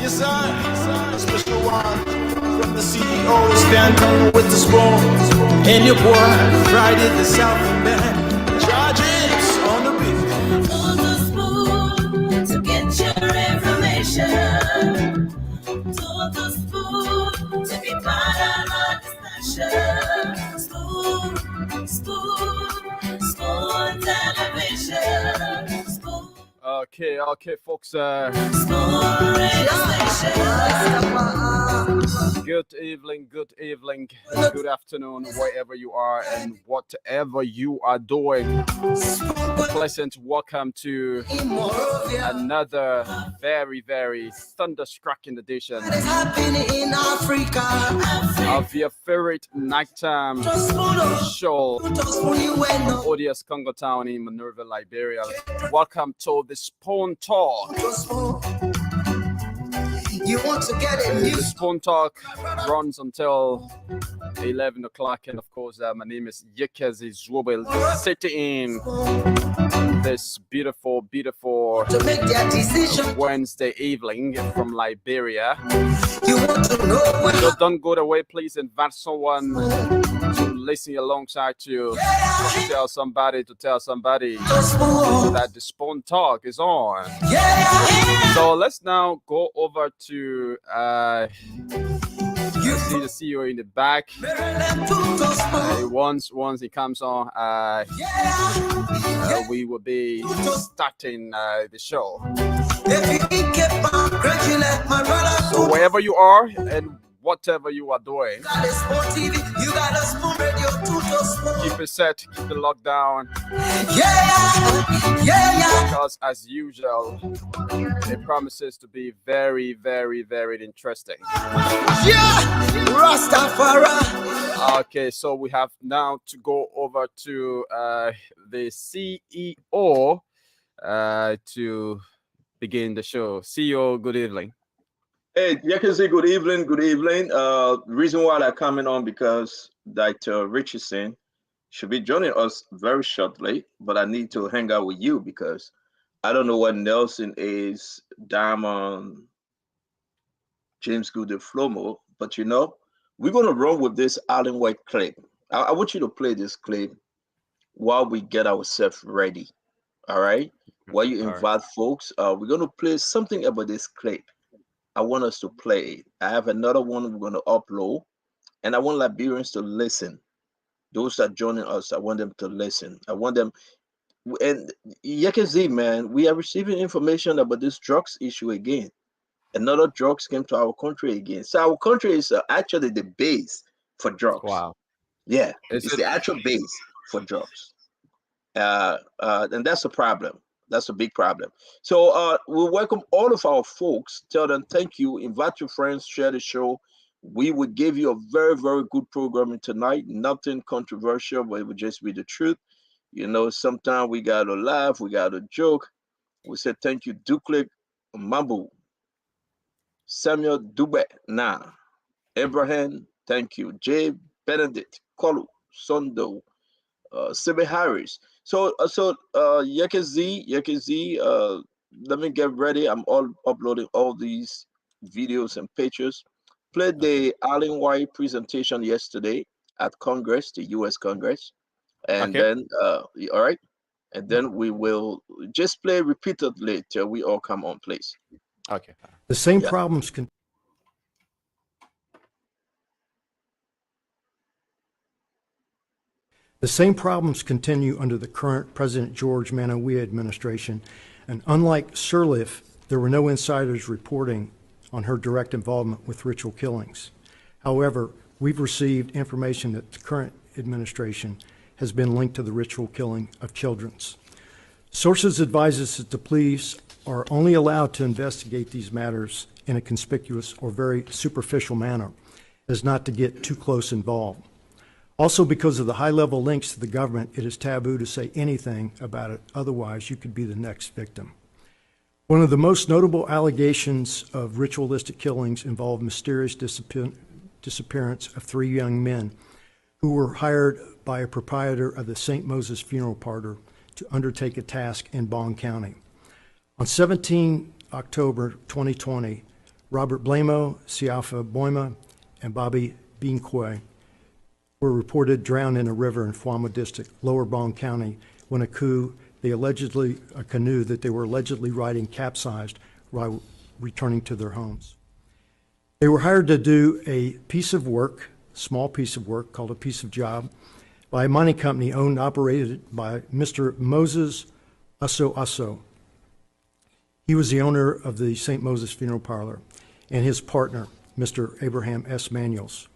Yes, sir. Special one from the CEO. Stand with the spoon. And your boy, Friday the South Band. Charges on the beat. On the spoon to get your information. On the spoon to be part of our discussion. Spoon television. Spoon. Okay, folks. Good evening, good afternoon, wherever you are and whatever you are doing. Pleasant welcome to another very, very thunderstrucking edition of your favorite nighttime show from ODS Congo Town in Minerva, Liberia. Welcome to the Spoon Talk. You want to get it The Spoon Talk runs until 11 o'clock, and of course, my name is Yekezi Zwobel, sitting in this beautiful to make their decision. Wednesday evening from Liberia. You want to know what So don't go away, please invite someone to listen alongside you, to tell somebody that the Spoon Talk is on. So let's now go over to see the CEO in the back. Once he comes on, we will be starting the show. So wherever you are and whatever you are doing, keep it set, keep it locked down. Because as usual, it promises to be very, very, very interesting. Okay, so we have now to go over to the CEO to begin the show. CEO, good evening. Hey, you can say good evening, good evening. Reason why I coming on because Dr. Richardson should be joining us very shortly, but I need to hang out with you because I don't know what Nelson is, Diamond, James Good, Flomo, but you know, we're gonna run with this Allen White clip. I want you to play this clip while we get ourselves ready. All right, while you invite folks, we're gonna play something about this clip. I want us to play it. I have another one we're going to upload, and I want Liberians to listen. Those that are joining us, I want them to listen. I want them, and Yekezi, man, we are receiving information about this drugs issue again. Another drugs came to our country again. So our country is actually the base for drugs. Wow. Yeah, it's the actual base for drugs. And that's a problem. That's a big problem. So we welcome all of our folks. Tell them thank you. Invite your friends. Share the show. We will give you a very, very good programming tonight. Nothing controversial, but it will just be the truth. You know, sometimes we got to laugh. We got to joke. We said thank you, Duklik, Mambu, Samuel Dube, Abraham, thank you, Jay Benedict, Kolu, Sondo, Sebe Harris. So Yekezi, let me get ready. I'm all uploading all these videos and pictures. Played the Allen White presentation yesterday at Congress, the U.S. Congress, and then all right. and then we will just play repeatedly till we all come on, please. Okay. The same Yeah. problems continue under the current President George Manawiya administration, and unlike Sirleaf, there were no insiders reporting on her direct involvement with ritual killings. However, we've received information that the current administration has been linked to the ritual killing of children. Sources advise us that the police are only allowed to investigate these matters in a conspicuous or very superficial manner, as not to get too close involved. Also, because of the high-level links to the government, it is taboo to say anything about it. Otherwise, you could be the next victim. One of the most notable allegations of ritualistic killings involved mysterious disappearance of 3 young men who were hired by a proprietor of the St. Moses funeral parlor to undertake a task in Bong County. On 17 October 2020, Robert Blamo, Siafa Boima, and Bobby Beankwe were reported drowned in a river in Fuamo District, Lower Bong County, when a canoe that they were allegedly riding capsized while returning to their homes. They were hired to do a piece of work, small piece of work called a piece of job, by a mining company owned and operated by Mr. Moses Aso. He was the owner of the St. Moses funeral parlor, and his partner, Mr. Abraham S. Manuels.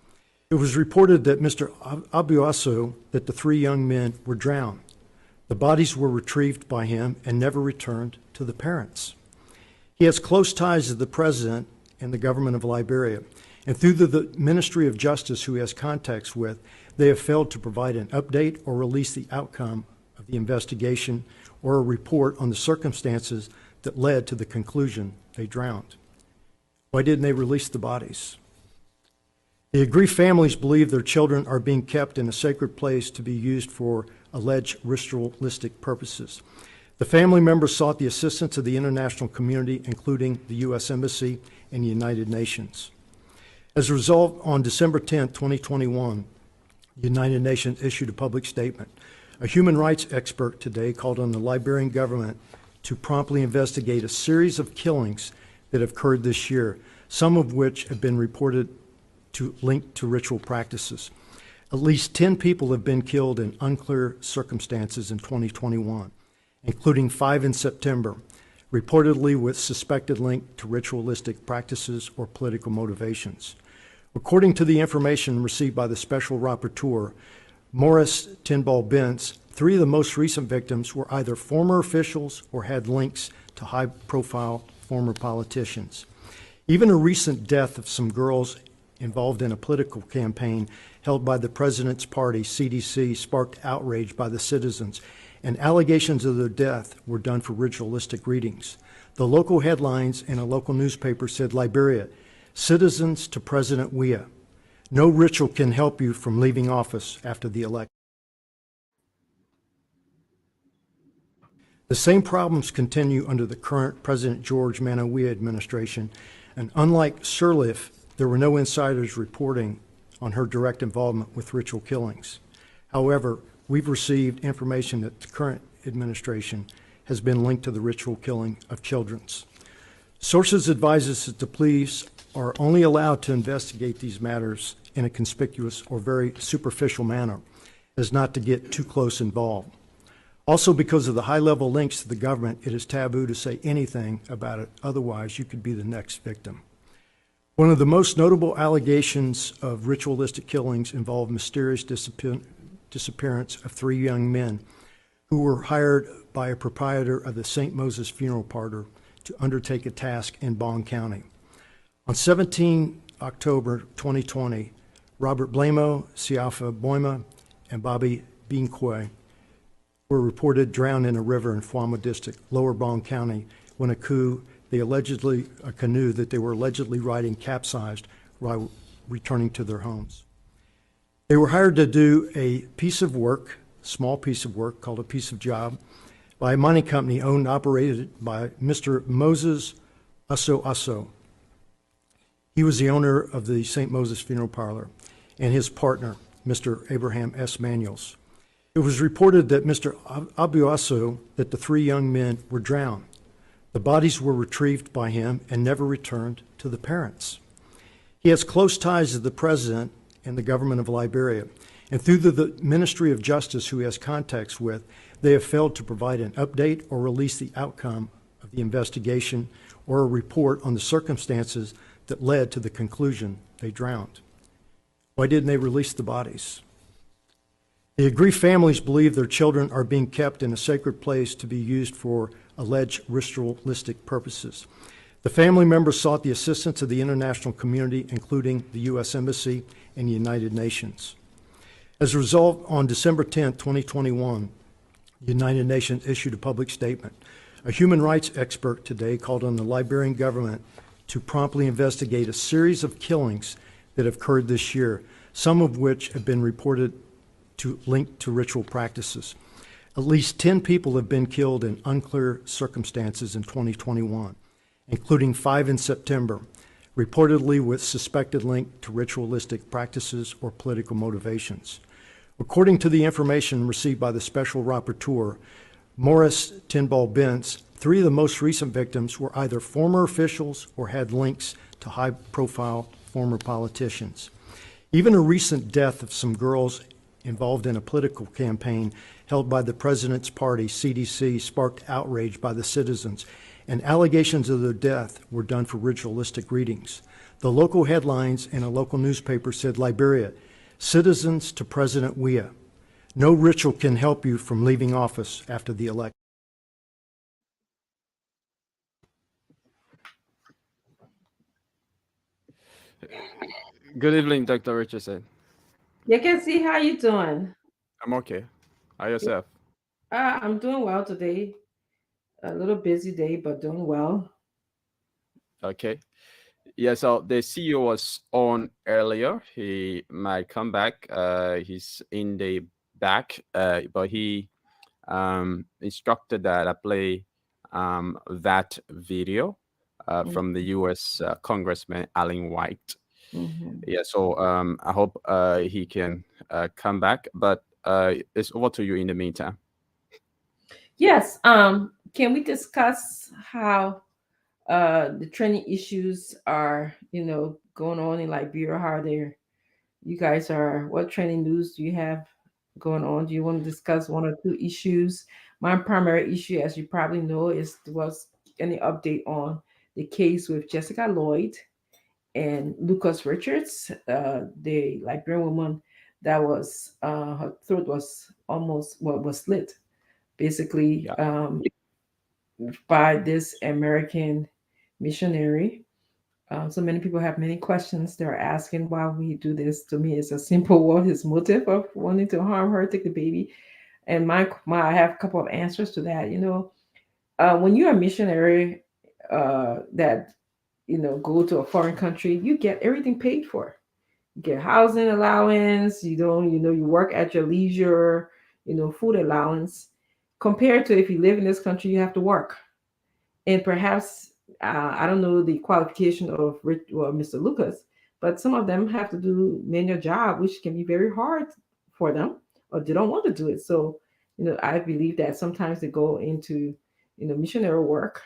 It was reported that Mr. Abuaso that the 3 young men were drowned. The bodies were retrieved by him and never returned to the parents. He has close ties to the president and the government of Liberia, and through the Ministry of Justice, who he has contacts with, they have failed to provide an update or release the outcome of the investigation or a report on the circumstances that led to the conclusion they drowned. Why didn't they release the bodies? The aggrieved families believe their children are being kept in a sacred place to be used for alleged ritualistic purposes. The family members sought the assistance of the international community, including the U.S. Embassy and the United Nations. As a result, on December 10, 2021, the United Nations issued a public statement. A human rights expert today called on the Liberian government to promptly investigate a series of killings that have occurred this year, some of which have been reported linked to ritual practices. At least 10 people have been killed in unclear circumstances in 2021, including 5 in September, reportedly with suspected link to ritualistic practices or political motivations. According to the information received by the Special Rapporteur, Morris Tinball Bentz, 3 of the most recent victims were either former officials or had links to high-profile former politicians. Even a recent death of some girls involved in a political campaign held by the president's party, CDC, sparked outrage by the citizens, and allegations of their death were done for ritualistic readings. The local headlines in a local newspaper said, Liberia, citizens to President Weah, no ritual can help you from leaving office after the election. The same problems continue under the current President George Manawiya administration, and unlike Sirleaf, there were no insiders reporting on her direct involvement with ritual killings. However, we've received information that the current administration has been linked to the ritual killing of children. Sources advise us that the police are only allowed to investigate these matters in a conspicuous or very superficial manner, as not to get too close involved. Also, because of the high-level links to the government, it is taboo to say anything about it. Otherwise, you could be the next victim. One of the most notable allegations of ritualistic killings involved mysterious disappearance of 3 young men who were hired by a proprietor of the St. Moses funeral parlor to undertake a task in Bong County. On 17 October 2020, Robert Blamo, Siafa Boima, and Bobby Beankwe were reported drowned in a river in Fuamo District, Lower Bong County, when a canoe that they were allegedly riding capsized while returning to their homes. They were hired to do a piece of work, small piece of work called a piece of job, by a mining company owned and operated by Mr. Moses Aso. He was the owner of the St. Moses funeral parlor, and his partner, Mr. Abraham S. Manuels. It was reported that Mr. Abuaso, that the three young men were drowned. The bodies were retrieved by him and never returned to the parents. He has close ties to the president and the government of Liberia, and through the Ministry of Justice, who he has contacts with, they have failed to provide an update or release the outcome of the investigation or a report on the circumstances that led to the conclusion they drowned. Why didn't they release the bodies? The aggrieved families believe their children are being kept in a sacred place to be used for alleged ritualistic purposes. The family members sought the assistance of the international community, including the U.S. Embassy and the United Nations. As a result, on December 10, 2021, the United Nations issued a public statement. A human rights expert today called on the Liberian government to promptly investigate a series of killings that have occurred this year, some of which have been reported to linked to ritual practices. At least 10 people have been killed in unclear circumstances in 2021, including 5 in September, reportedly with suspected link to ritualistic practices or political motivations. According to the information received by the Special Rapporteur, Morris Tinball Bentz, 3 of the most recent victims were either former officials or had links to high-profile former politicians. Even a recent death of some girls involved in a political campaign held by the president's party, CDC, sparked outrage by the citizens, and allegations of their death were done for ritualistic readings. The local headlines in a local newspaper said, Liberia, citizens to President Weah. No ritual can help you from leaving office after the election. Good evening, Dr. Richardson. You can see how you doing. I'm okay. How yourself? I'm doing well today. A little busy day, but doing well. Okay. Yeah, so the CEO was on earlier. He might come back. He's in the back, but he instructed that I play that video from the U.S. Congressman Alan White. Yeah, so I hope he can come back, but it's over to you in the meantime. Yes. Can we discuss how the training issues are, going on in Liberia? How you guys are? What training news do you have going on? Do you want to discuss 1 or 2 issues? My primary issue, as you probably know, was any update on the case with Jessica Lloyd and Lucas Richards, the Liberian woman that was her throat was was slit, basically, by this American missionary. So many people have many questions. They're asking why we do this. To me, it's a simple what his motive of wanting to harm her, take the baby. And I have a couple of answers to that. When you're a missionary that go to a foreign country, you get everything paid for. You get housing allowance, you work at your leisure, food allowance. Compared to if you live in this country, you have to work. And perhaps, I don't know the qualification of Mr. Lucas, but some of them have to do manual job, which can be very hard for them, or they don't want to do it. So, I believe that sometimes they go into, missionary work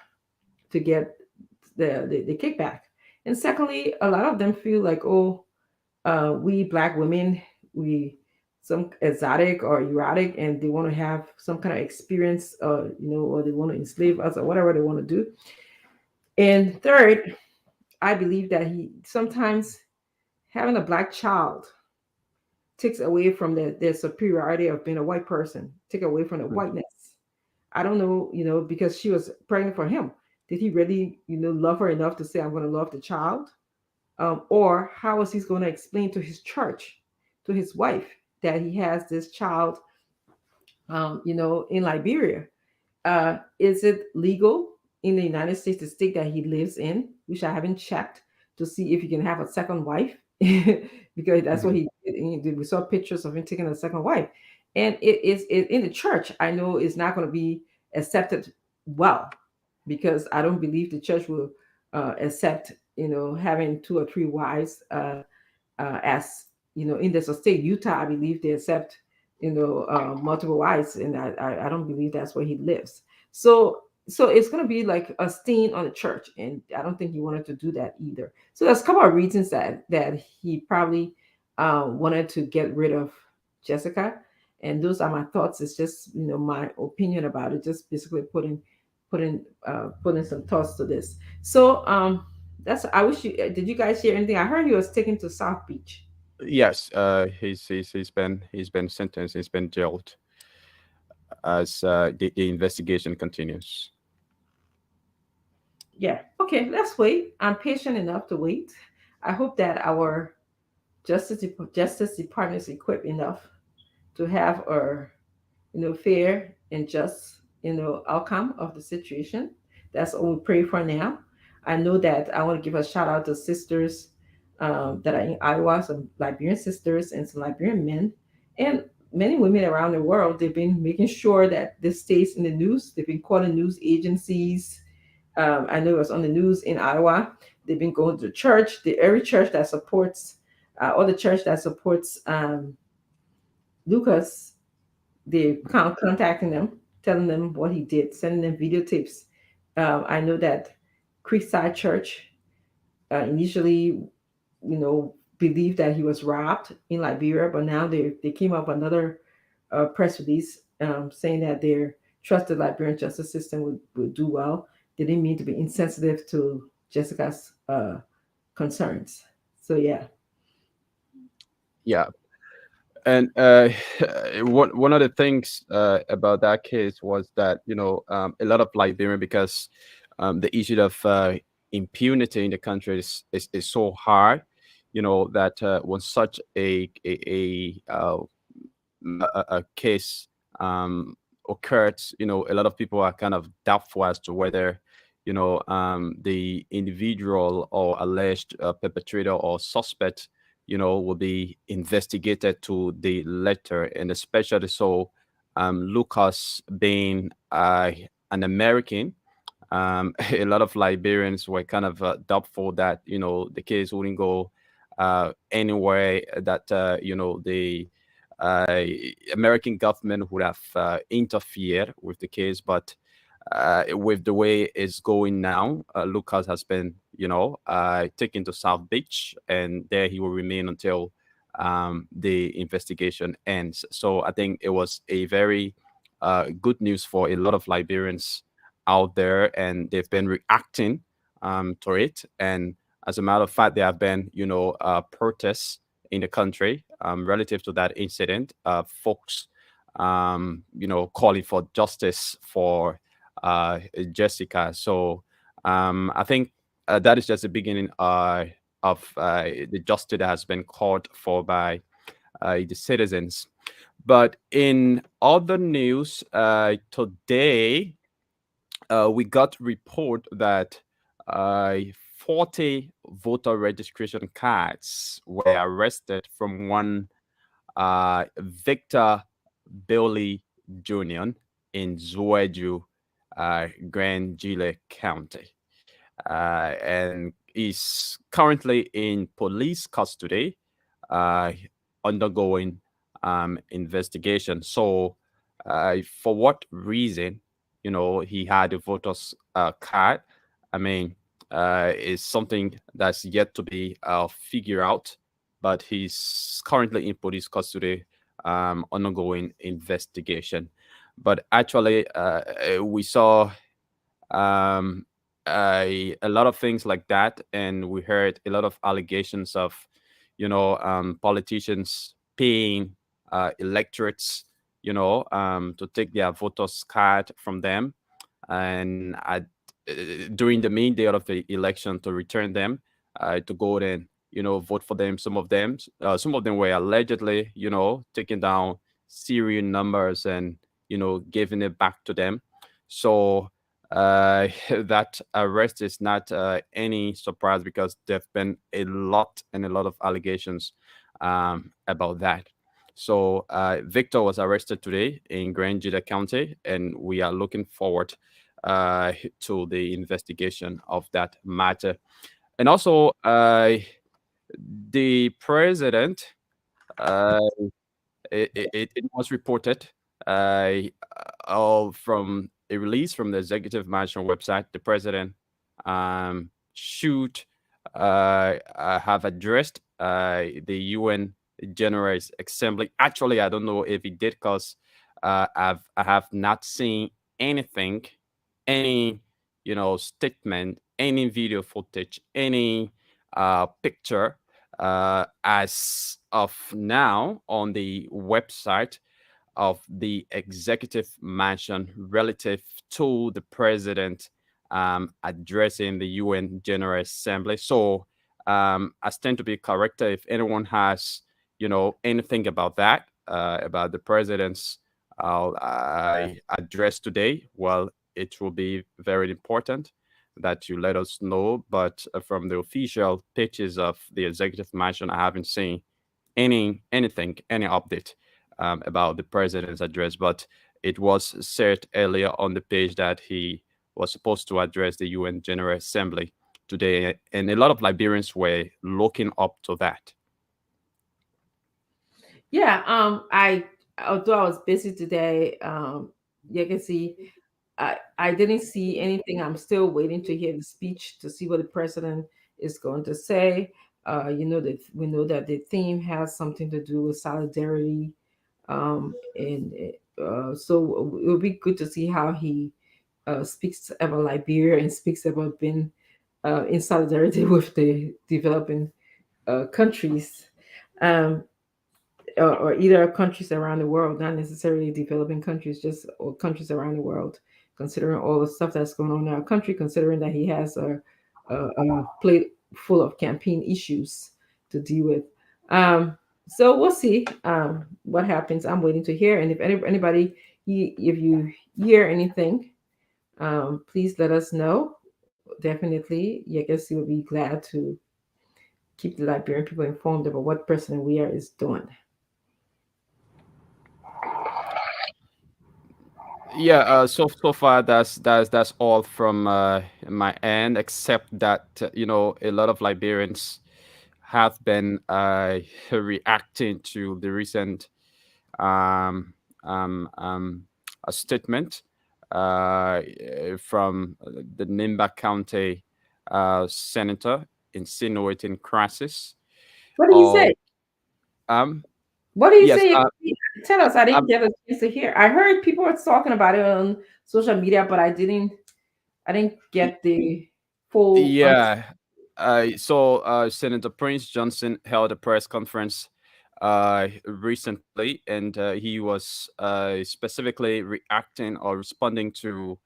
to get the kickback. And secondly, a lot of them feel like, we Black women, we some exotic or erotic, and they want to have some kind of experience, or they want to enslave us or whatever they want to do. And third, I believe that sometimes having a Black child takes away from their superiority of being a white person, take away from the whiteness. I don't know, because she was pregnant for him. Did he really, love her enough to say, I'm going to love the child? Or how is he going to explain to his church, to his wife, that he has this child, in Liberia? Is it legal in the United States, the state that he lives in, which I haven't checked to see if he can have a second wife? Because that's what he did. We saw pictures of him taking a second wife. And it is in the church, I know it's not going to be accepted well, because I don't believe the church will accept, having 2 or 3 wives, as, in the state, Utah, I believe they accept multiple wives, and I don't believe that's where he lives. So it's going to be like a stain on the church, and I don't think he wanted to do that either. So there's a couple of reasons that he probably wanted to get rid of Jessica, and those are my thoughts. It's just my opinion about it, just basically putting some thoughts to this. So that's I wish you did you guys hear anything? I heard he was taken to South Beach. Yes, he's been sentenced. He's been jailed as the investigation continues. Yeah. Okay, let's wait. I'm patient enough to wait. I hope that our Justice Department is equipped enough to have a fair and just outcome of the situation. That's all we pray for now. I know that I want to give a shout out to sisters that are in Iowa, some Liberian sisters and some Liberian men, and many women around the world. They've been making sure that this stays in the news. They've been calling news agencies. I know it was on the news in Iowa. They've been going to church. Every church that supports, or the church that supports Lucas, they contacting them, telling them what he did, sending them videotapes. I know that Creekside Church initially, believed that he was robbed in Liberia, but now they came up with another press release saying that their trusted Liberian justice system would do well. They didn't mean to be insensitive to Jessica's concerns. So yeah. Yeah, and one of the things about that case was that a lot of Liberian, because the issue of impunity in the country is so high, that when such a case occurred, a lot of people are kind of doubtful as to whether the individual or alleged perpetrator or suspect will be investigated to the letter, and especially so Lucas being an American. A lot of Liberians were kind of doubtful that the case wouldn't go anywhere, that the uh, American government would have interfered with the case. But with the way it's going now, Lucas has been taken to South Beach, and there he will remain until the investigation ends. So I think it was a very good news for a lot of Liberians out there, and they've been reacting to it. And as a matter of fact, there have been protests in the country relative to that incident. Folks calling for justice for Jessica. So I think that is just the beginning of the justice that has been called for by the citizens. But in other news, today we got report that 40 voter registration cards were arrested from one Victor Bailey Jr. in Zueju, Grand Gila County, and is currently in police custody, undergoing investigation. So, for what reason, he had a voter's card? I mean, is something that's yet to be figured out. But he's currently in police custody, undergoing investigation. But actually, we saw a lot of things like that, and we heard a lot of allegations of politicians paying electorates to take their voters card from them, and during the main day of the election to return them, to go and vote for them. Some of them were allegedly taking down serial numbers and giving it back to them. So that arrest is not any surprise, because there've been a lot of allegations about that. So Victor was arrested today in Grand Gila County, and we are looking forward to the investigation of that matter. And also, the president it was reported uh, all from a release from the executive mansion website. The president should have addressed the UN General Assembly. Actually, I don't know if he did, because I have not seen anything, any statement, any video footage, any picture as of now on the website of the executive mansion relative to the president addressing the UN General Assembly. So I stand to be corrected if anyone has, anything about that, about the president's address today. Well, it will be very important that you let us know. But from the official pages of the executive mansion, I haven't seen anything, any update about the president's address. But it was said earlier on the page that he was supposed to address the UN General Assembly today, and a lot of Liberians were looking up to that. Yeah, I although I was busy today, you can see I didn't see anything. I'm still waiting to hear the speech to see what the president is going to say. That we know that the theme has something to do with solidarity, and so it will be good to see how he speaks about Liberia and speaks about being in solidarity with the developing countries. Um, or either countries around the world, not necessarily developing countries, just or countries around the world, considering all the stuff that's going on in our country, considering that he has a plate full of campaign issues to deal with. So we'll see what happens. I'm waiting to hear. And if anybody, if you hear anything, please let us know. Definitely, yeah, I guess you will be glad to keep the Liberian people informed about what President Weir is doing. Yeah, so far that's all from my end, except that a lot of Liberians have been reacting to the recent um, um, um, a statement from the Nimba County senator insinuating crisis. What do you Or say? um, What do you yes, say? Tell us. I didn't um, get a chance to hear. I heard people were talking about it on social media, but I didn't. I didn't get the full. yeah. So Senator Prince Johnson held a press conference recently, and he was specifically reacting or responding to,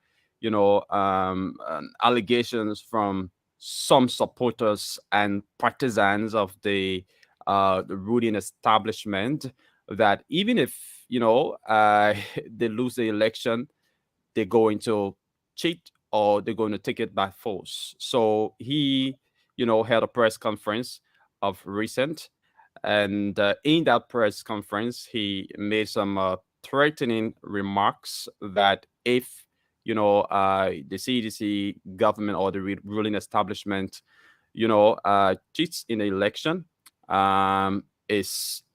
allegations from some supporters and partisans of the ruling establishment that even if they lose the election, they're going to cheat or they're going to take it by force. So he, held a press conference of recent, and in that press conference, he made some threatening remarks that if the CDC government or the ruling establishment, cheats in the election,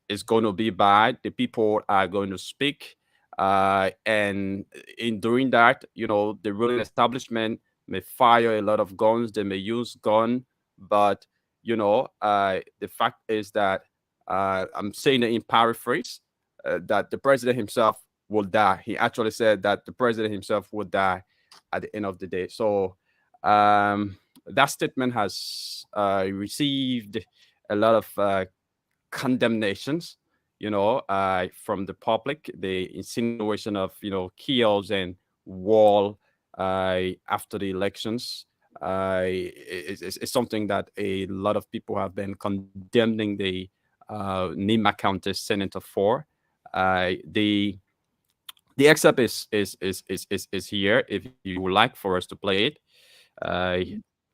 is going to be bad. The people are going to speak, and in doing that, the ruling establishment may fire a lot of guns. They may use gun, but the fact is that I'm saying it in paraphrase, that the president himself will die. He actually said that the president himself would die at the end of the day. So that statement has received a lot of condemnations, from the public. The insinuation of chaos and war after the elections is something that a lot of people have been condemning the Nima County senator for. The excerpt is here. If you would like for us to play it, uh,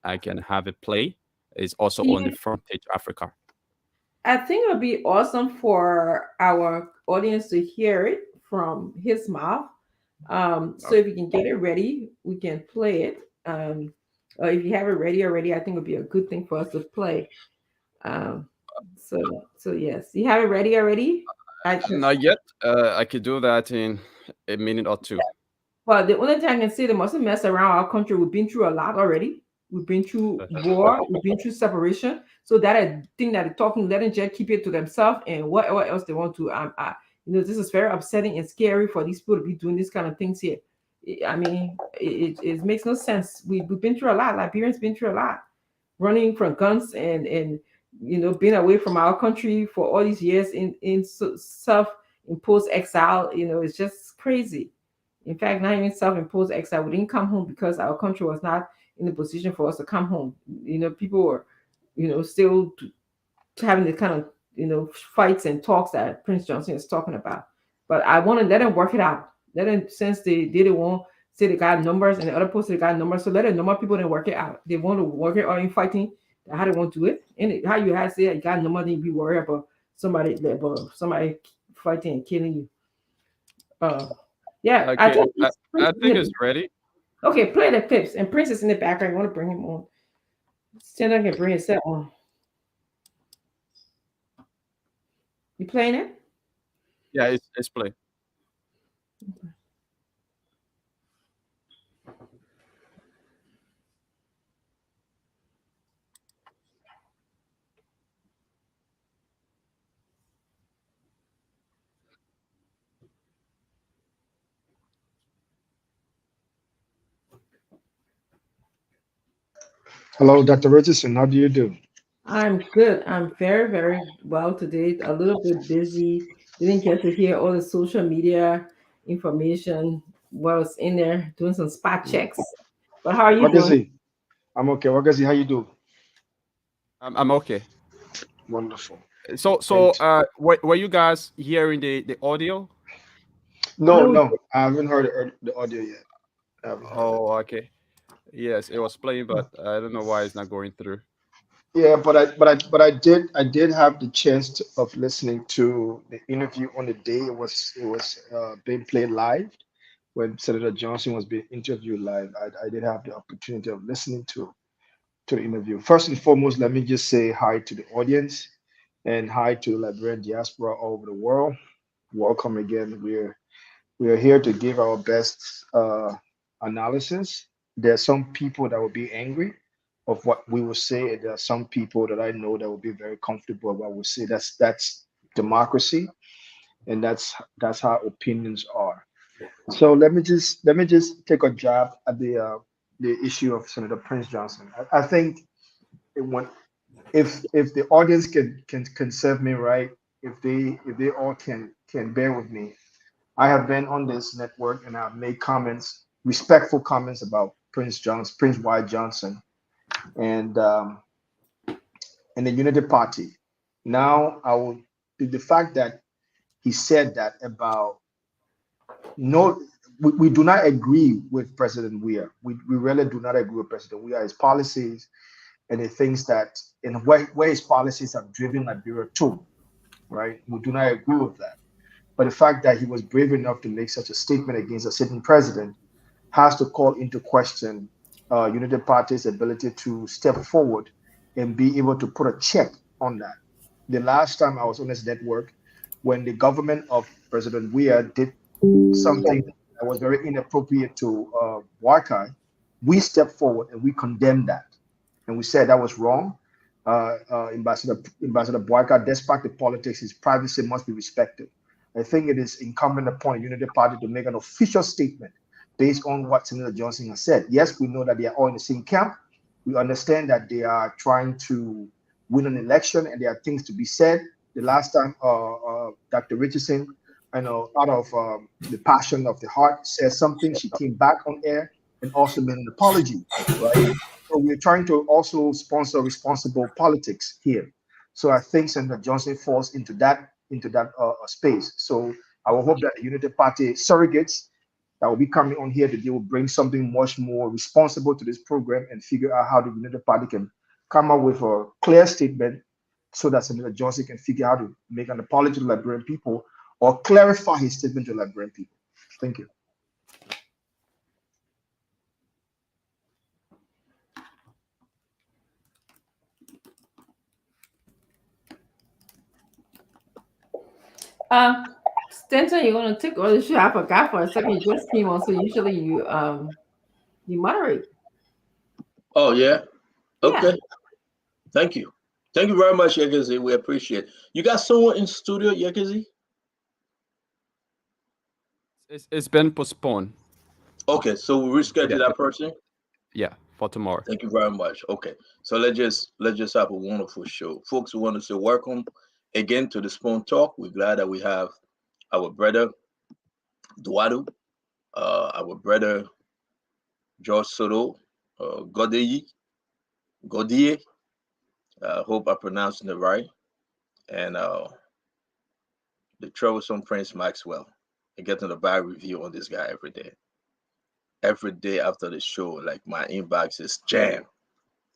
I can have it play. It's also on the You, front page Africa. I think it would be awesome for our audience to hear it from his mouth. So if you can get it ready, we can play it. Or if you have it ready already, I think it would be a good thing for us to play. Um, so yes, you have it ready already. I just, Not yet. I could do that in a minute or two. well, the only thing I can say, they mustn't mess around our country. We've been through a lot already. We've been through war. We've been through separation. So that I think that they're talking, let them just keep it to themselves and whatever else they want to. This is very upsetting and scary for these people to be doing these kind of things here. I mean, it makes no sense. We've been through a lot. Liberians been through a lot, running from guns and being away from our country for all these years in self-imposed exile. It's just crazy. In fact, not even self-imposed exile. We didn't come home because our country was not in a position for us to come home. People were, still having the kind of fights and talks that Prince Johnson is talking about. But I want to let them work it out. Let them, since they didn't want say they got numbers and the other post they got numbers, so let the number of people then work it out. They want to work it out in fighting. How they want to do it, and how you have say you got number, then be worried about somebody fighting and killing you. Yeah, I Okay, think I think it's ready. Okay, play the clips. And Prince is in the background. You want to bring him on? Stand up and bring his set on. You playing it? Yeah, it's play. Hello, Dr. Richardson. How do you do? I'm good. I'm very, very well today. A little bit busy. Didn't get to hear all the social media information. Was in there doing some spot checks. But how are you doing? Wagazi, I'm okay. Wagazi, how you do? I'm okay. Wonderful. So Great. were you guys hearing the audio? No, No, no, I haven't heard the audio yet. I haven't heard it. Oh, okay. Yes, it was playing, but I don't know why it's not going through. Yeah, but I did have the chance of listening to the interview on the day it was being played live when Senator Johnson was being interviewed live. I did have the opportunity of listening to the interview. First and foremost, let me just say hi to the audience and hi to Liberian diaspora all over the world. Welcome again. We are here to give our best analysis. There are some people that will be angry of what we will say, and there are some people that I know that will be very comfortable about what we say. That's democracy, and that's how opinions are. So let me just take a jab at the issue of Senator Prince Johnson. I think it went, if the audience can serve me right, if they all can bear with me, I have been on this network and I've made comments, respectful comments about Prince Johnson, Prince White Johnson, and and the Unity Party. Now I will the fact that he said that about no, we do not agree with President Weir. We really do not agree with President Weir, his policies and the things that and where his policies have driven Liberia to, right? We do not agree with that. But the fact that he was brave enough to make such a statement against a sitting president has to call into question United Party's ability to step forward and be able to put a check on that. The last time I was on this network, when the government of President Weir did something that was very inappropriate to Wakai, we stepped forward and we condemned that. And we said that was wrong. Ambassador Boyka, despite the politics, his privacy must be respected. I think it is incumbent upon the Unity Party to make an official statement based on what Senator Johnson has said. Yes, we know that they are all in the same camp. We understand that they are trying to win an election and there are things to be said. The last time Dr. Richardson, I know, out of the passion of the heart, said something, she came back on air and also made an apology, right? So we're trying to also sponsor responsible politics here. So I think Senator Johnson falls into that space. So I will hope that the Unity Party surrogates that will be coming on here today will bring something much more responsible to this program and figure out how the Unity Party can come up with a clear statement so that Senator Johnson can figure out how to make an apology to Liberian people or clarify his statement to Liberian people. Thank you. Stanton, you're gonna take all the show. I forgot for a second. You just came on, so usually you moderate. Oh yeah. Yeah. Okay. Thank you. Thank you very much, Yekazi. We appreciate it. You got someone in studio, Yekazi? It's been postponed. Okay, so we reschedule Yeah, that person. yeah, for tomorrow. Thank you very much. Okay, so let's just have a wonderful show, folks. We want to say welcome again to the Spoon Talk. We're glad that we have our brother Duadu, our brother George Soto, Godeye, Godie. Hope I'm pronouncing it right, and the troublesome Prince Maxwell. I get a bad review on this guy every day. Every day after the show, like my inbox is jammed.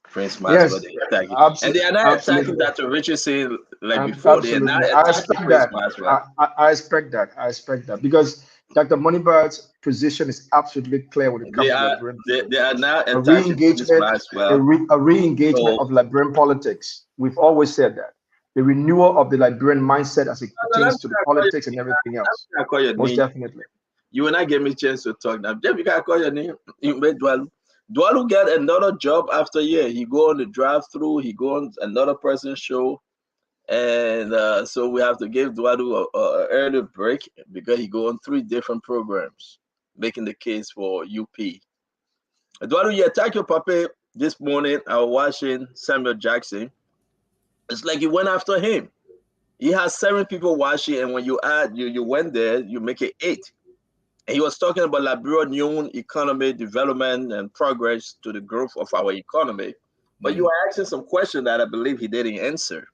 Prince Maxwell, Yes, they attacking, and they are not attacking absolutely. Dr. Richardson like before. They are not I attacking expect Prince that. Maxwell. I expect that. I expect that because Dr. Moneybird's position is absolutely clear when it They comes to are Liberian they are politics. not A attacking Prince re-engagement, Maxwell. a re-engagement So of Liberian politics. We've always said that. The renewal of the Liberian mindset as it no, let pertains me to the not call you. politics and everything else. I call your Most name. definitely. You will not give me a chance to talk now. Jeff, you can call your name. You made Dwalu. Dwalu get another job after year. He go on the drive-through. He go on another person's show. And so we have to give Dwadu a early break because he go on 3 different programs, making the case for UP. Dwadu, you attack your papa this morning. I was watching Samuel Jackson. It's like you went after him. He has 7 people watching, and when you add, you went there, you make it 8. And he was talking about Liberian new economy development and progress to the growth of our economy. But you were asking some questions that I believe he didn't answer.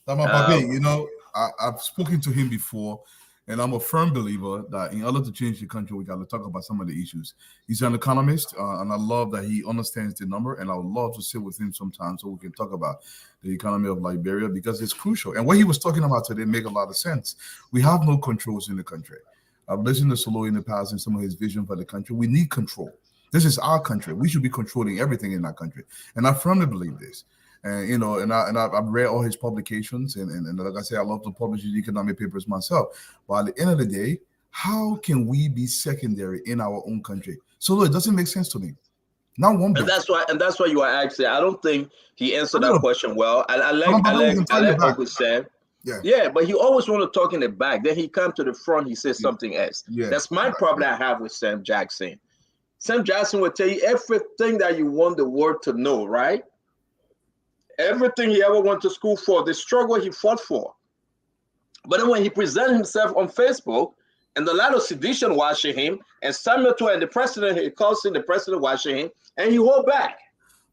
You know, I've spoken to him before, and I'm a firm believer that in order to change the country, we got to talk about some of the issues. He's an economist, and I love that he understands the number, and I would love to sit with him sometime so we can talk about the economy of Liberia because it's crucial. And what he was talking about today make a lot of sense. We have no controls in the country. I've listened to Solo in the past and some of his vision for the country. We need control. This is our country. We should be controlling everything in our country, and I firmly believe this. And you know, I've read all his publications, and like I say, I love to publish his economic papers myself. But at the end of the day, how can we be secondary in our own country? So it doesn't make sense to me. Not one bit. And that's why you are asking. I don't think he answered that question well. I like Uncle Sam. Yeah, but he always want to talk in the back. Then he come to the front. He says something else. That's my problem I have with Sam Jackson. Sam Jackson will tell you everything that you want the world to know, right? Everything he ever went to school for, the struggle he fought for. But then when he presented himself on Facebook, and the lot of sedition watching him, and Samuel Tour and the president, he calls him the president watching him, and he hold back.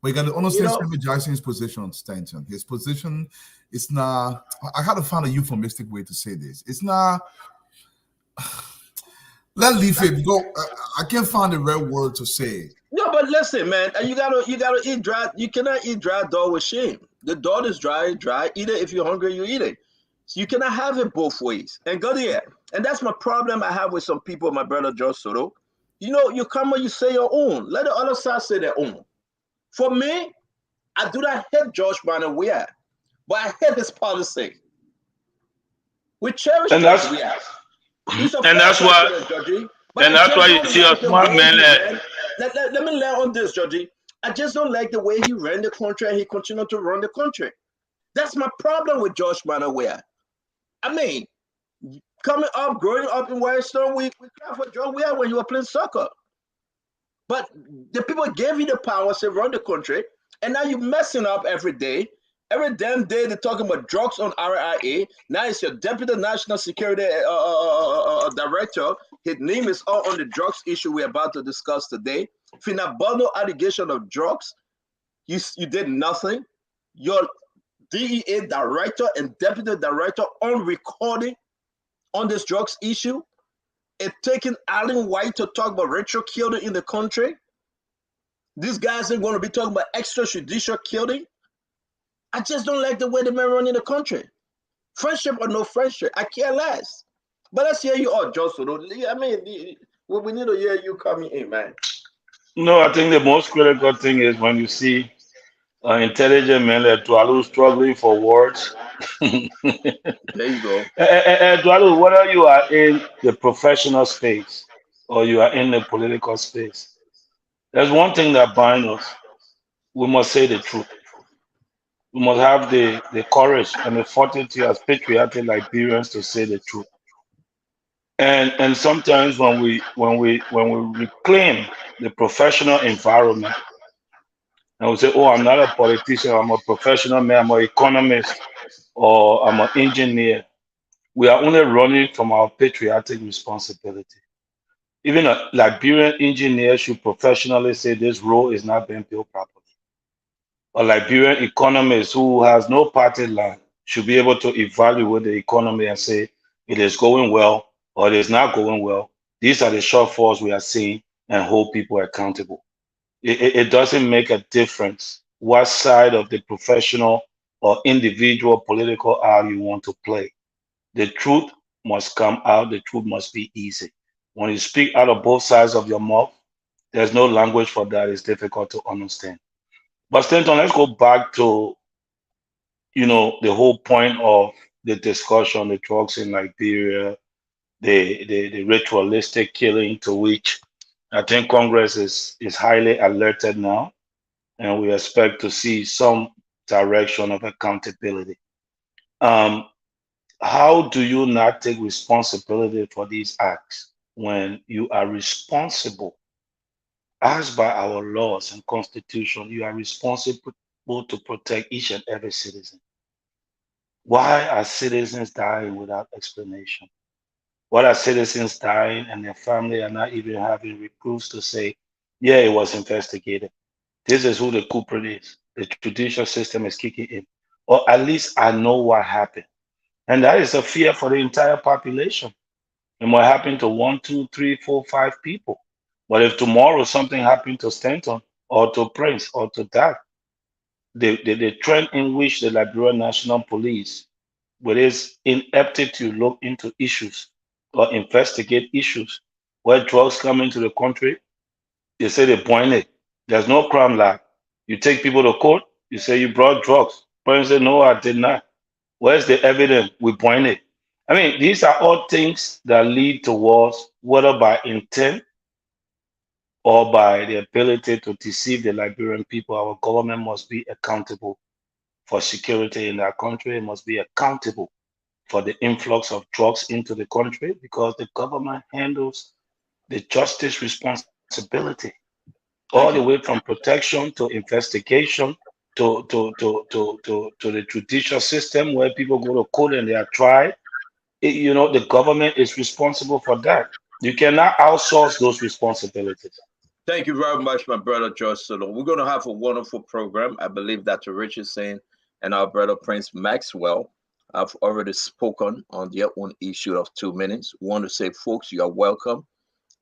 But you got to understand Samuel Jackson's position on Stanton. His position is not, I had to find a euphemistic way to say this. It's not, let's leave it go. I can't find the right word to say. No, but listen, man, you gotta eat dry. You cannot eat dry dog with shame. The dog is dry. Eat it. If you're hungry, you eat it. So you cannot have it both ways. And go there. And that's my problem I have with some people, my brother George Soto. You know, you come and you say your own. Let the other side say their own. For me, I do not hate George Weah, but I hate his policy. We cherish George Weah. And that's why. And that's why you see a smart man. Let me lay on this, Georgie. I just don't like the way he ran the country and he continued to run the country. That's my problem with George Weah. I mean, coming up, growing up in Western, we clap for George Weah when you were playing soccer. But the people gave you the power to run the country, and now you're messing up every day. Every damn day they're talking about drugs on RIA. Now it's your deputy national security director. His name is all on the drugs issue we're about to discuss today. Finabono allegation of drugs. You did nothing. Your DEA director and deputy director on recording on this drugs issue. It taking Alan White to talk about ritual killing in the country. These guys are going to be talking about extrajudicial killing. I just don't like the way the men run in the country. Friendship or no friendship, I care less. But let's hear you all, Joseph. I mean, we need to hear you coming in, man. No, I think the most critical thing is when you see intelligent men like Tualu struggling for words There you go. Eduardo, whether you are in the professional space or you are in the political space, there's one thing that binds us. We must say the truth. We must have the courage and the fortitude as patriotic Liberians to say the truth. And sometimes when we reclaim the professional environment and we say, oh, I'm not a politician, I'm a professional man, I'm an economist, or I'm an engineer, we are only running from our patriotic responsibility. Even a Liberian engineer should professionally say this road is not being built properly. A Liberian economist who has no party line should be able to evaluate the economy and say it is going well or it is not going well. These are the shortfalls we are seeing and hold people accountable. It doesn't make a difference what side of the professional or individual political aisle you want to play. The truth must come out. The truth must be easy. When you speak out of both sides of your mouth, there's no language for that. It's difficult to understand. But Stanton, let's go back to, the whole point of the discussion, the drugs in Liberia, the ritualistic killing to which I think Congress is highly alerted now, and we expect to see some direction of accountability. Um, how do you not take responsibility for these acts when you are responsible, as by our laws and constitution, you are responsible to protect each and every citizen? Why are citizens dying without explanation? Why are citizens dying and their family are not even having reproofs to say, yeah, it was investigated. This is who the culprit is. The judicial system is kicking in. Or at least I know what happened. And that is a fear for the entire population. It might happen to 1, 2, 3, 4, 5 people. But if tomorrow something happened to Stanton or to Prince or to that, the trend in which the Liberian National Police, with its ineptitude to look into issues or investigate issues where drugs come into the country, they say they point it. There's no crime lab. You take people to court, you say you brought drugs. Parents say, no, I did not. Where's the evidence? We point it. I mean, these are all things that lead towards, whether by intent or by the ability to deceive the Liberian people, our government must be accountable for security in our country. It must be accountable for the influx of drugs into the country because the government handles the justice responsibility all the way from protection to investigation to the judicial system where people go to court and they are tried. The government is responsible for that. You cannot outsource those responsibilities. Thank you very much, my brother George Solo. We're going to have a wonderful program. I believe Dr. Richardson and our brother Prince Maxwell have already spoken on their own issue of 2 minutes. We want to say, folks, you are welcome.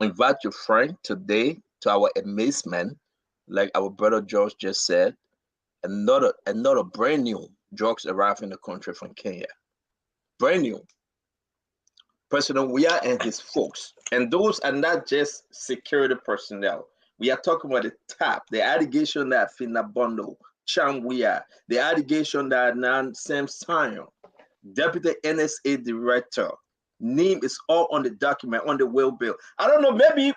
Invite your friend today. To our amazement, like our brother George just said, another brand new drugs arrived in the country from Kenya. Brand new. President Weah and his folks, and those are not just security personnel. We are talking about the top, the allegation that Fina Bondo, Cham Weah, the allegation that Nan Sam Sion, Deputy NSA Director, name is all on the document, on the will bill. I don't know, maybe,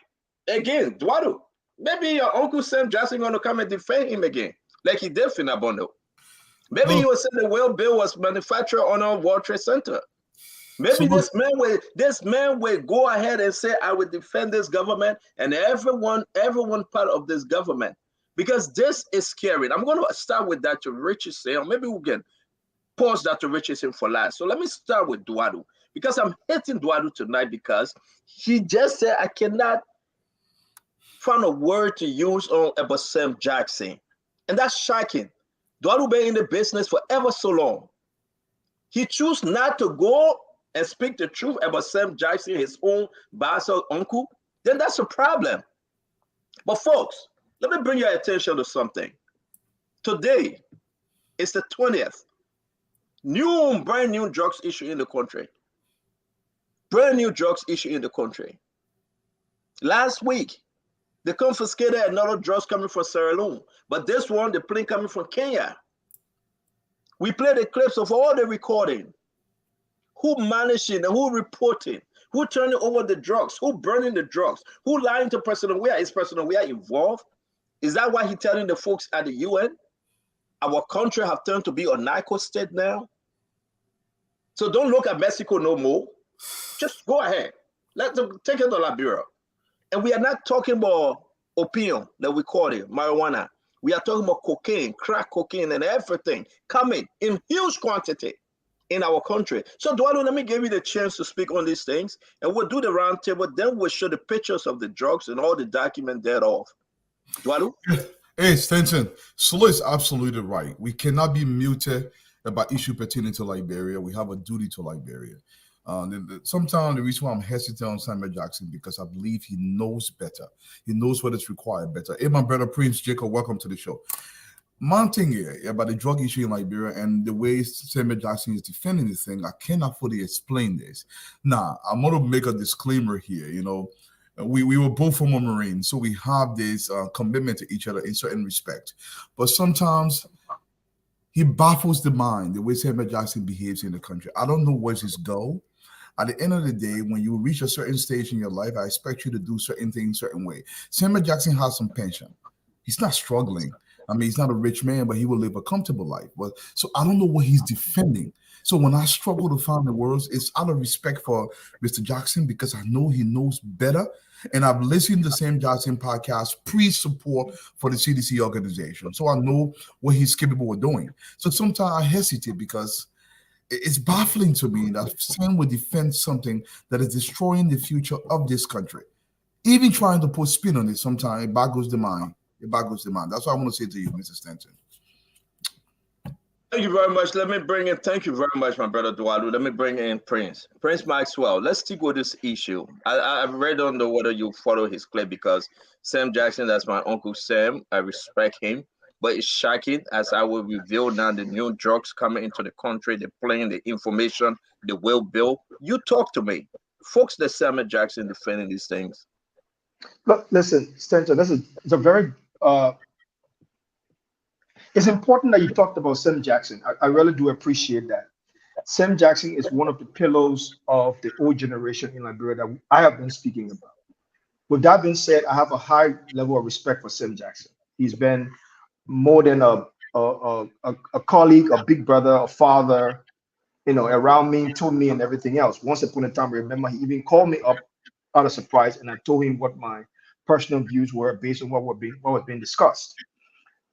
again, Eduardo, maybe your Uncle Sam Jackson going to come and defend him again, like he did Fina Bondo. Maybe he was saying the will bill was manufactured on a World Trade Center. Maybe this man will go ahead and say, I will defend this government and everyone part of this government, because this is scary. I'm going to start with Dr. Richardson, or maybe we can pause Dr. Richardson for last. So let me start with Eduardo, because I'm hitting Eduardo tonight because he just said I cannot find a word to use on about Sam Jackson, and that's shocking. Eduardo been in the business for ever so long. He chose not to go and speak the truth about Sam Jackson, his own bastard uncle, then that's a problem. But folks, let me bring your attention to something. Today is the 20th. Brand new drugs issue in the country. Brand new drugs issue in the country. Last week, they confiscated another drugs coming from Sierra Leone, but this one, the plane coming from Kenya. We play the clips of all the recording. Who managing and who reporting? Who turning over the drugs? Who burning the drugs? Who lying to President Weah? Is President Weah involved? Is that why he telling the folks at the UN? Our country have turned to be a narco state now. So don't look at Mexico no more. Just go ahead. Let's take it to Liberia. And we are not talking about opium that we call it, marijuana. We are talking about cocaine, crack cocaine, and everything coming in huge quantity in our country. So, Eduardo, let me give you the chance to speak on these things, and we'll do the round table. Then we'll show the pictures of the drugs and all the documents thereof. Eduardo? Hey, Stenson, Solo is absolutely right. We cannot be muted about issue pertaining to Liberia. We have a duty to Liberia. Sometimes the reason why I'm hesitant on Samuel Jackson because I believe he knows better. He knows what is required better. Hey, my brother Prince Jacob, welcome to the show. My thing here about the drug issue in Liberia and the way Samuel Jackson is defending this thing, I cannot fully explain this. Now, I'm going to make a disclaimer here. You know, we were both former Marines, so we have this commitment to each other in certain respect. But sometimes he baffles the mind, the way Samuel Jackson behaves in the country. I don't know where's his goal. At the end of the day, when you reach a certain stage in your life, I expect you to do certain things certain way. Samuel Jackson has some pension. He's not struggling. I mean, he's not a rich man, but he will live a comfortable life. But so I don't know what he's defending. So when I struggle to find the words, it's out of respect for Mr. Jackson because I know he knows better. And I've listened to the Sam Jackson podcast pre-support for the CDC organization. So I know what he's capable of doing. So sometimes I hesitate because it's baffling to me that Sam would defend something that is destroying the future of this country. Even trying to put spin on it sometimes, it boggles the mind. It boggles the mind. That's what I want to say to you, Mr. Stanton. Thank you very much. Let me bring in, thank you very much, my brother Eduardo. Let me bring in Prince Maxwell. Let's stick with this issue. I read on the whether you follow his clip because Sam Jackson, that's my Uncle Sam. I respect him. But it's shocking, as I will reveal now, the new drugs coming into the country, they're playing the information, the will bill. You talk to me. Folks that Samuel Jackson defending these things. Look, listen, Stanton, it's a very it's important that you talked about Sam Jackson. I really do appreciate that. Sam Jackson is one of the pillars of the old generation in Liberia that I have been speaking about. With that being said, I have a high level of respect for Sam Jackson. He's been more than a colleague, a big brother, a father, you know, around me, told me and everything else. Once upon a time, I remember he even called me up out of surprise, and I told him what my personal views were based on what was being discussed.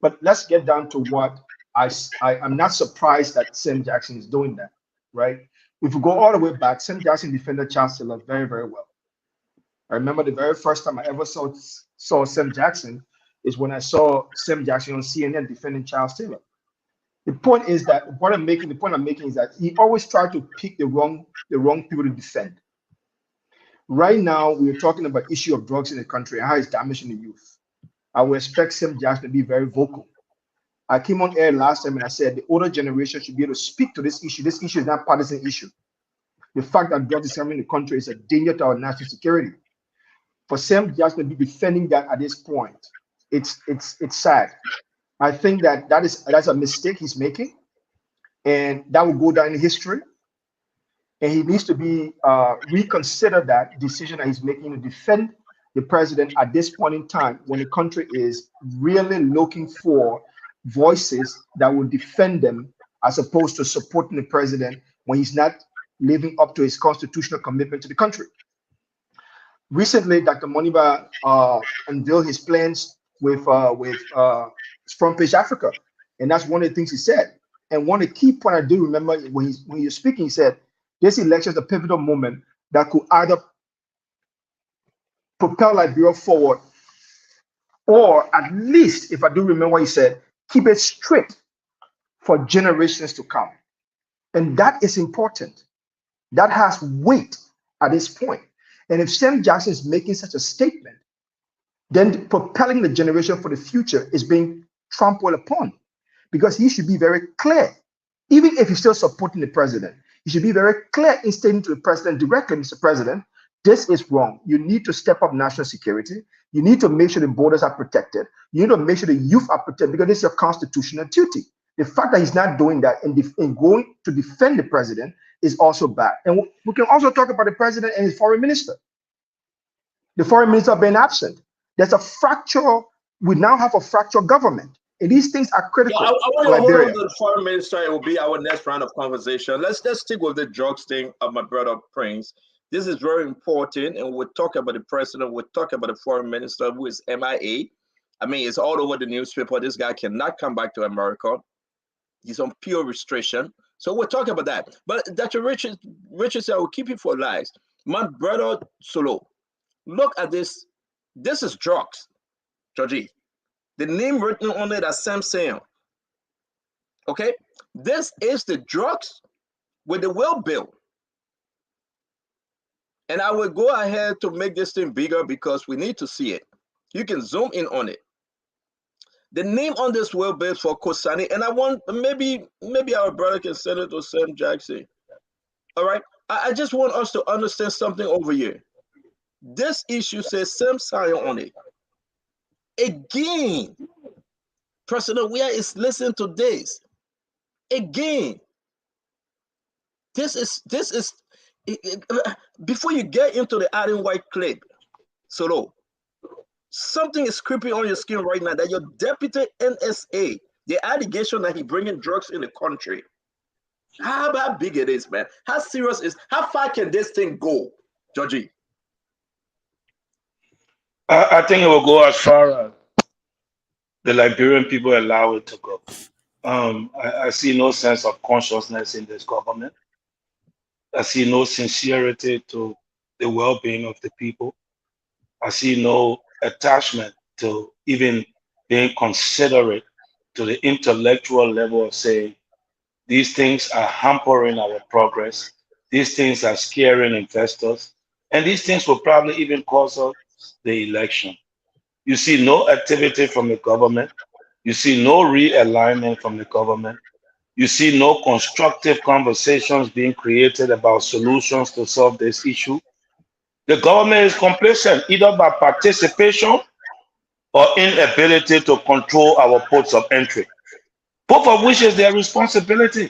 But let's get down to what I'm not surprised that Sam Jackson is doing that, right? If we go all the way back, Sam Jackson defended Charles Taylor very, very well. I remember the very first time I ever saw Sam Jackson is when I saw Sam Jackson on CNN defending Charles Taylor. The point is that the point I'm making is that he always tried to pick the wrong people to defend. Right now, we're talking about issue of drugs in the country and how it's damaging the youth. I would expect Sam Jackson to be very vocal. I came on air last time and I said the older generation should be able to speak to this issue. This issue is not a partisan issue. The fact that drugs is coming in the country is a danger to our national security. For Sam Jackson to be defending that at this point, it's sad. I think that's a mistake he's making, and that will go down in history. And he needs to be reconsider that decision that he's making to defend the president at this point in time when the country is really looking for voices that will defend them as opposed to supporting the president when he's not living up to his constitutional commitment to the country. Recently, Dr. Moniba unveiled his plans with Front Page Africa, and that's one of the things he said. And one of the key points I do remember when you're speaking, he said, this election is a pivotal moment that could either propel Liberia forward, or at least, if I do remember what he said, keep it straight for generations to come. And that is important. That has weight at this point. And if Sam Jackson is making such a statement, then propelling the generation for the future is being trampled upon, because he should be very clear, even if he's still supporting the president. He should be very clear in stating to the president directly, Mr. President, this is wrong. You need to step up national security. You need to make sure the borders are protected. You need to make sure the youth are protected because this is your constitutional duty. The fact that he's not doing that and going to defend the president is also bad. And we can also talk about the president and his foreign minister. The foreign minister being absent. There's a fracture. We now have a fractured government. And these things are critical. I want to to hold on Liberia. to the foreign minister. It will be our next round of conversation. Let's stick with the drugs thing of my brother Prince. This is very important. And we'll talk about the president. We'll talk about the foreign minister who is MIA. I mean, it's all over the newspaper. This guy cannot come back to America. He's on pure restriction. So we'll talk about that. But Dr. Richard said, I will keep it for lies. My brother Solo, look at this. This is drugs, Georgie. The name written on it as Sam Sam. Okay? This is the drugs with the well bill. And I will go ahead to make this thing bigger because we need to see it. You can zoom in on it. The name on this well bill for Kosani, and I want maybe our brother can send it to Sam Jackson. All right? I just want us to understand something over here. This issue says Sam Sion on it. Again, President Weah is listening to this. Again, this is before you get into the Adam White clip, Solo, something is creeping on your skin right now that your deputy NSA, the allegation that he bringing drugs in the country, how big it is, man. How serious is, how far can this thing go, Georgie? I think it will go as far as the Liberian people allow it to go. I see no sense of consciousness in this government. I see no sincerity to the well-being of the people. I see no attachment to even being considerate to the intellectual level of saying these things are hampering our progress. These things are scaring investors. And these things will probably even cause us the election. You see no activity from the government. You see no realignment from the government. You see no constructive conversations being created about solutions to solve this issue. The government is complacent either by participation or inability to control our ports of entry, both of which is their responsibility.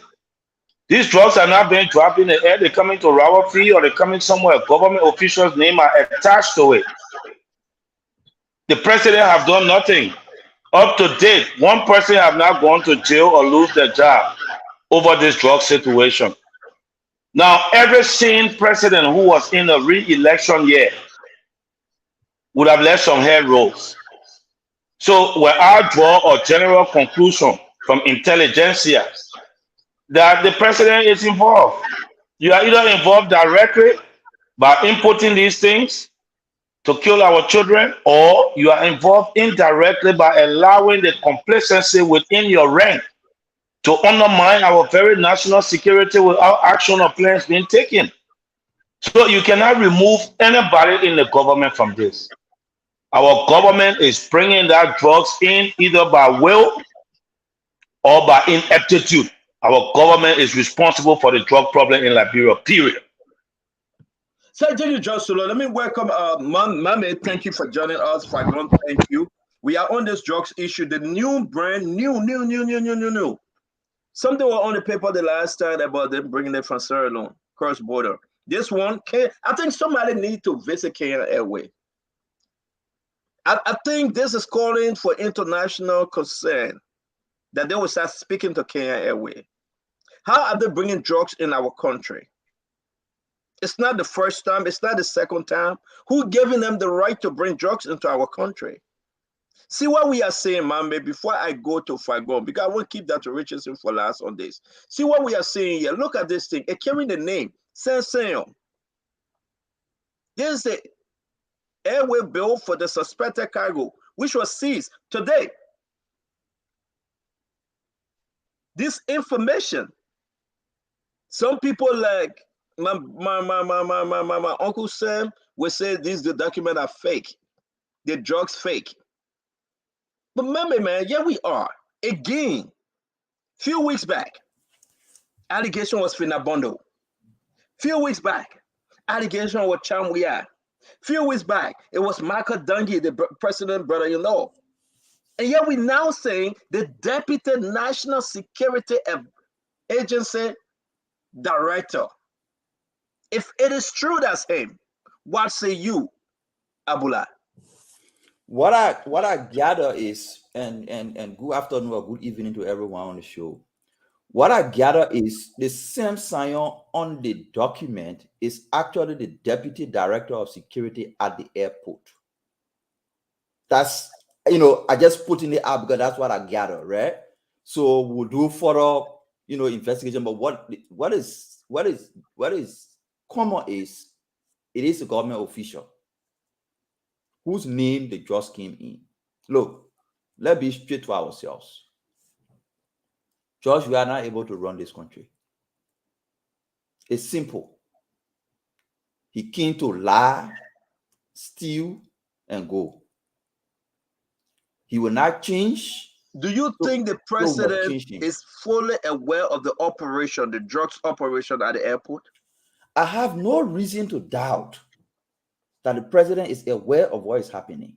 These drugs are not being dropped in the air. They're coming to Rawalpindi or they're coming somewhere. Government officials' names are attached to it. The president have done nothing. Up to date, one person have not gone to jail or lose their job over this drug situation. Now, every sane president who was in a re-election year would have let some hair rolls. So where I draw a general conclusion from intelligentsia that the president is involved. You are either involved directly by inputting these things to kill our children, or you are involved indirectly by allowing the complacency within your rank to undermine our very national security without action or plans being taken. So you cannot remove anybody in the government from this. Our government is bringing that drugs in either by will or by ineptitude. Our government is responsible for the drug problem in Liberia, period. So thank you, Joshua. Let me welcome Mame. Thank you for joining us. Fagon, thank you. We are on this drugs issue, the new brand new. Something was on the paper the last time about them bringing it from Sierra Leone, cross border. This one, I think somebody need to visit Kenya Airway. I think this is calling for international concern that they will start speaking to Kenya Airway. How are they bringing drugs in our country? It's not the first time. It's not the second time. Who giving them the right to bring drugs into our country? See what we are saying, Mame, before I go to Fagon, because I want to keep that to Richardson for last on this. See what we are saying here. Look at this thing. It carrying the name, Sanseo. This is the airway bill for the suspected cargo, which was seized today. This information, some people like my Uncle Sam will say these the documents are fake. The drugs fake. But remember, man, yeah, we are. Again, few weeks back, allegation was Finabondo. Few weeks back, allegation was Chamwea. Few weeks back, it was Michael Dungy, the president brother-in-law. And yet we now saying the Deputy National Security Agency Director. If it is true that's him, what say you, Abula? What I gather is, and good afternoon or good evening to everyone on the show. What I gather is the same sign on the document is actually the Deputy Director of Security at the airport. That's, I just put in the app because that's what I gather, right? So we'll do further, investigation. But what is common is it is a government official whose name they just came in. Look, let's be straight to ourselves. George, we are not able to run this country. It's simple. He came to lie, steal, and go. He will not change. Do you think the president is fully aware of the operation, the drugs operation at the airport? I have no reason to doubt that the president is aware of what is happening.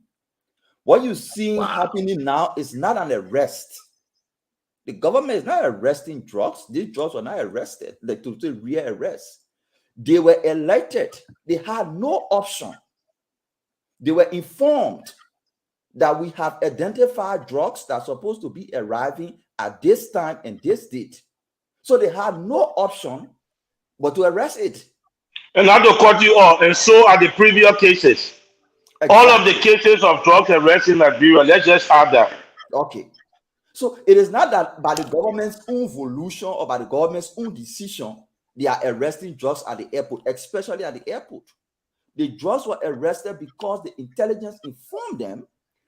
What you see happening now is not an arrest. The government is not arresting drugs. These drugs were not arrested, like to rearrest. They were elected. They had no option. They were informed that we have identified drugs that are supposed to be arriving at this time and this date. So they had no option but to arrest it. And not to cut you off, and so are the previous cases. Exactly. All of the cases of drug arrests in Nigeria, let's just add that. Okay. So it is not that by the government's own volition or by the government's own decision, they are arresting drugs at the airport, especially at the airport. The drugs were arrested because the intelligence informed them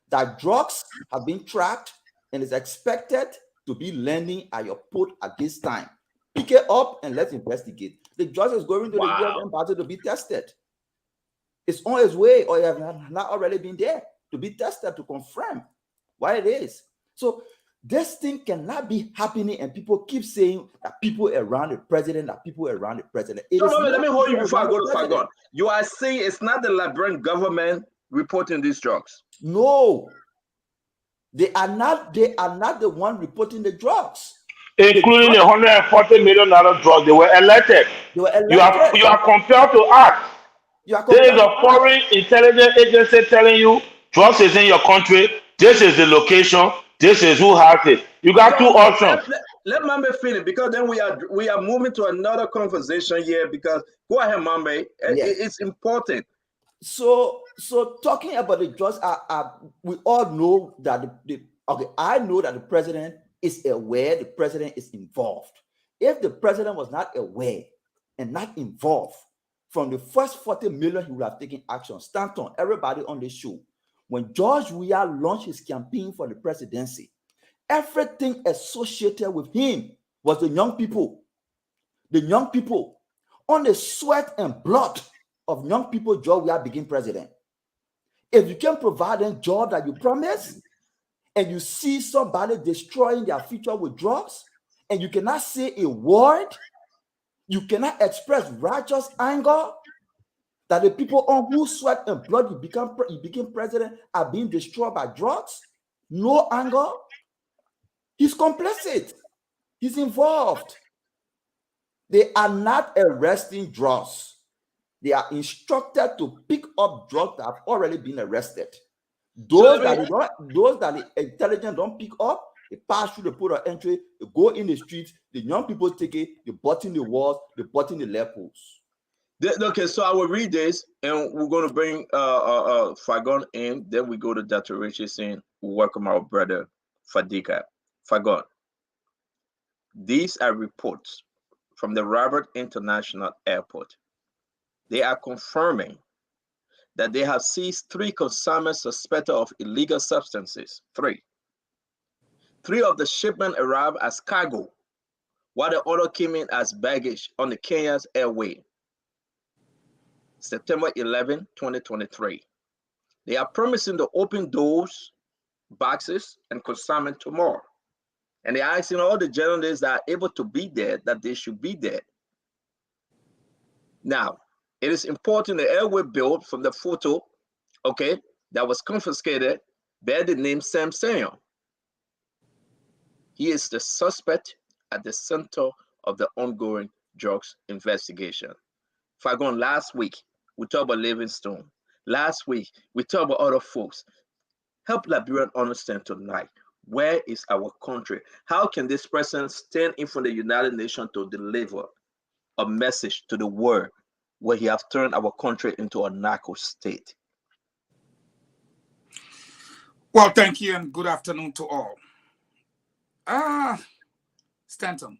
that drugs have been tracked and is expected to be landing at your port at this time. Pick it up and let's investigate. The drugs is going to the US embassy to be tested. It's on its way, or it has not already been there to be tested to confirm what it is. So this thing cannot be happening, and people keep saying that people around the president, let me hold you before I go to Fagon. You are saying it's not the Liberian government reporting these drugs? No, they are not the one reporting the drugs. Including the $140 million drug, they were elected. You are compelled to act. There is a foreign intelligence agency telling you drugs is in your country. This is the location. This is who has it. You got two options. Let Mambe finish, because then we are moving to another conversation here. Because go ahead, Mambe. Yes. It's important. So talking about the drugs, we all know that I know that the president is aware, the president is involved. If the president was not aware and not involved, from the first 40 million, he would have taken action. Stanton, everybody on the show, when George Weah launched his campaign for the presidency, everything associated with him was the young people. The young people, on the sweat and blood of young people, George Weah became president. If you can provide them job that you promise, and you see somebody destroying their future with drugs, and you cannot say a word, you cannot express righteous anger that the people on whose sweat and blood you became president are being destroyed by drugs, no anger, he's complicit. He's involved. They are not arresting drugs. They are instructed to pick up drugs that have already been arrested. Those that the intelligence don't pick up, they pass through the port of entry, they go in the streets, the young people take it, they button the walls, they button the lampposts. Okay, so I will read this, and we're going to bring Fagon in. Then we go to Dr. Richardson. We welcome our brother Fadika. Fagon. These are reports from the Robert International Airport. They are confirming that they have seized 3 consignments suspected of illegal substances. 3 of the shipment arrived as cargo, while the other came in as baggage on the Kenya's airway. September 11, 2023. They are promising to open those boxes and consignment tomorrow. And they're asking all the journalists that are able to be there that they should be there. Now, it is important the airway bill from the photo, okay, that was confiscated bear the name Sam Sion. He is the suspect at the center of the ongoing drugs investigation. Fagon, last week, we talked about Livingstone. Last week, we talked about other folks. Help Liberians understand tonight, where is our country? How can this president stand in front of the United Nations to deliver a message to the world where he have turned our country into a narco state? Well, thank you and good afternoon to all. Stanton,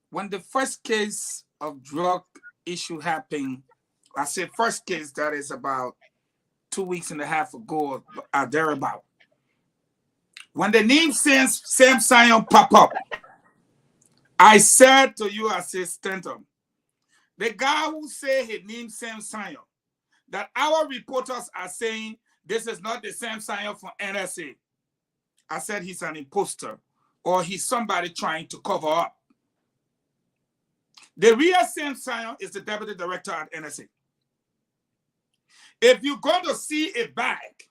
when the first case of drug issue happened, I said first case, that is about 2.5 weeks ago, or thereabout. When the name Sam Sion pop up, I said to you, I said, Stanton, the guy who said his name Sam Sion, that our reporters are saying this is not the Sam Sion from NSA. I said he's an imposter, or he's somebody trying to cover up. The real Sam Sion is the deputy director at NSA. If you're going to see a bag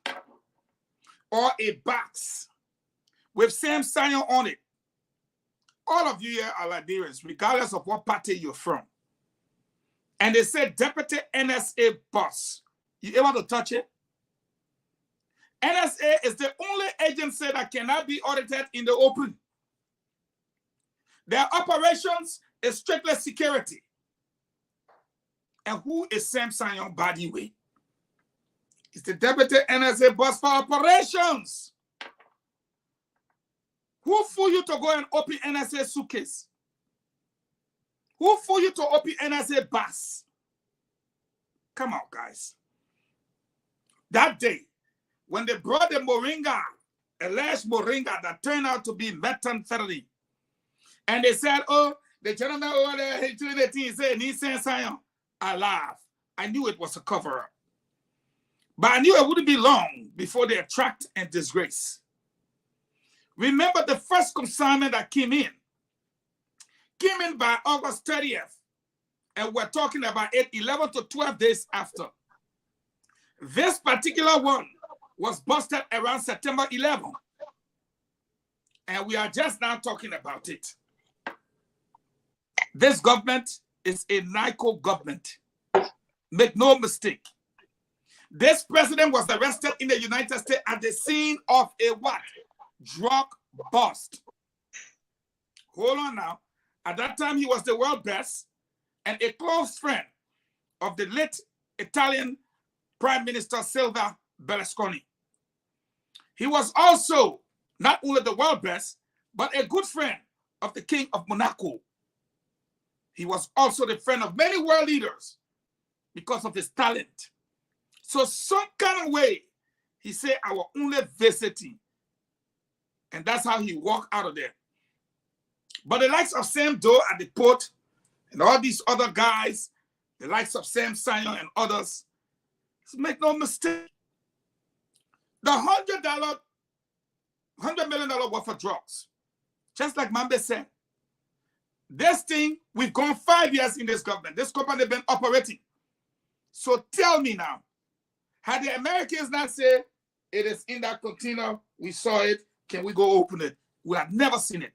or a box with Sam Sion on it, all of you here are Liberians, regardless of what party you're from. And they said deputy NSA boss. You able to touch it? NSA is the only agency that cannot be audited in the open. Their operations is strictly security. And who is Sam Sion by the way? It's the deputy NSA boss for operations. Who fool you to go and open NSA suitcase? Who fool you to open NSA bus? Come on, guys. That day, when they brought the moringa, alleged moringa that turned out to be methamphetamine, and they said, oh, the gentleman over there, he said, he said, Sion. I laughed. I knew it was a cover-up. But I knew it wouldn't be long before they attract and disgrace. Remember the first consignment that came in by August 30th. And we're talking about it 11 to 12 days after. This particular one was busted around September 11. And we are just now talking about it. This government is a Narco government. Make no mistake. This president was arrested in the United States at the scene of a what? Drug bust. Hold on now. At that time, he was the world best and a close friend of the late Italian Prime Minister Silvio Berlusconi. He was also not only the world best, but a good friend of the King of Monaco. He was also the friend of many world leaders because of his talent. So some kind of way, he said, I will only visit him. And that's how he walked out of there. But the likes of Sam Doe at the port and all these other guys, the likes of Sam Sion and others, make no mistake. The $100 million worth of drugs, just like Mambe said, this thing, we've gone 5 years in this government. This company been operating. So tell me now, had the Americans not said it is in that container, we saw it, can we go open it? We have never seen it.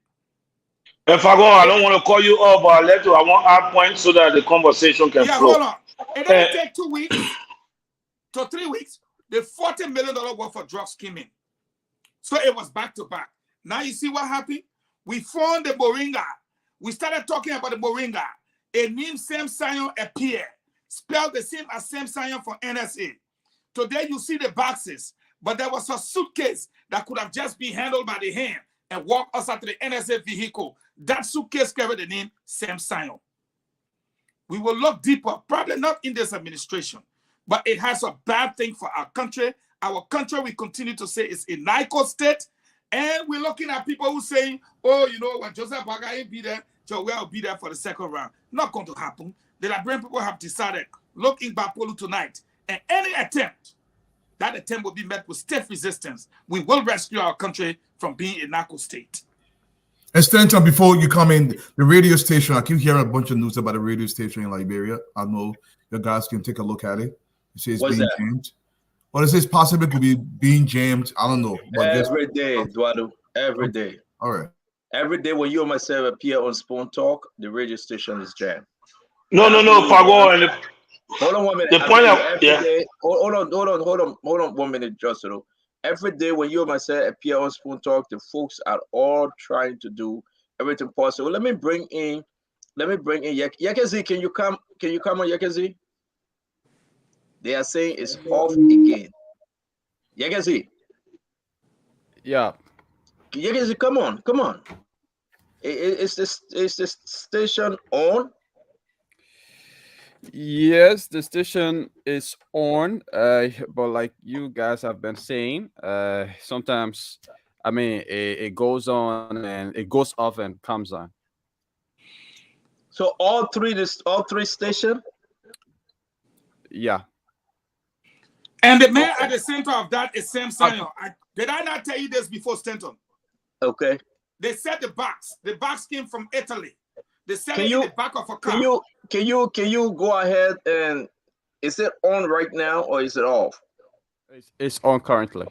If I go, I don't want to call you up, but I want to add points so that the conversation can flow. Hold on. It didn't take 2 weeks to 3 weeks. The $40 million worth of drugs came in. So it was back to back. Now you see what happened? We found the moringa. We started talking about the moringa. A name Sam Sion appeared, spelled the same as Sam Sion for NSA. Today you see the boxes, but there was a suitcase that could have just been handled by the hand and walked us out to the NSA vehicle. That suitcase carried the name Sam Sion. We will look deeper, probably not in this administration, but it has a bad thing for our country. Our country, we continue to say, is a narco state. And we're looking at people who say, oh, you know, when Joseph Bagaye be there, Joe will be there for the second round. Not going to happen. The Liberian people have decided, look in Bapolu tonight, and any attempt, that attempt will be met with stiff resistance. We will rescue our country from being a narco state. And Stanton, before you come in, the radio station, I keep hearing a bunch of news about the radio station in Liberia. I know your guys can take a look at it. You see it's being changed. Or it says possibly could be being jammed. I don't know. But just Every day, Eduardo. Every day. all right. Every day when you and myself appear on Spoon Talk, the radio station is jammed. No, And no, I'm no, telling you, Pago. And hold on 1 minute. the I'm point telling of you, every yeah. day. Hold on 1 minute, just so. Every day when you and myself appear on Spoon Talk, the folks are all trying to do everything possible. Let me bring in Yekezi. Can you come on, Yekezi? They are saying it's off again. Yekezi. Yeah. Yekezi, come on. Is this station on? Yes, the station is on, but like you guys have been saying, sometimes, I mean, it goes on and it goes off and comes on. So all three station. Yeah. And the man at the center of that is Sam Samuel. Did I not tell you this before, Stanton? Okay. They said the box. The box came from Italy. They said Can it you- in the back of a car. Can you go ahead and is it on right now or is it off? It's on currently.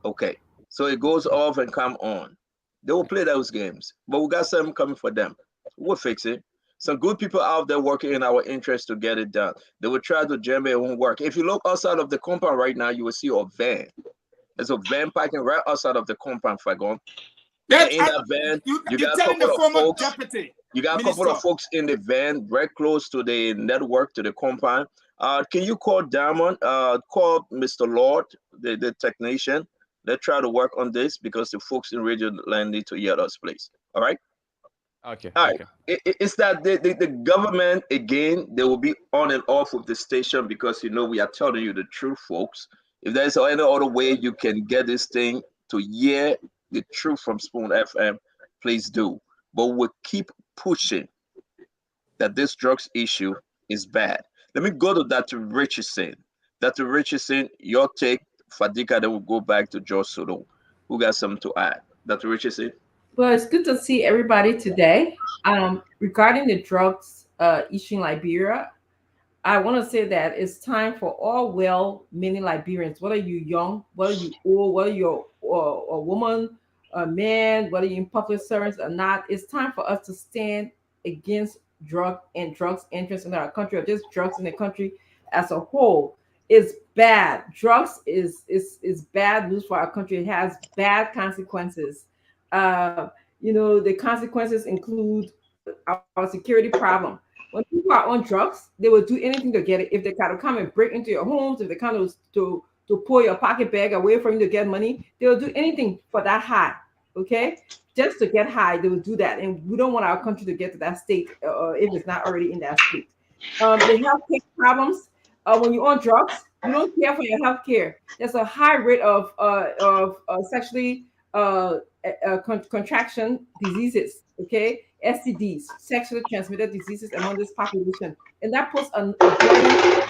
Okay. So it goes off and come on. They will play those games, but we got something coming for them. We'll fix it. Some good people out there working in our interest to get it done. They will try to jam it, it won't work. If you look outside of the compound right now, you will see a van. There's a van parking right outside of the compound, Fagon. And in that van, you You're got a telling the couple of former folks. deputy. You got a couple Minister. of folks in the van, very close to the network, to the compound. Can you call Diamond? Call Mr. Lloyd, the technician. Let's try to work on this because the folks in Radio Land need to hear us, please. All right. Okay. All right. Okay. It's that the government again, they will be on and off of the station because we are telling you the truth, folks. If there's any other way you can get this thing to hear the truth from Spoon FM, please do. But we'll keep pushing that this drugs issue is bad. Let me go to Dr. Richardson. Dr. Richardson, your take, Fadika, then we'll go back to George Soto. Who got something to add? Dr. Richardson? Well, it's good to see everybody today. Regarding the drugs issue in Liberia, I want to say that it's time for all well-meaning Liberians, whether you're young, whether you're old, whether you're a woman, a man, whether you're in public service or not, it's time for us to stand against drugs entrance into our country, or just drugs in the country as a whole. It's bad. Drugs is bad news for our country. It has bad consequences. The consequences include our security problem. When people are on drugs, they will do anything to get it. If they kind of come and break into your homes, if they kind of to pull your pocket bag away from you to get money, they will do anything for that high. Okay, just to get high, they will do that, and we don't want our country to get to that state if it's not already in that state. The healthcare problems. When you're on drugs, you don't care for your health care. There's a high rate of sexually contraction diseases, okay, STDs, sexually transmitted diseases among this population, and that puts a burden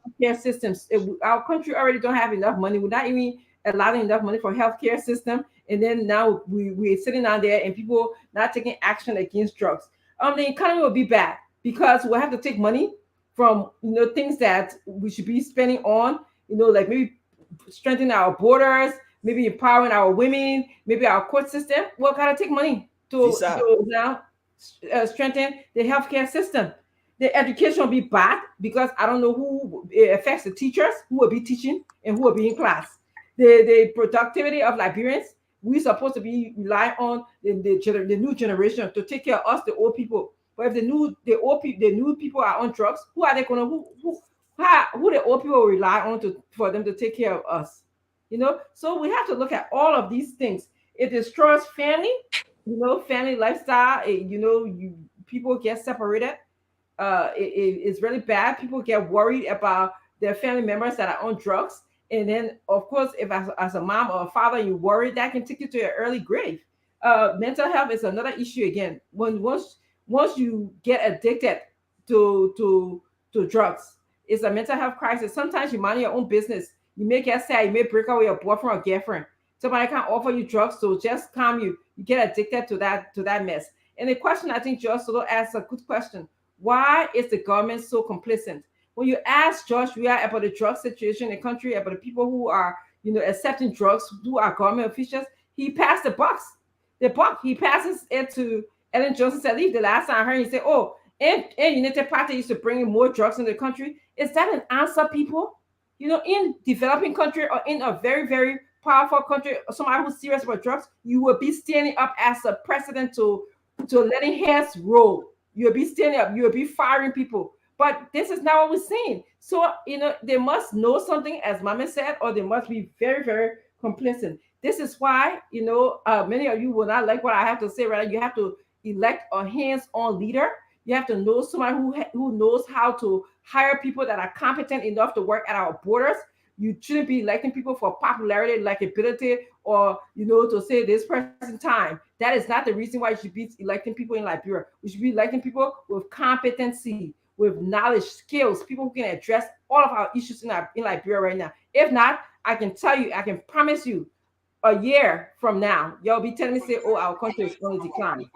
on care systems. Our country already don't have enough money. We're not even allowing enough money for healthcare system, and then now we're sitting down there and people not taking action against drugs. The economy will be bad because we'll have to take money from things that we should be spending on, like maybe strengthening our borders, maybe empowering our women, maybe our court system. We'll gotta take money to now strengthen the healthcare system. The education will be bad because I don't know who it affects. The teachers who will be teaching and who will be in class. The productivity of Liberians, we're supposed to be relying on the new generation to take care of us, the old people. But if the new people are on drugs, who are they gonna who the old people will rely on for them to take care of us? So we have to look at all of these things. It destroys family, family lifestyle. People get separated. It's really bad. People get worried about their family members that are on drugs. And then, of course, if as a mom or a father, you worry, that can take you to an early grave. Mental health is another issue again. Once you get addicted to drugs, it's a mental health crisis. Sometimes you mind your own business. You may get sad. You may break up with your boyfriend or girlfriend. Somebody can offer you drugs to just calm you. You get addicted to that mess. And the question I think George Soto asked a good question. Why is the government so complicit? when you ask Josh Weah about the drug situation in the country, about the people who are, accepting drugs, who are government officials, he passed the buck. He passes it to Ellen Johnson Sirleaf. The last time I heard, he said, "Oh, and United Party used to bring in more drugs in the country." Is that an answer, people? In developing country or in a very, very powerful country, somebody who's serious about drugs, you will be standing up as a precedent to letting heads roll. You'll be standing up. You'll be firing people. But this is not what we're seeing. So, they must know something, as Mama said, or they must be very, very complicit. This is why, many of you will not like what I have to say right now. You have to elect a hands-on leader. You have to know somebody who knows how to hire people that are competent enough to work at our borders. You shouldn't be electing people for popularity, likability, or to say this person time. That is not the reason why you should be electing people in Liberia. We should be electing people with competency, with knowledge, skills, people who can address all of our issues in Liberia right now. If not, I can promise you, a year from now, y'all be telling me, say, "Oh, our country is going to decline."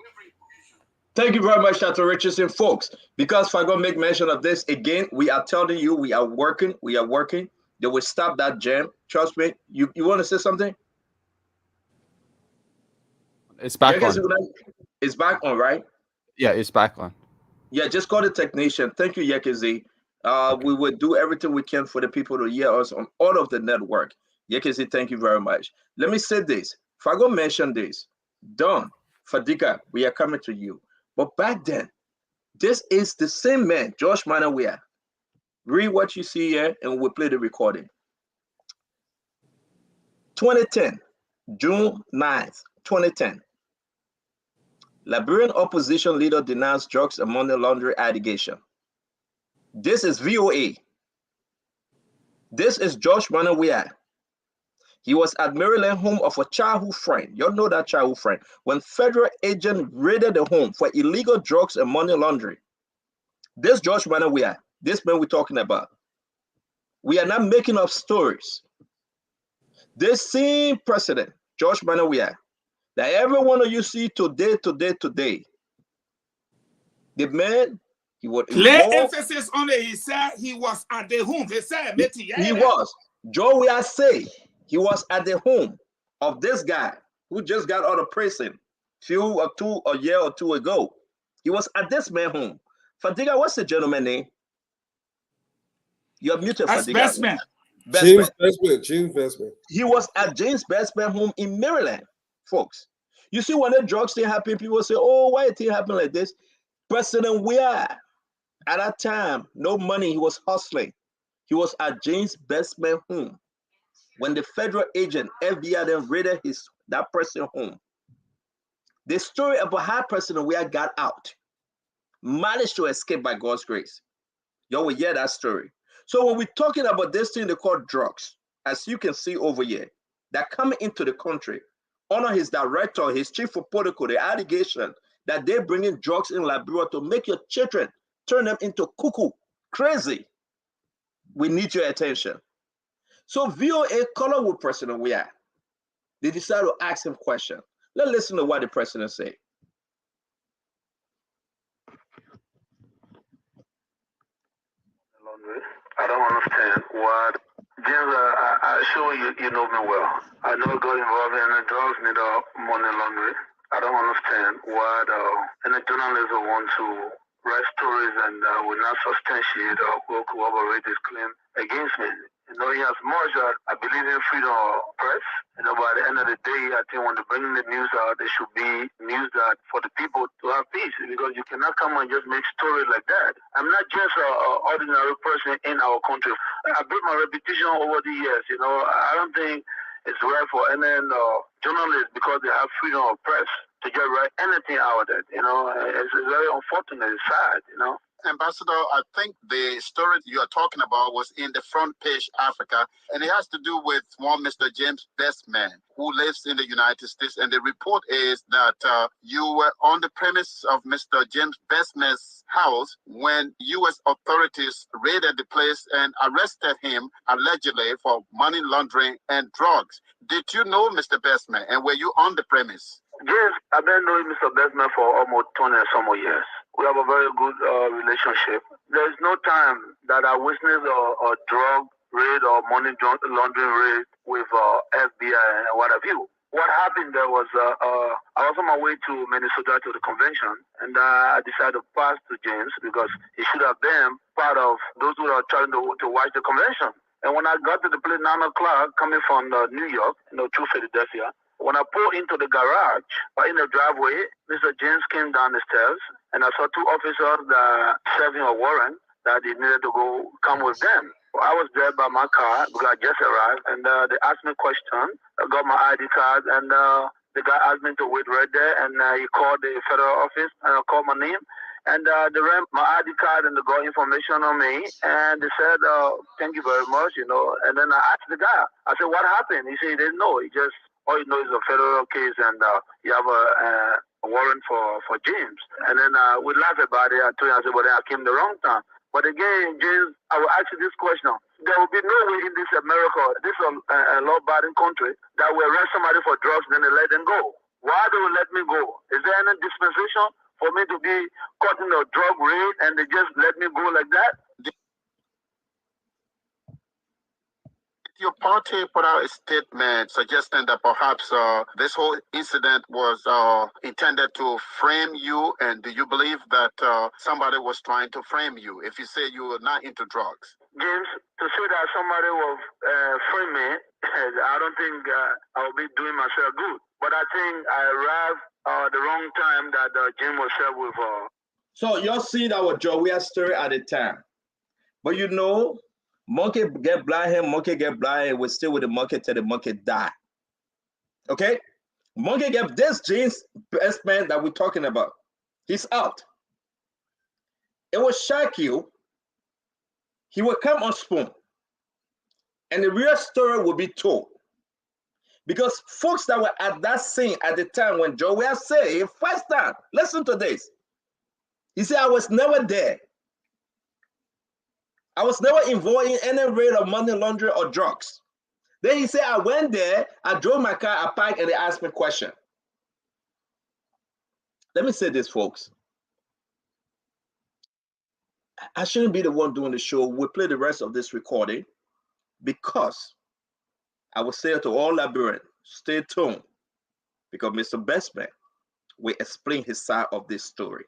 Thank you very much, Dr. Richardson, folks. Because if I go make mention of this again, we are telling you we are working. They will stop that jam. Trust me. You want to say something? It's back on. It's back on, right? Yeah, it's back on. Yeah, just call the technician. Thank you, Yekezi. We will do everything we can for the people to hear us on all of the network. Yekezi, thank you very much. Let me say this. If I go mention this, Don, Fadika, we are coming to you. But back then, this is the same man, Josh Manawea. Read what you see here, and we'll play the recording. 2010, June 9th, 2010. Liberian opposition leader denounced drugs and money laundering allegation. This is VOA. This is Josh Manawea. He was at Maryland home of a childhood friend. You all know that childhood friend. When federal agent raided the home for illegal drugs and money laundering. This Josh Manawea, this man we're talking about. We are not making up stories. This same president, Josh Manawea, that every one of you see today. The man, he was Lay involved. emphasis on it. He said he was at the home. He said, He was. Joe, we are saying he was at the home of this guy who just got out of prison a year or two ago. He was at this man's home. Fadiga, what's the gentleman's name? You're muted, Fadiga. Bestman. James Bestman. He was at James Bestman home in Maryland, folks. You see, when the drugs thing happen, people say, "Oh, why it happen like this?" President Weah, at that time, no money, he was hustling. He was at James Bestman home when the federal agent FBI then raided that person's home. The story about how President Weah got out, managed to escape by God's grace. Y'all will hear that story. So when we're talking about this thing they call drugs, as you can see over here, that coming into the country, under his director, his chief of protocol, the allegation that they're bringing drugs in Liberia to make your children turn them into cuckoo, crazy. We need your attention. So VOA color with President Weah. They decided to ask him questions. Let's listen to what the president said. I don't understand what James. I sure you know me well. I never got involved in the drugs, neither money laundering. I don't understand what any journalists want to write stories and will not substantiate or corroborate his claim against me. You know, as much as I believe in freedom of press, you know, by the end of the day, I think when they bring the news out, there should be news that for the people to have peace, because you cannot come and just make stories like that. I'm not just an ordinary person in our country. I built my reputation over the years. You know, I don't think it's right for any journalists, because they have freedom of press, to just write anything out of it. You know, it's very unfortunate. It's sad, you know. Ambassador, I think the story you are talking about was in the front page Africa, and it has to do with one Mr. James Bestman, who lives in the United States. And the report is that you were on the premise of Mr. James Bestman's house when U.S. authorities raided the place and arrested him allegedly for money laundering and drugs. Did you know Mr. Bestman, and were you on the premise? Yes, I've been knowing Mr. Bestman for almost 20 or some years. We have a very good relationship. There's no time that I witnessed a drug raid or money laundering raid with FBI and what have you. What happened there was I was on my way to Minnesota to the convention, and I decided to pass to James because he should have been part of those who are trying to watch the convention. And when I got to the place 9 o'clock coming from New York, through Philadelphia, when I pulled into the garage, in the driveway, Mr. James came down the stairs, and I saw 2 officers that serving a warrant that they needed to come with them. Well, I was there by my car because I just arrived, and they asked me a question. I got my ID card, and the guy asked me to wait right there, and he called the federal office, and I called my name, and they ran my ID card and they got information on me, and they said, thank you very much, and then I asked the guy, I said, what happened? He said he didn't know. He just, all you know is a federal case, and you have a warrant for James. And then we laughed about it. I told him, I said, well, I came the wrong time. But again, James, I will ask you this question. There will be no way in this America, this law-abiding country, that will arrest somebody for drugs and then they let them go. Why do they let me go? Is there any dispensation for me to be caught in a drug raid and they just let me go like that? Your party put out a statement suggesting that perhaps this whole incident was intended to frame you, and do you believe that somebody was trying to frame you if you say you were not into drugs? James, to say that somebody will frame me, I don't think I will be doing myself good. But I think I arrived the wrong time that Jim was served with. So you're seeing our Joey story at the time. But monkey get blind hand, monkey get blind, we stay with the monkey till the monkey die. Okay? Monkey get this James best man that we're talking about. He's out. It will shock you. He will come on spoon. And the real story will be told. Because folks that were at that scene at the time when Joey said, first time, listen to this. He said, I was never there. I was never involved in any raid of money laundering or drugs. Then he said, I went there, I drove my car, I parked, and they asked me a question. Let me say this, folks. I shouldn't be the one doing the show. We'll play the rest of this recording because I will say to all Liberians, stay tuned because Mr. Bestman will explain his side of this story.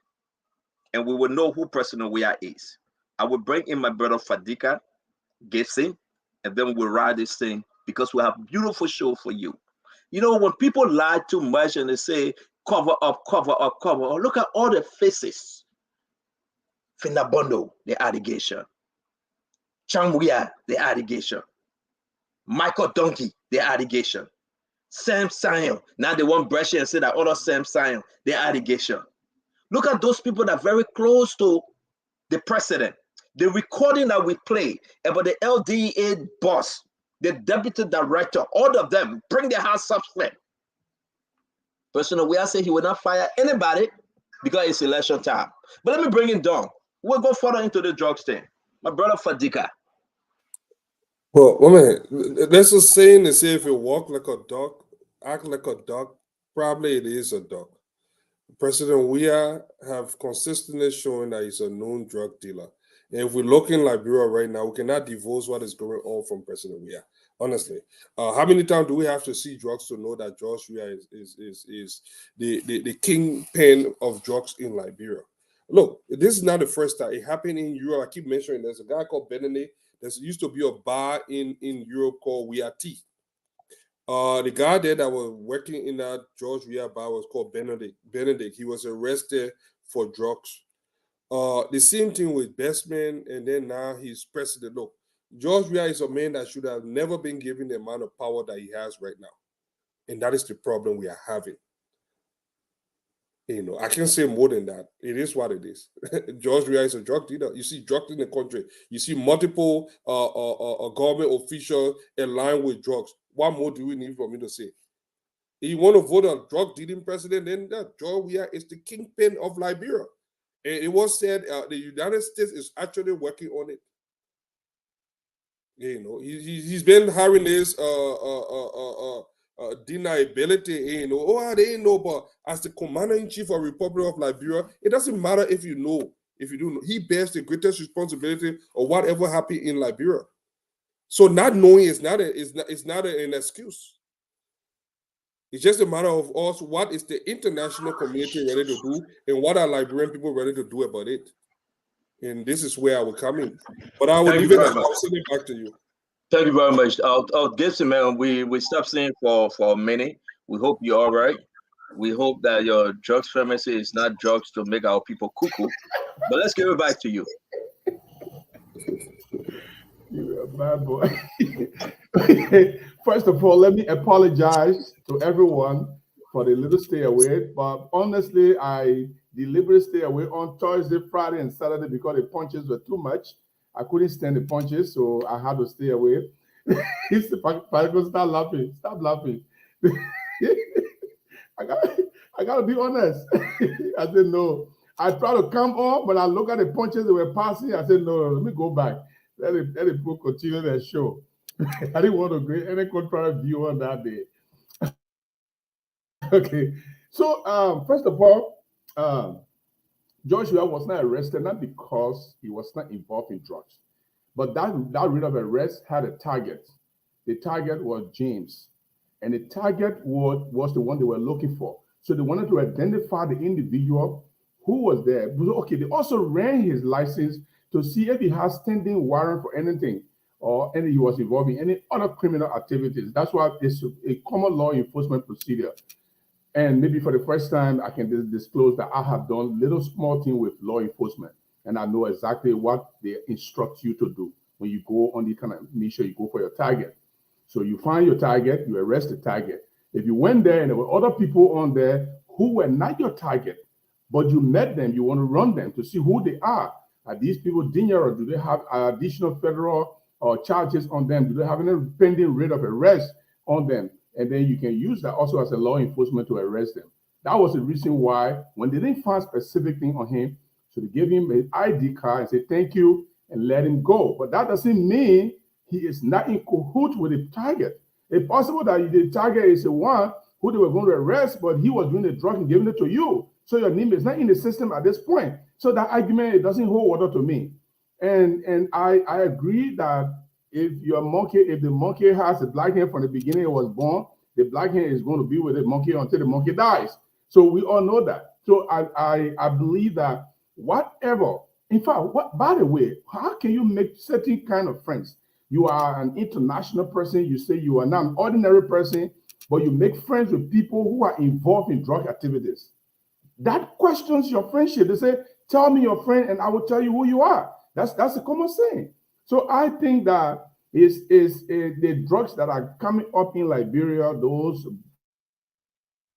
And we will know who President Weah is. I will bring in my brother Fadika Gibson, and then we'll ride this thing because we have a beautiful show for you. When people lie too much and they say, cover up, look at all the faces. Finabondo, the allegation. Chamwea, the allegation. Michael Donkey, the allegation. Sam Sion, now they want brush and say that other Sam Sion, the allegation. Look at those people that are very close to the president. The recording that we play about the LDA boss, the deputy director, all of them bring their hands up straight. President Weah said he will not fire anybody because it's election time. But let me bring it down. We'll go further into the drugs thing. My brother Fadika. Well, there's a saying they say if you walk like a duck, act like a duck, probably it is a duck. President Weah have consistently shown that he's a known drug dealer. And if we look in Liberia right now, we cannot divorce what is going on from President Weah. Honestly, how many times do we have to see drugs to know that George Weah is the kingpin of drugs in Liberia? Look, this is not the first time. It happened in Europe. I keep mentioning there's a guy called Benedict. There used to be a bar in Europe called Weah Tea. The guy there that was working in that George Weah bar was called Benedict. He was arrested for drugs. The same thing with Bestman, and then now he's president. Look, George Weah is a man that should have never been given the amount of power that he has right now. And that is the problem we are having. I can't say more than that. It is what it is. George Weah is a drug dealer. You see drugs in the country. You see multiple government officials aligned with drugs. What more do we need for me to say? If you want to vote a drug dealing president, then George Weah is the kingpin of Liberia. And it was said the United States is actually working on it. He's been having this deniability. They ain't know, but as the commander-in-chief of Republic of Liberia, it doesn't matter if you know. If you do, he bears the greatest responsibility of whatever happened in Liberia. So not knowing is not an excuse. It's just a matter of us. What is the international community ready to do, and what are Liberian people ready to do about it? And this is where I will come in. But I will leave it. I'll send it back to you. Thank you very much. Gibson, man, we stopped seeing for a minute. We hope you're all right. We hope that your drugs pharmacy is not drugs to make our people cuckoo. But let's give it back to you. You're a bad boy. First of all, let me apologize to everyone for the little stay away. But honestly, I deliberately stay away on Thursday, Friday, and Saturday because the punches were too much. I couldn't stand the punches, so I had to stay away. Stop laughing. Stop laughing. I gotta be honest. I said no. I tried to come on, but I look at the punches that were passing. I said no, let me go back. Let the people continue their show. I didn't want to create any contrary view on that day. Okay. So first of all, Joshua was not arrested not because he was not involved in drugs, but that writ of arrest had a target. The target was James, and the target was the one they were looking for. So they wanted to identify the individual who was there. Okay, they also ran his license to see if he has standing warrant for anything or any he was involved in any other criminal activities. That's why it's a common law enforcement procedure. And maybe for the first time, I can disclose that I have done little small thing with law enforcement, and I know exactly what they instruct you to do when you go on the kind of mission, you go for your target. So you find your target, you arrest the target. If you went there and there were other people on there who were not your target, but you met them, you want to run them to see who they are. Are these people dangerous? Do they have additional federal charges on them? Do they have any pending writ of arrest on them? And then you can use that also as a law enforcement to arrest them. That was the reason why when they didn't find specific thing on him, so they gave him an ID card and said, thank you, and let him go. But that doesn't mean he is not in cahoots with the target. It's possible that the target is the one who they were going to arrest, but he was doing the drug and giving it to you. So your name is not in the system at this point. So that argument, it doesn't hold water to me. And I agree that if the monkey has a black hand from the beginning it was born, the black hand is going to be with the monkey until the monkey dies. So we all know that. So I believe that whatever, in fact, by the way, how can you make certain kind of friends? You are an international person, you say you are not an ordinary person, but you make friends with people who are involved in drug activities. That questions your friendship. They say, tell me your friend and I will tell you who you are. That's a common saying. So I think that is the drugs that are coming up in Liberia, those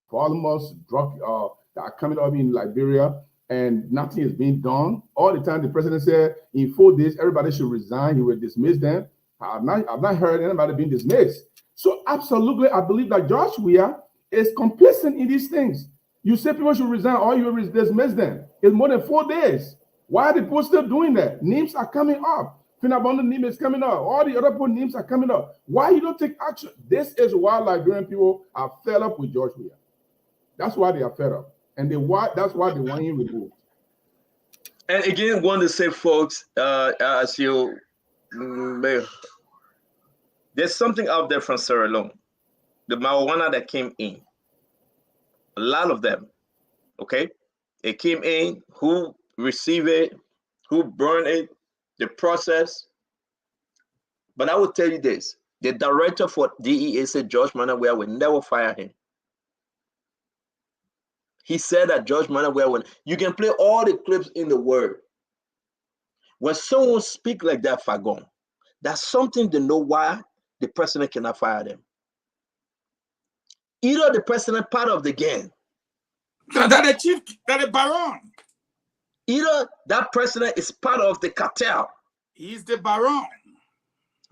voluminous drugs that are coming up in Liberia, and nothing is being done. All the time the president said in 4 days everybody should resign, he will dismiss them. I've not heard anybody being dismissed. So absolutely, I believe that Josh Weah is complicit in these things. You say people should resign or you will dismiss them. It's more than 4 days. Why are the people still doing that? Names are coming up. Finabondo name is coming up. All the other people names are coming up. Why you don't take action? This is why Liberian people are fed up with Josh Weah. That's why they are fed up. And that's why they want him removed. And again, want to say, folks, as you there's something out there from Sierra Leone. The marijuana that came in, a lot of them, okay? It came in, who received it, who burned it, the process. But I will tell you this, the director for DEA said George Manawea will never fire him. He said that George Manawea, you can play all the clips in the world. When someone speaks like that, Fagon, that's something to know why the president cannot fire them. Either the president part of the gang. That the chief, that the baron. Either that president is part of the cartel. He's the baron.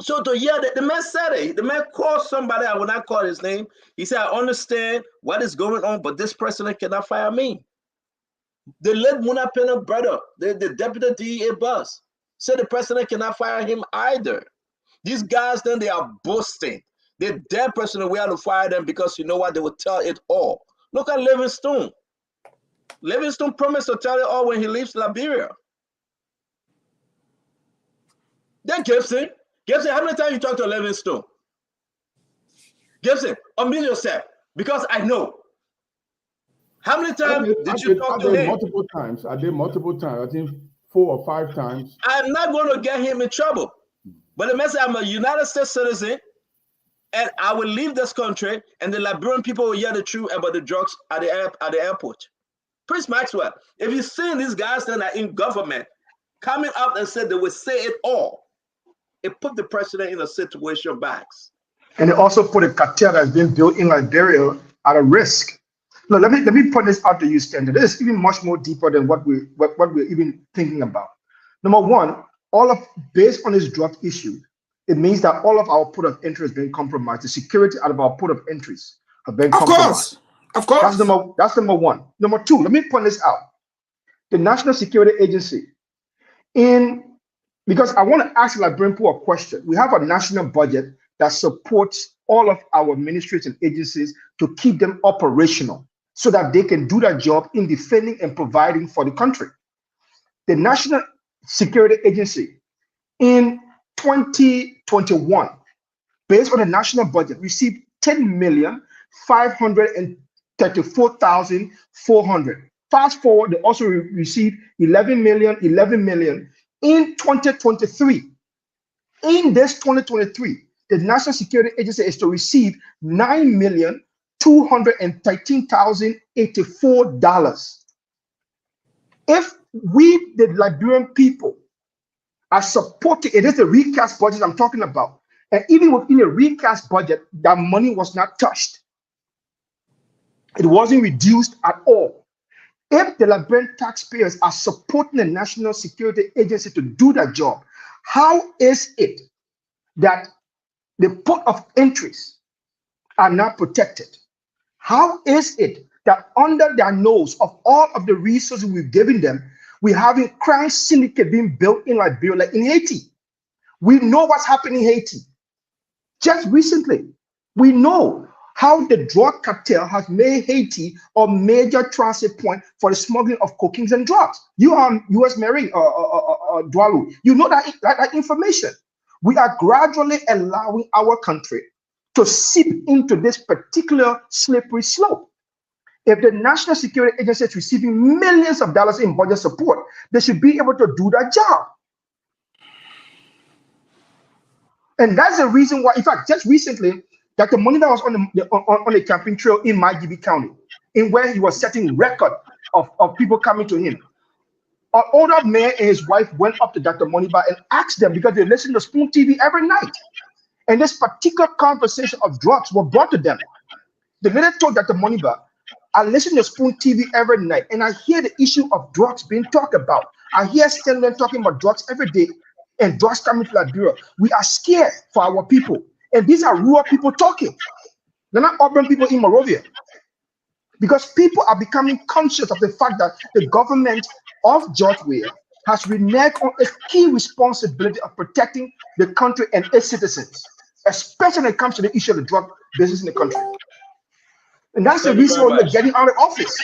So to hear that, the man said it. The man called somebody, I will not call his name. He said, I understand what is going on, but this president cannot fire me. The late Muna Pena brother, the deputy DEA boss, said the president cannot fire him either. These guys, then they are boasting. The dead president, we have to fire them because you know what? They will tell it all. Look at Livingstone. Livingstone promised to tell it all when he leaves Liberia. Then Gibson, how many times you talk to Livingstone? Gibson, unmute yourself because I know. How many times did you talk to him? Multiple times. I did multiple times. I think 4 or 5 times. I'm not going to get him in trouble. But the message, I'm a United States citizen, and I will leave this country, and the Liberian people will hear the truth about the drugs at the airport. Prince Maxwell, if you've seen these guys that are in government coming out and said they will say it all, it put the president in a situation bags. And it also put a cartel that's been built in Liberia at a risk. Look, let me point this out to you, Standard. This is even much more deeper than what we're even thinking about. Number one, based on this drug issue, it means that all of our port of entry has been compromised. The security out of our port of entries have been compromised. Of course. That's number one. Number two, let me point this out. The National Security Agency, because I want to ask Liberian people a question. We have a national budget that supports all of our ministries and agencies to keep them operational so that they can do their job in defending and providing for the country. The National Security Agency in 2021, based on the national budget, received 10,534,400. Fast forward, they also received 11 million in 2023. In this 2023, the National Security Agency is to receive $9,213,084. If we, the Liberian people, are supporting, it is the recast budget I'm talking about, and even within a recast budget, that money was not touched. It wasn't reduced at all. If the Liberian taxpayers are supporting the National Security Agency to do that job, how is it that the port of entries are not protected? How is it that under their nose of all of the resources we've given them, we're having crime syndicate being built in Liberia, like in Haiti? We know what's happening in Haiti. Just recently, we know how the drug cartel has made Haiti a major transit point for the smuggling of cocaine and drugs. You are U.S. Marine, Dwalu. You know that information. We are gradually allowing our country to seep into this particular slippery slope. If the National Security Agency is receiving millions of dollars in budget support, they should be able to do that job. And that's the reason why, in fact, just recently, that the money that was on the campaign trail in my GB County, in where he was setting record of people coming to him, an older man and his wife went up to Dr. Moniba and asked them, because they listen to Spoon TV every night, and this particular conversation of drugs were brought to them. The lady told Dr. Moniba, I listen to Spoon TV every night, and I hear the issue of drugs being talked about. I hear Stanley talking about drugs every day, and drugs coming to Liberia. We are scared for our people. And these are rural people talking. They're not urban people in Monrovia. Because people are becoming conscious of the fact that the government of George Weah has reneged on its key responsibility of protecting the country and its citizens, especially when it comes to the issue of the drug business in the country. And that's the reason why we're getting out of office.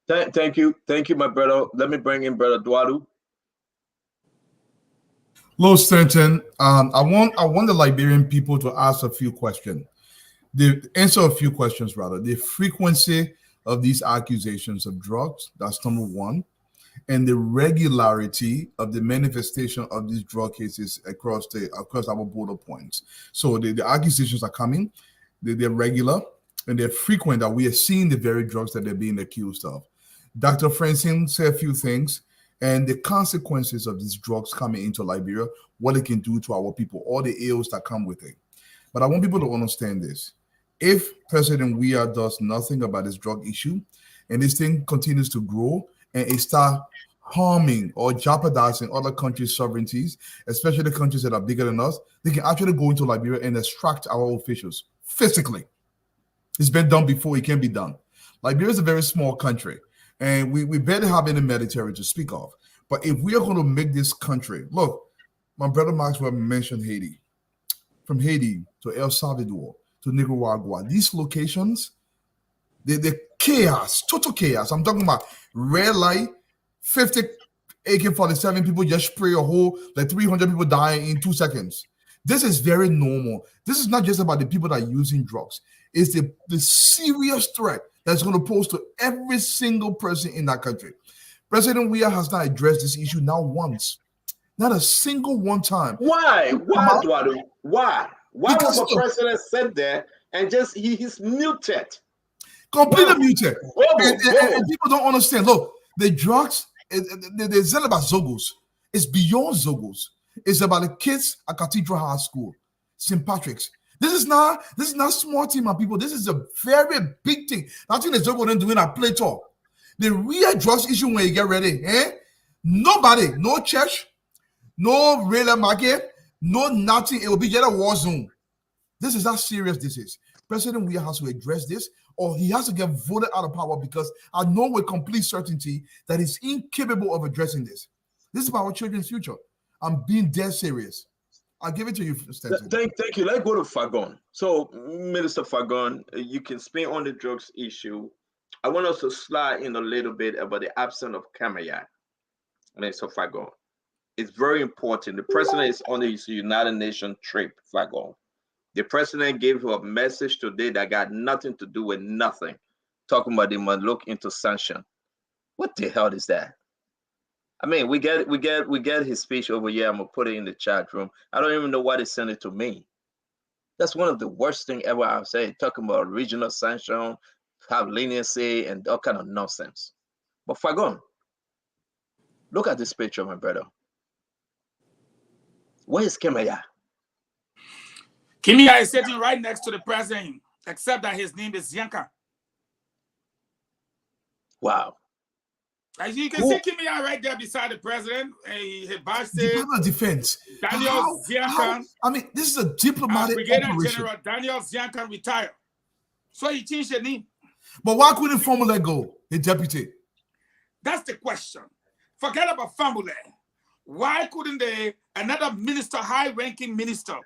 Thank you, my brother. Let me bring in Brother Dwadu. Lord Stanton, I want the Liberian people to ask a few questions. Answer a few questions, rather. The frequency of these accusations of drugs, that's number one, and the regularity of the manifestation of these drug cases across our border points. So the accusations are coming, they're regular, and they're frequent, that we are seeing the very drugs that they're being accused of. Dr. Francine said a few things, and the consequences of these drugs coming into Liberia, what it can do to our people, all the ills that come with it. But I want people to understand this. If President Weah does nothing about this drug issue, and this thing continues to grow, and it starts harming or jeopardizing other countries' sovereignties, especially the countries that are bigger than us, they can actually go into Liberia and extract our officials physically. It's been done before, it can be done. Liberia is a very small country, and we barely have any military to speak of. But if we are going to make this country, look, my brother Maxwell mentioned Haiti. From Haiti to El Salvador to Nicaragua, these locations, they're chaos, total chaos. I'm talking about red light, 50 AK-47 people just spray a whole, like 300 people dying in 2 seconds. This is very normal. This is not just about the people that are using drugs. It's the serious threat that's going to pose to every single person in that country. President Weah has not addressed this issue not once. Not a single one time. Why? Why, Eduardo? Why? Why Because was the president sit there and just he's muted? Completely muted. Whoa. And people don't understand. Look, the drugs, it's not about Zogos. It's beyond Zogos. It's about the kids at Cathedral High School, St. Patrick's. This is not small team, my people. This is a very big thing. Nothing the Zogo didn't do in a play talk. The real drugs issue when you get ready, nobody, no church, no real market, no nothing. It will be just a war zone. This is how serious this is. President Weah has to address this, or he has to get voted out of power, because I know with complete certainty that he's incapable of addressing this. This is about our children's future. I'm being dead serious. I'll give it to you, Stenson. Thank you. Let's go to Fagon. So, Minister Fagon, you can speak on the drugs issue. I want us to slide in a little bit about the absence of Kamaya. Minister Fagon. It's very important. The president is on his United Nations trip, Fagon. The president gave a message today that got nothing to do with nothing, talking about they must look into sanction. What the hell is that? I mean, we get his speech over here. I'm gonna put it in the chat room. I don't even know why they sent it to me. That's one of the worst things ever I've said, talking about regional sanction, have leniency, and all kind of nonsense. But Fagon, look at this picture, my brother. Where is Kimaya? Kimia is sitting right next to the president, except that his name is Yanka. Wow. As you can see Kimia right there beside the president. Department of Defense. Daniel Ziankan. I mean, this is a diplomatic Brigadier operation. General Daniel Ziankan retired. So he changed the name. But why couldn't Formula go, a deputy? That's the question. Forget about Formula. Why couldn't another minister, high-ranking minister,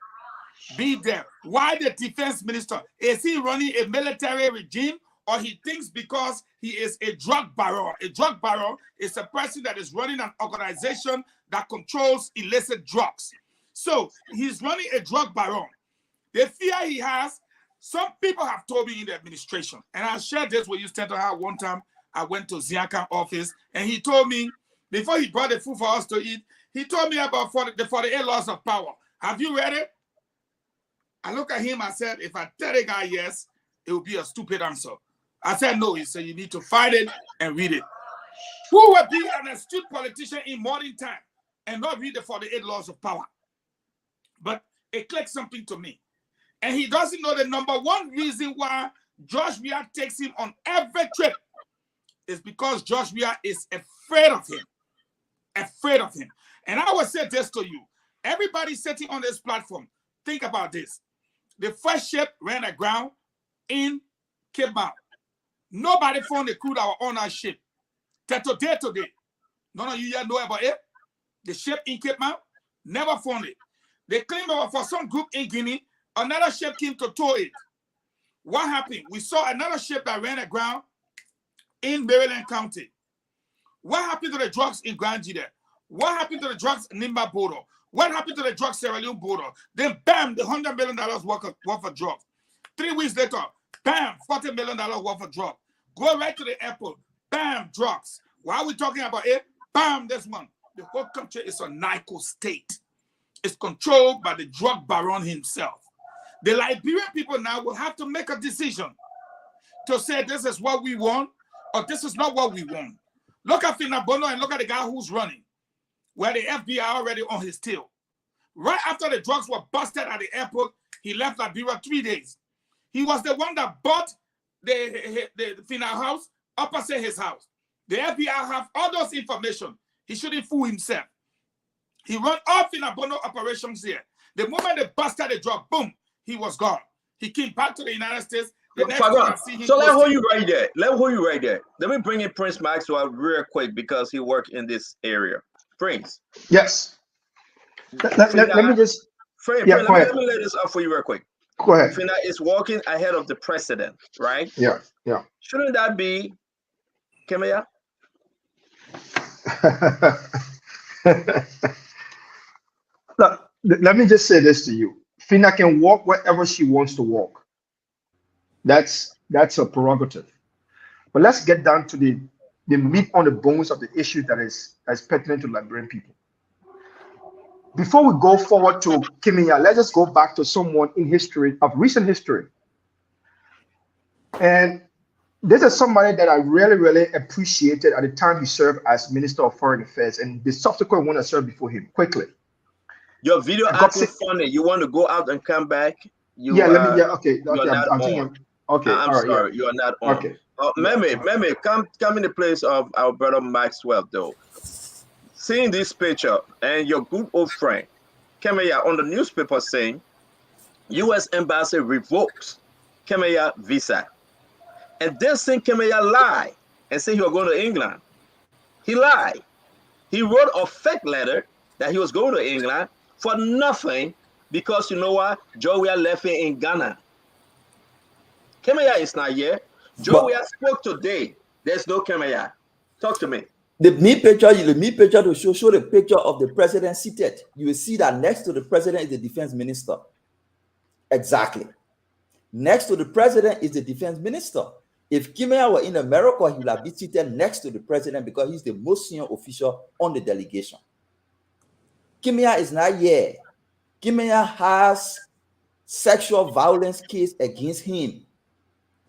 be there? Why the defense minister? Is he running a military regime, or he thinks because he is a drug baron? A drug baron is a person that is running an organization that controls illicit drugs. So he's running a drug baron. The fear he has, some people have told me in the administration, and I shared this with you, Stanton, how one time I went to Ziankan's office, and he told me, before he brought the food for us to eat, he told me about the 48 laws of power. Have you read it? I look at him, I said, if I tell the guy yes, it will be a stupid answer. I said no. He said, you need to find it and read it. Who would be an astute politician in modern time and not read the 48 laws of power? But it clicked something to me. And he doesn't know the number one reason why Josh Weah takes him on every trip is because Josh Weah is afraid of him. Afraid of him. And I will say this to you. Everybody sitting on this platform, think about this. The first ship ran aground in Cape Mount. Nobody found the crew that were on our ship. Today, none of you yet know about it. The ship in Cape Mount, never found it. They claimed about for some group in Guinea, another ship came to tow it. What happened? We saw another ship that ran aground in Maryland County. What happened to the drugs in Grand there? What happened to the drugs in Nimba border? What happened to the drugs Sierra Leone border? Then bam, the $100 million worth of drugs. 3 weeks later, bam, $40 million worth of drugs. Go right to the airport, bam, drugs. Why are we talking about it? Bam, this one. The whole country is a narco state. It's controlled by the drug baron himself. The Liberian people now will have to make a decision to say this is what we want or this is not what we want. Look at Finabono and look at the guy who's running, where the FBI already on his tail. Right after the drugs were busted at the airport, he left Liberia 3 days. He was the one that bought the Fina house opposite his house. The FBI have all those information. He shouldn't fool himself. He run all Finabono operations here. The moment they busted the drug, boom, he was gone. He came back to the United States. The next time I see him, so let's hold you right there. Let me bring in Prince Maxwell real quick because he worked in this area. Prince. Yes. Let me just. Let me lay this up for you real quick. Go ahead. Fina is walking ahead of the president, right? Yeah. Shouldn't that be Kemea? Look, let me just say this to you. Fina can walk wherever she wants to walk. That's a prerogative. But let's get down to the meat on the bones of the issue that is pertinent to Liberian people. Before we go forward to Kimia, let's just go back to someone in history, of recent history. And this is somebody that I really, really appreciated at the time he served as Minister of Foreign Affairs and the subsequent one that served before him. Quickly. Your video acting funny. You want to go out and come back? You, yeah, let me. Yeah, okay. You're not I'm on. thinking. Okay, I'm all right. sorry, Yeah. you are not on. Okay. Meme, come in the place of our brother Maxwell, though. Seeing this picture and your good old friend, Kemeya, on the newspaper saying, U.S. Embassy revokes Kemeya visa. And then saying Kemeya lie and say he was going to England. He lied. He wrote a fake letter that he was going to England for nothing because you know what? Joey left him in Ghana. Kemeya is not here. Joey spoke today. There's no Kemeya. Talk to me. The me picture to show the picture of the president seated. You will see that next to the president is the defense minister. Exactly. Next to the president is the defense minister. If Kemeya were in America, he would have been seated next to the president because he's the most senior official on the delegation. Kemeya is not here. Kemeya has sexual violence case against him.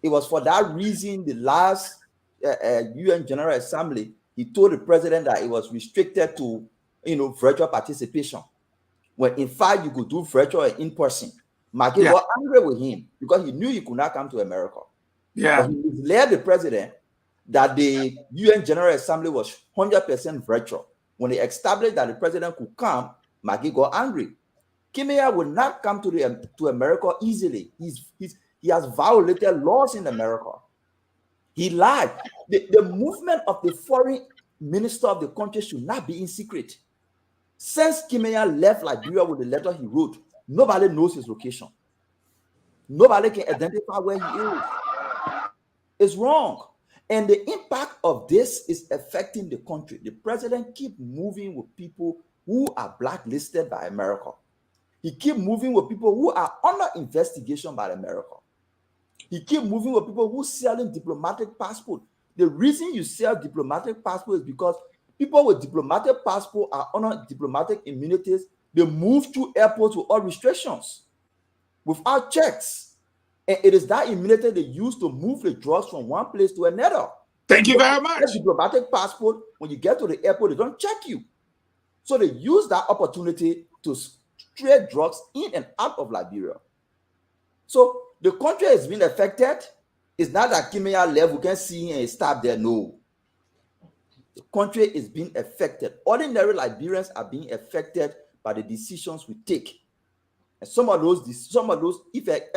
It was for that reason the last UN General Assembly, he told the president that it was restricted to, virtual participation. When in fact you could do virtual and in person. Maggie got angry with him because he knew he could not come to America. Yeah. But he misled the president that the UN General Assembly was 100% virtual. When they established that the president could come, Maggie got angry. Kemeya will not come to America easily. He has violated laws in America. He lied. The movement of the foreign minister of the country should not be in secret. Since Kemeya left Liberia with the letter he wrote, nobody knows his location. Nobody can identify where he is. It's wrong. And the impact of this is affecting the country. The president keeps moving with people who are blacklisted by America. He keeps moving with people who are under investigation by America. He keeps moving with people who selling diplomatic passport. The reason you sell diplomatic passport is because people with diplomatic passport are under diplomatic immunities. They move through airports with all restrictions, without checks. And it is that immunity they use to move the drugs from one place to another. Thank you very much. Diplomatic passport, when you get to the airport, they don't check you. So they use that opportunity to trade drugs in and out of Liberia. So the country has been affected. It's not that Kemeya left, we can see him and stop there. No. The country is being affected. Ordinary Liberians are being affected by the decisions we take. And some of those effects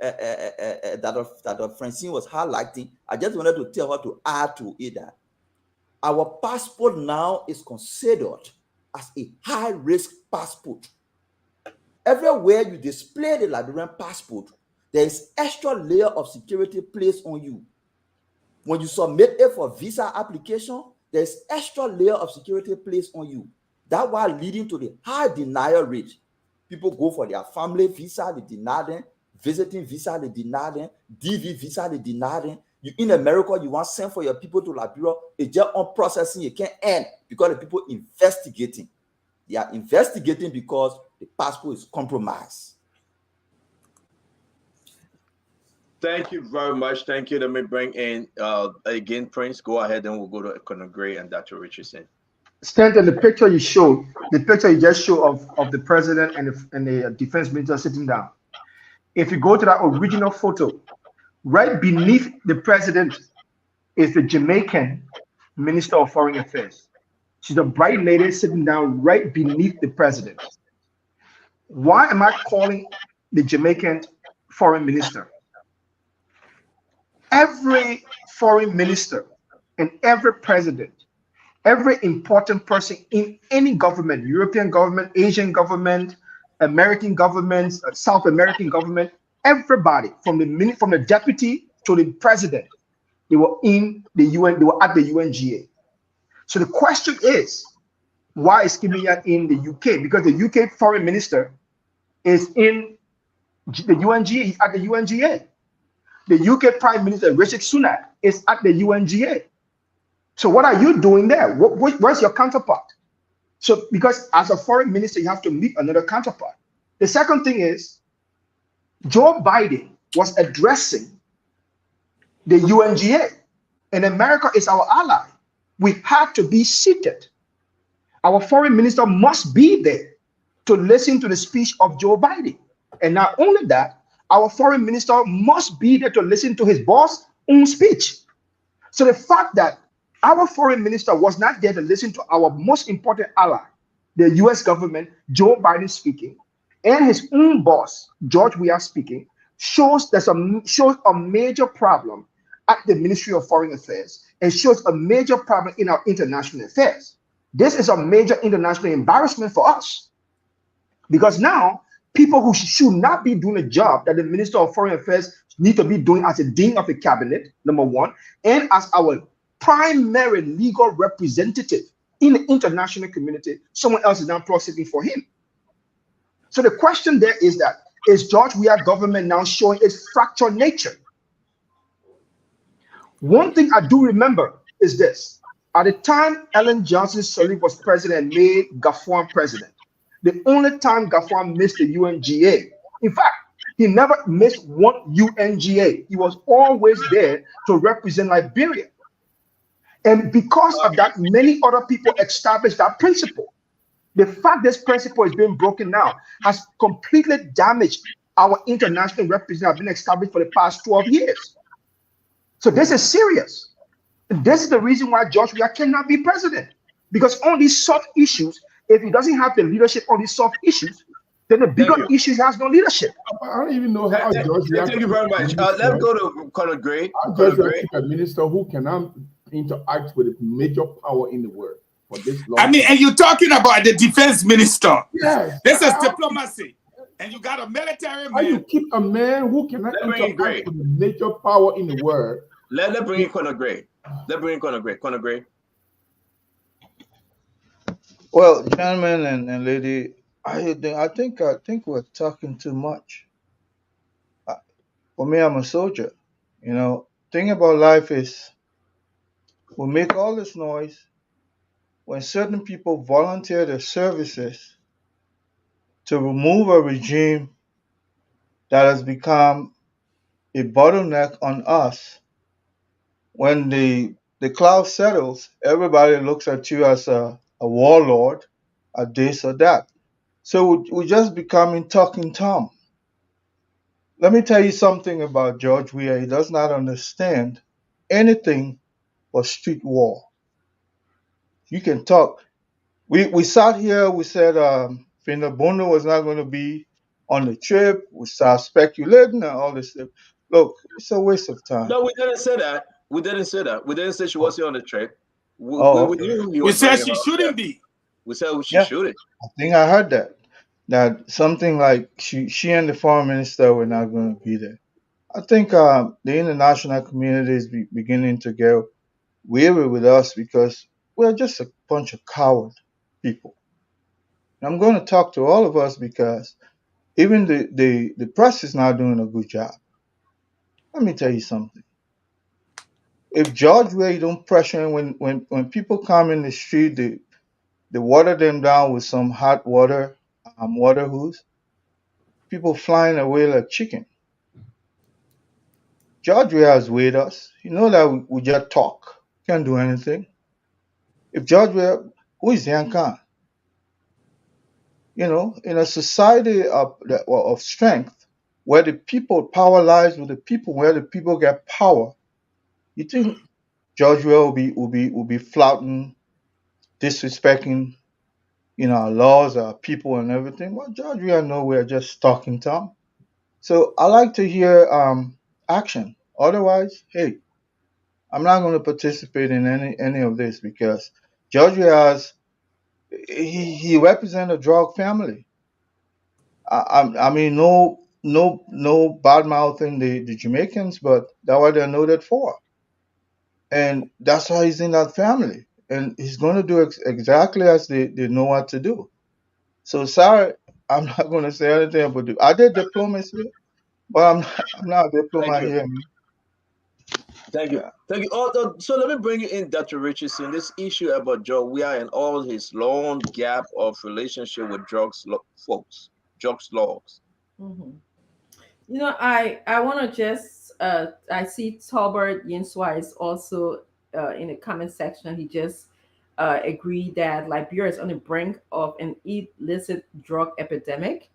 that Francine was highlighting, I just wanted to tell her to add to it that our passport now is considered as a high-risk passport. Everywhere you display the Liberian passport, there is extra layer of security placed on you. When you submit it for visa application, there is extra layer of security placed on you. That was leading to the high denial rate. People go for their family visa, they deny them. Visiting visa, they deny them. DV visa, they deny them. You in America, you want to send for your people to Liberia, it's just on processing, you can't end because the people investigating. They are investigating because the passport is compromised. Thank you very much. Thank you. Let me bring in again, Prince. Go ahead and we'll go to Conor Gray and Dr. Richardson. Stanton, the picture you showed, the picture you just showed of the president and the defense minister sitting down. If you go to that original photo, right beneath the president is the Jamaican Minister of Foreign Affairs. She's a bright lady sitting down right beneath the president. Why am I calling the Jamaican foreign minister? Every foreign minister and every president, every important person in any government, European government, Asian government, American governments, South American government, everybody from the deputy to the president, they were in the UN, they were at the UNGA. So the question is, why is Kimiyan in the UK? Because the UK foreign minister is in the UNGA, he's at the UNGA. The UK Prime Minister Rishi Sunak is at the UNGA. So what are you doing there? Where's your counterpart? So because as a foreign minister, you have to meet another counterpart. The second thing is Joe Biden was addressing the UNGA, and America is our ally. We had to be seated. Our foreign minister must be there to listen to the speech of Joe Biden. And not only that, our foreign minister must be there to listen to his boss' own speech. So the fact that our foreign minister was not there to listen to our most important ally, the US government, Joe Biden speaking, and his own boss, George Weah speaking, shows a major problem at the Ministry of Foreign Affairs and shows a major problem in our international affairs. This is a major international embarrassment for us because now people who should not be doing a job that the Minister of Foreign Affairs need to be doing as a dean of the cabinet, number one, and as our primary legal representative in the international community, someone else is now prosecuting for him. So the question there is that, is George Weah government now showing its fractured nature? One thing I do remember is this. At the time Ellen Johnson Sirleaf was president and made Gaffron president, the only time Gaffron missed the UNGA, in fact, he never missed one UNGA. He was always there to represent Liberia. And because of that, many other people established that principle. The fact this principle is being broken now has completely damaged our international representation have been established for the past 12 years. So this is serious. This is the reason why George Weah cannot be president. Because on these soft issues, if he doesn't have the leadership on these soft issues, then the bigger issues has no leadership. I don't even know how George Weah. Thank you very much. Let's go to Conor Gray. George Weah a minister who cannot interact with a major power in the world for this long. I mean, and you're talking about the defense minister. Yes. This is diplomacy. And you got a military man. How you keep a man who cannot interact with a major power in the world? Let's bring in Conor Gray. Let's bring in Conor Gray. Conor Gray. Well, gentlemen and lady, I think we're talking too much. For me, I'm a soldier. You know, thing about life is we make all this noise when certain people volunteer their services to remove a regime that has become a bottleneck on us. When the cloud settles, everybody looks at you as a warlord, a this or that. So we're just becoming talking Tom. Let me tell you something about George Weah. He does not understand anything but street war. You can talk. We sat here, we said Fina Bono was not going to be on the trip. We started speculating and all this stuff. Look, it's a waste of time. No, we didn't say that. We didn't say that. We didn't say she wasn't on the trip. We said she shouldn't be. We said she shouldn't. I think I heard that. That something like she and the foreign minister were not going to be there. I think the international community is beginning to get weary with us because we're just a bunch of coward people. And I'm going to talk to all of us because even the press is not doing a good job. Let me tell you something. If George Weah don't pressure when people come in the street, they water them down with some hot water, water hose. People flying away like chicken. George Weah has weighed us. You know that we just talk. Can't do anything. If George Weah, who is Yan Khan? You know, in a society of strength, where the people, power lies with the people, where the people get power, you think George Weah will be flouting, disrespecting, you know, our laws, our people, and everything? Well, George Weah know we're just talking Tom. So I like to hear action. Otherwise, hey, I'm not going to participate in any of this because George Weah he represents a drug family. I mean, no bad mouthing the Jamaicans, but that's what they're noted for, and that's why he's in that family. and he's going to do exactly as they know what to do. So sorry, I'm not going to say anything about it. I did diplomacy, but I'm not a Thank diplomat you. here, man. Thank you. Yeah. Thank you. So let me bring you in, Dr. Richardson. This issue about Joe Weir and all his long gap of relationship with folks, drugs laws. Mhm. You know, I want to just I see Tolbert Yinswa is also in the comment section. He just agreed that Liberia is on the brink of an illicit drug epidemic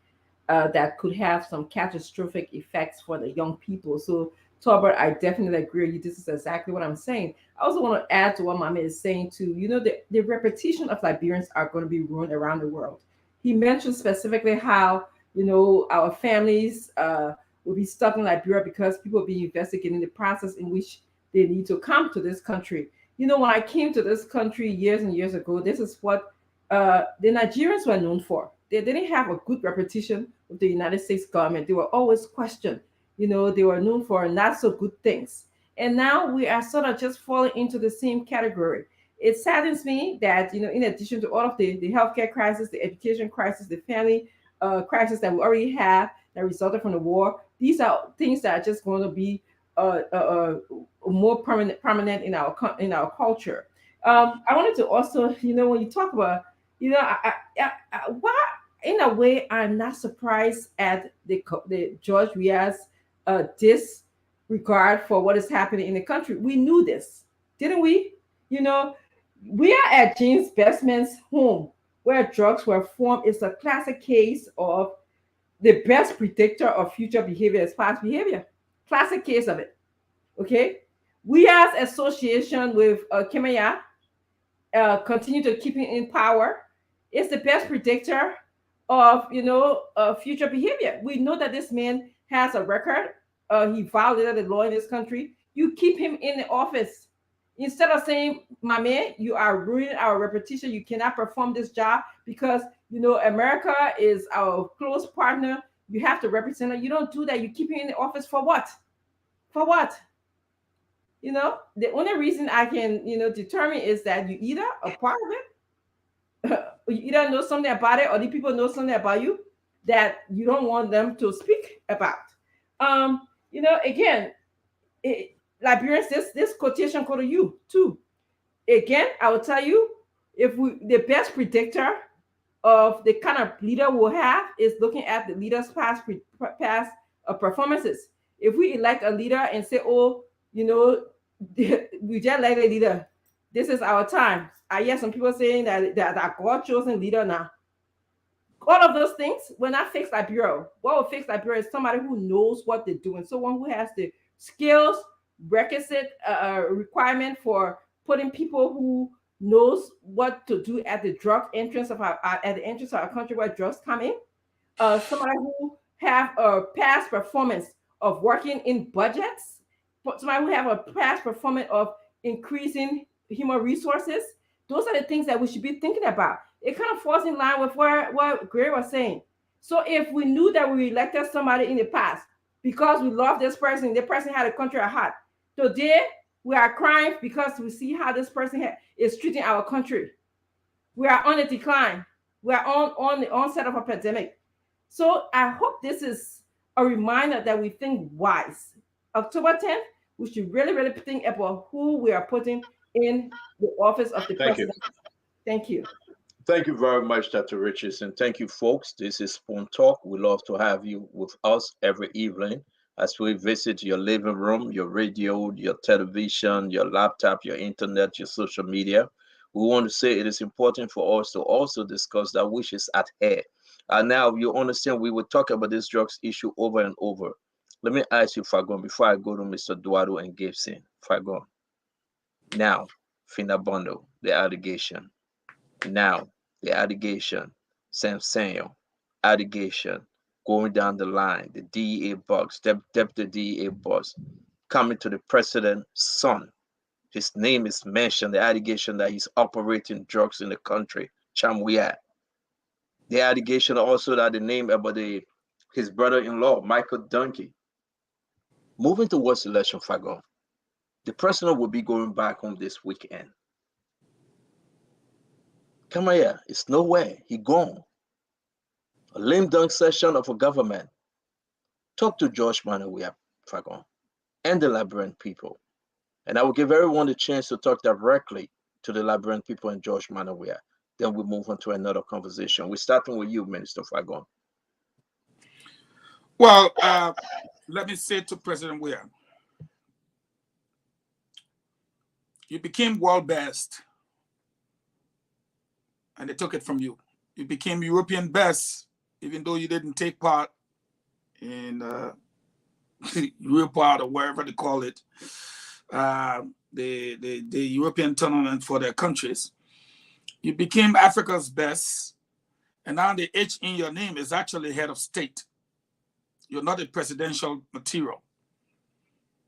that could have some catastrophic effects for the young people. So, Tolbert, I definitely agree with you. This is exactly what I'm saying. I also want to add to what Mama is saying too. You know, the reputation of Liberians are going to be ruined around the world. He mentioned specifically how, you know, our families will be stuck in Liberia because people will be investigating the process in which they need to come to this country. You know, when I came to this country years and years ago, this is what the Nigerians were known for. They didn't have a good reputation with the United States government. They were always questioned. You know, they were known for not so good things. And now we are sort of just falling into the same category. It saddens me that, you know, in addition to all of the healthcare crisis, the education crisis, the family crisis that we already have that resulted from the war, these are things that are just going to be more prominent in our culture. I wanted to also, you know, when you talk about, you know, why in a way I'm not surprised at the George Weah's disregard for what is happening in the country. We knew this, didn't we? You know, we are at James Bestman's home where drugs were formed. It's a classic case of the best predictor of future behavior is past behavior. Classic case of it. Okay, we as association with Kimaya continue to keep him in power. It's the best predictor of, you know, future behavior. We know that this man has a record. He violated the law in this country. You keep him in the office instead of saying, "My man, you are ruining our reputation. You cannot perform this job because, you know, America is our close partner. You have to represent it." You don't do that. You keep him in the office for what? For what? You know, the only reason I can, you know, determine is that you either a part of it, you either know something about it, or the people know something about you that you don't want them to speak about. You know, again, Liberians, this quotation go to you too. Again, I will tell you, if we the best predictor of the kind of leader we'll have is looking at the leader's past performances. If we elect a leader and say, "Oh, you know, we just elect a leader. This is our time." I hear some people saying that God chosen leader now. All of those things will not fix Liberia. What will fix Liberia is somebody who knows what they're doing, someone who has the skills, requisite requirement for putting people who knows what to do at the drug entrance of at the entrance of our country where drugs come in. Somebody who have a past performance of working in budgets, somebody who have a past performance of increasing human resources. Those are the things that we should be thinking about. It kind of falls in line with what Gray was saying. So if we knew that we elected somebody in the past because we love this person, the person had a country at heart, today we are crying because we see how this person is treating our country. We are on a decline. We are on the onset of a pandemic. So I hope this is a reminder that we think wise. October 10th, we should really, really think about who we are putting in the office of the Thank you. president. Thank you. Thank you very much, Dr. Richardson. Thank you, folks. This is Spoon Talk. We love to have you with us every evening as we visit your living room, your radio, your television, your laptop, your internet, your social media. We want to say it is important for us to also discuss that which is at hand. And now you understand we will talk about this drugs issue over and over. Let me ask you, Fagon, before I go to Mr. Duado and Gibson. Fagon. Now, Finabondo, the allegation. Now, the allegation, Sam Samuel, allegation, going down the line, the DEA boss, deputy DEA boss, coming to the president's son. His name is mentioned, the allegation that he's operating drugs in the country, Chamwea. The allegation also that the name about his brother-in-law, Michael Duncan. Moving towards election, Fagon, the president will be going back home this weekend. Come here, it's nowhere. He gone. A lame dunk session of a government. Talk to George Manawiya Fagon and the Labyrinth people. And I will give everyone the chance to talk directly to the Labyrinth people and George Manawiya. Then we'll move on to another conversation. We're starting with you, Minister Fagon. Well, let me say to President Weah, you became world best, and they took it from you. You became European best, even though you didn't take part in Europart or wherever they call it, the European tournament for their countries. You became Africa's best, and now the H in your name is actually head of state. You're not a presidential material.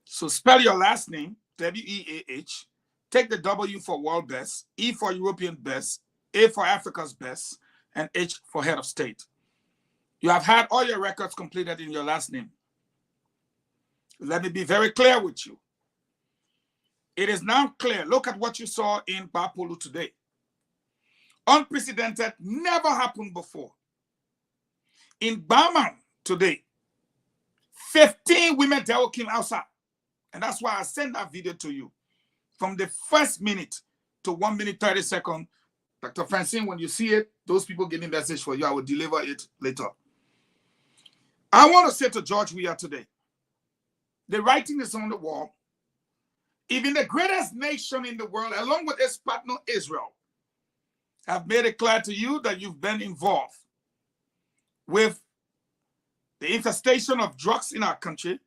So spell your last name, W-E-A-H, take the W for world best, E for European best, A for Africa's best, and H for head of state. You have had all your records completed in your last name. Let me be very clear with you. It is now clear. Look at what you saw in Bapolu today. Unprecedented, never happened before. In Baman today, 15 women there came outside. And that's why I sent that video to you. From the first minute to 1 minute 30 seconds, Dr. Francine, when you see it, those people give me a message for you. I will deliver it later. I want to say to George Weah today, the writing is on the wall. Even the greatest nation in the world, along with its partner Israel, have made it clear to you that you've been involved with the infestation of drugs in our country.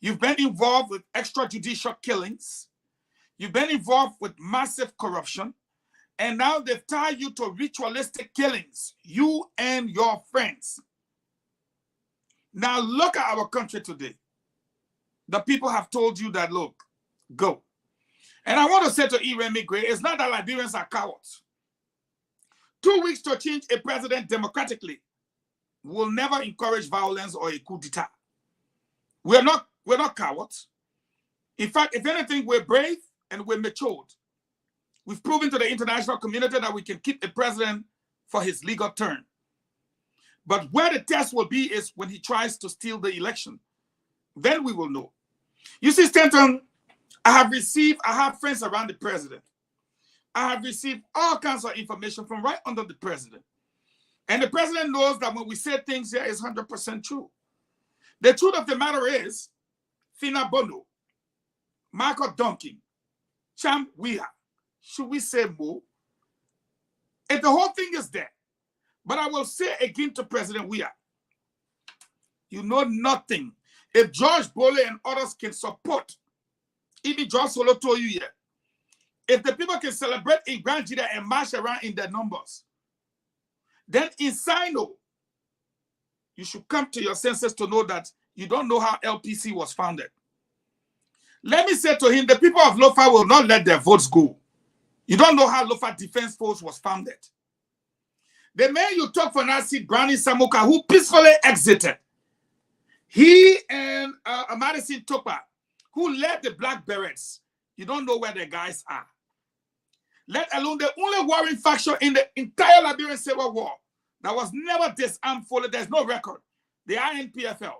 You've been involved with extrajudicial killings. You've been involved with massive corruption. And now they've tied you to ritualistic killings, you and your friends. Now look at our country today. The people have told you that, look, go. And I want to say to Iremi Gray, it's not that Liberians are cowards. 2 weeks to change a president democratically will never encourage violence or a coup d'etat. We're not cowards. In fact, if anything, we're brave and we're matured. We've proven to the international community that we can keep the president for his legal term. But where the test will be is when he tries to steal the election. Then we will know. You see, Stanton, I have friends around the president. I have received all kinds of information from right under the president. And the president knows that when we say things here, it's 100% true. The truth of the matter is, Fina Bono, Marco Dunking, Cham Weah, should we say more? And the whole thing is there. But I will say again to President Weah, you know nothing. If George Bole and others can support, even John Solo told you here, if the people can celebrate in Grand Jida and march around in their numbers, then in Sino, you should come to your senses to know that you don't know how LPC was founded. Let me say to him, the people of Lofa will not let their votes go. You don't know how Lofa Defense Force was founded. The man you talk for now, Brownie Samuka, who peacefully exited, he and Madison Topa, who led the Black Berets, you don't know where the guys are. Let alone the only warring faction in the entire Liberian Civil War that was never disarmed fully. There's no record. The INPFL.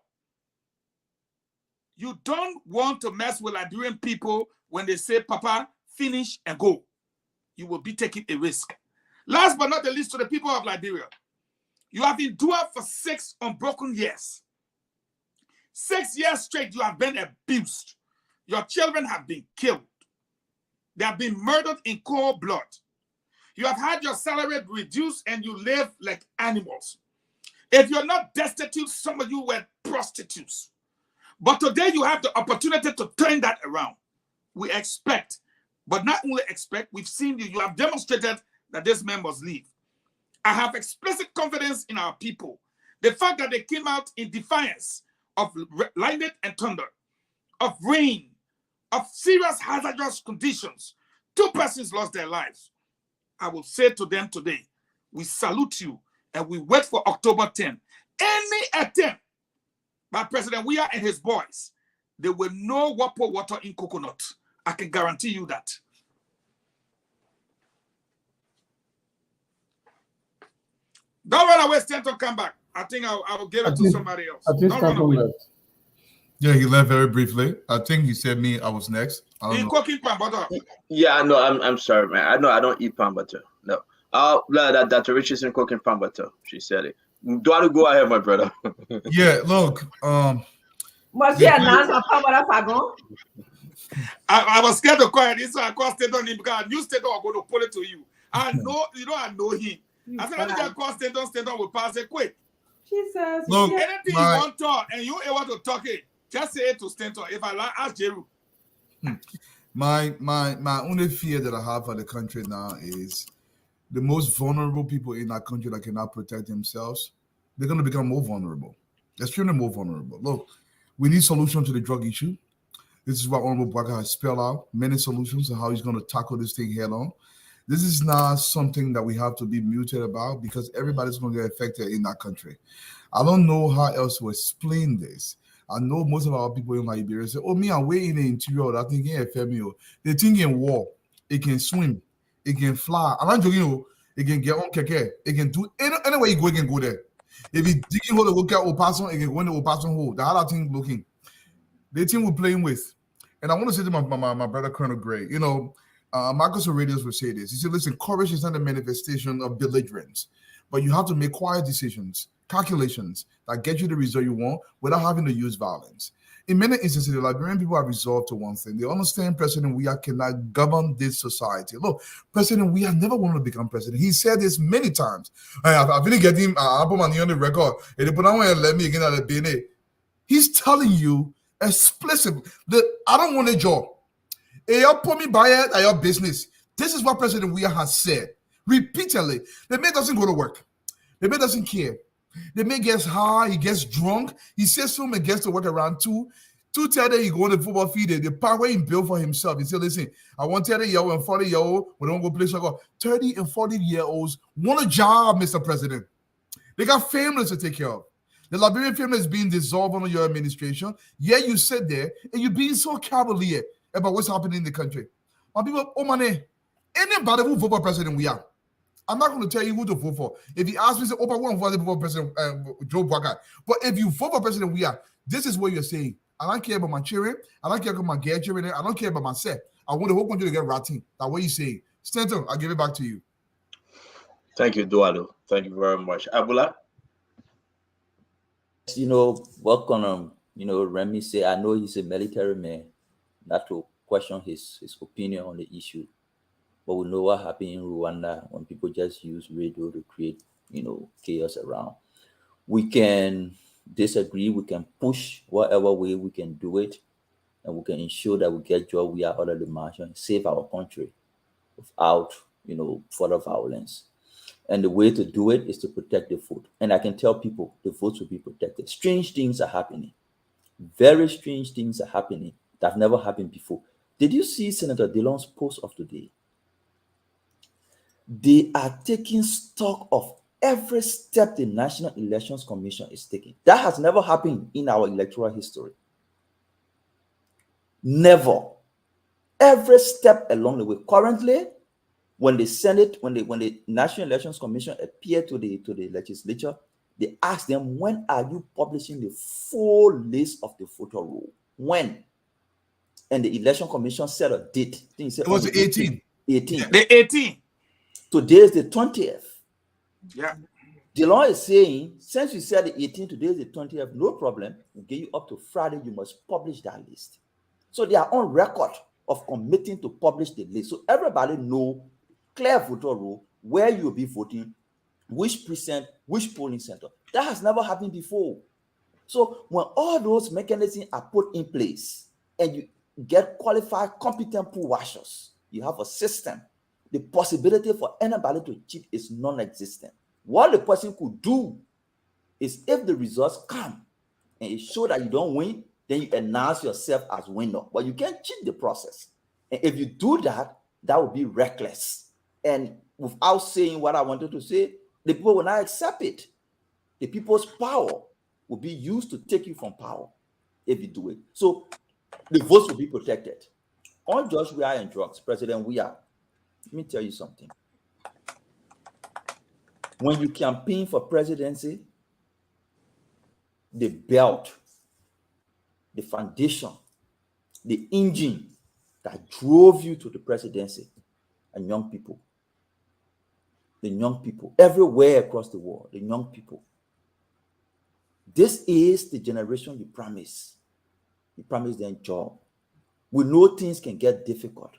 You don't want to mess with Liberian people when they say, Papa, finish and go. You will be taking a risk. Last but not the least, to the people of Liberia, you have endured for 6 unbroken years. 6 years straight, you have been abused. Your children have been killed. They have been murdered in cold blood. You have had your salary reduced and you live like animals. If you're not destitute, some of you were prostitutes. But today you have the opportunity to turn that around. We expect, but not only expect, we've seen you. You have demonstrated that this man must leave. I have explicit confidence in our people. The fact that they came out in defiance of lightning and thunder, of rain, of serious hazardous conditions. 2 persons lost their lives. I will say to them today, we salute you and we wait for October 10. Any attempt by President Weah and his boys, they will know what pour water in coconut. I can guarantee you that. Don't run away, Stanton, come back. I think I will give it to somebody else. I think Don't run Stanton away. left. Yeah, he left very briefly. I think he said me. I was next. I don't He know. cooking pan butter. Yeah, no, I'm sorry, man. I know I don't eat pan butter. No. That Dr. Richardson cooking pan butter. She said it. Do I go ahead, my brother? Yeah, look. Must you announce a power fagon? I was scared to call it, so I called Stanton in because I knew Stanton was going to pull it to you. I know, I know him. I said, let me just call Stanton. Stanton will pass it quick. She says, Look, anything you want to talk and you able to talk it, just say it to Stanton. If I like, ask Jeru. My only fear that I have for the country now is the most vulnerable people in that country that cannot protect themselves, they're going to become more vulnerable, extremely more vulnerable. Look, we need solution to the drug issue. This is what Honorable Baka has spelled out, many solutions on how he's going to tackle this thing head on. This is not something that we have to be muted about because everybody's going to get affected in that country. I don't know how else to explain this. I know most of our people in Liberia say, oh, me, I'm way in the interior. I think they think in war. It can swim. It can fly. I'm not joking. It can get on keke. It can do anywhere you go, it can go there. If you digging hole to look at Opason, it can go in the Opason hole. The other thing looking. The team we're playing with. And I want to say to my brother, Colonel Gray, Marcus Aurelius would say this. He said, listen, courage is not a manifestation of belligerence, but you have to make quiet decisions, calculations that get you the result you want without having to use violence. In many instances, the Liberian people have resolved to one thing. They understand President Weah cannot govern this society. Look, President Weah never wanted to become president. He said this many times. I've been getting I put money on the record. And they put on and let me again at the BNA. He's telling you explicitly that I don't want a job. You put me by it at your business. This is what President Weah has said repeatedly. The man doesn't go to work. The man doesn't care. The man gets high, he gets drunk. He says something and gets to work around 2. 2:30, he go on the football field. The power he built for himself. He said, listen, I want 30-year-old and 40-year-old. We don't go play soccer. 30 and 40-year-olds want a job, Mr. President. They got families to take care of. The Liberian family is being dissolved under your administration. Yeah, you sit there and you're being so cavalier about what's happening in the country. My people, oh man, anybody who vote for President Weah, I'm not going to tell you who to vote for. If you ask me, say, oh, I want to vote for President Joe Biden. But if you vote for President Weah, this is what you're saying. I don't care about my children. I don't care about my grandchildren. I don't care about myself. I want the whole country to get rotting. That's what you say. Stanton, I'll give it back to you. Thank you, Duado. Thank you very much. Abula? What can Remy say? I know he's a military man, not to question his opinion on the issue. But we know what happened in Rwanda when people just use radio to create, chaos around. We can disagree. We can push whatever way we can do it, and we can ensure that we get job. We are out of the margin, save our country without, further violence. And the way to do it is to protect the vote. And I can tell people the votes will be protected. Strange things are happening. Very strange things are happening that have never happened before. Did you see Senator Dillon's post of today? They are taking stock of every step the National Elections Commission is taking. That has never happened in our electoral history. Never. Every step along the way. Currently, when the Senate, when the National Elections Commission appeared to the legislature, they asked them, when are you publishing the full list of the voter roll? When? And the Election Commission set a date. It was the 18th. 18th. The 18th. Today is the 20th. Yeah. The law is saying, since you said the 18th, today is the 20th, no problem. We'll get you up to Friday. You must publish that list. So they are on record of committing to publish the list. So everybody know clear voter roll, where you'll be voting, which precinct, which polling center. That has never happened before. So when all those mechanisms are put in place and you get qualified, competent poll washers, you have a system. The possibility for anybody to cheat is non-existent. What the person could do is, if the results come and it shows that you don't win, then you announce yourself as winner. But you can't cheat the process. And if you do that, that would be reckless. And without saying what I wanted to say, the people will not accept it. The people's power will be used to take you from power if you do it. So the votes will be protected. On George Weah and drugs, President Weah, let me tell you something. When you campaign for presidency, the belt, the foundation, the engine that drove you to the presidency and young people. The young people, everywhere across the world, the young people. This is the generation you promise. You promise them job. We know things can get difficult,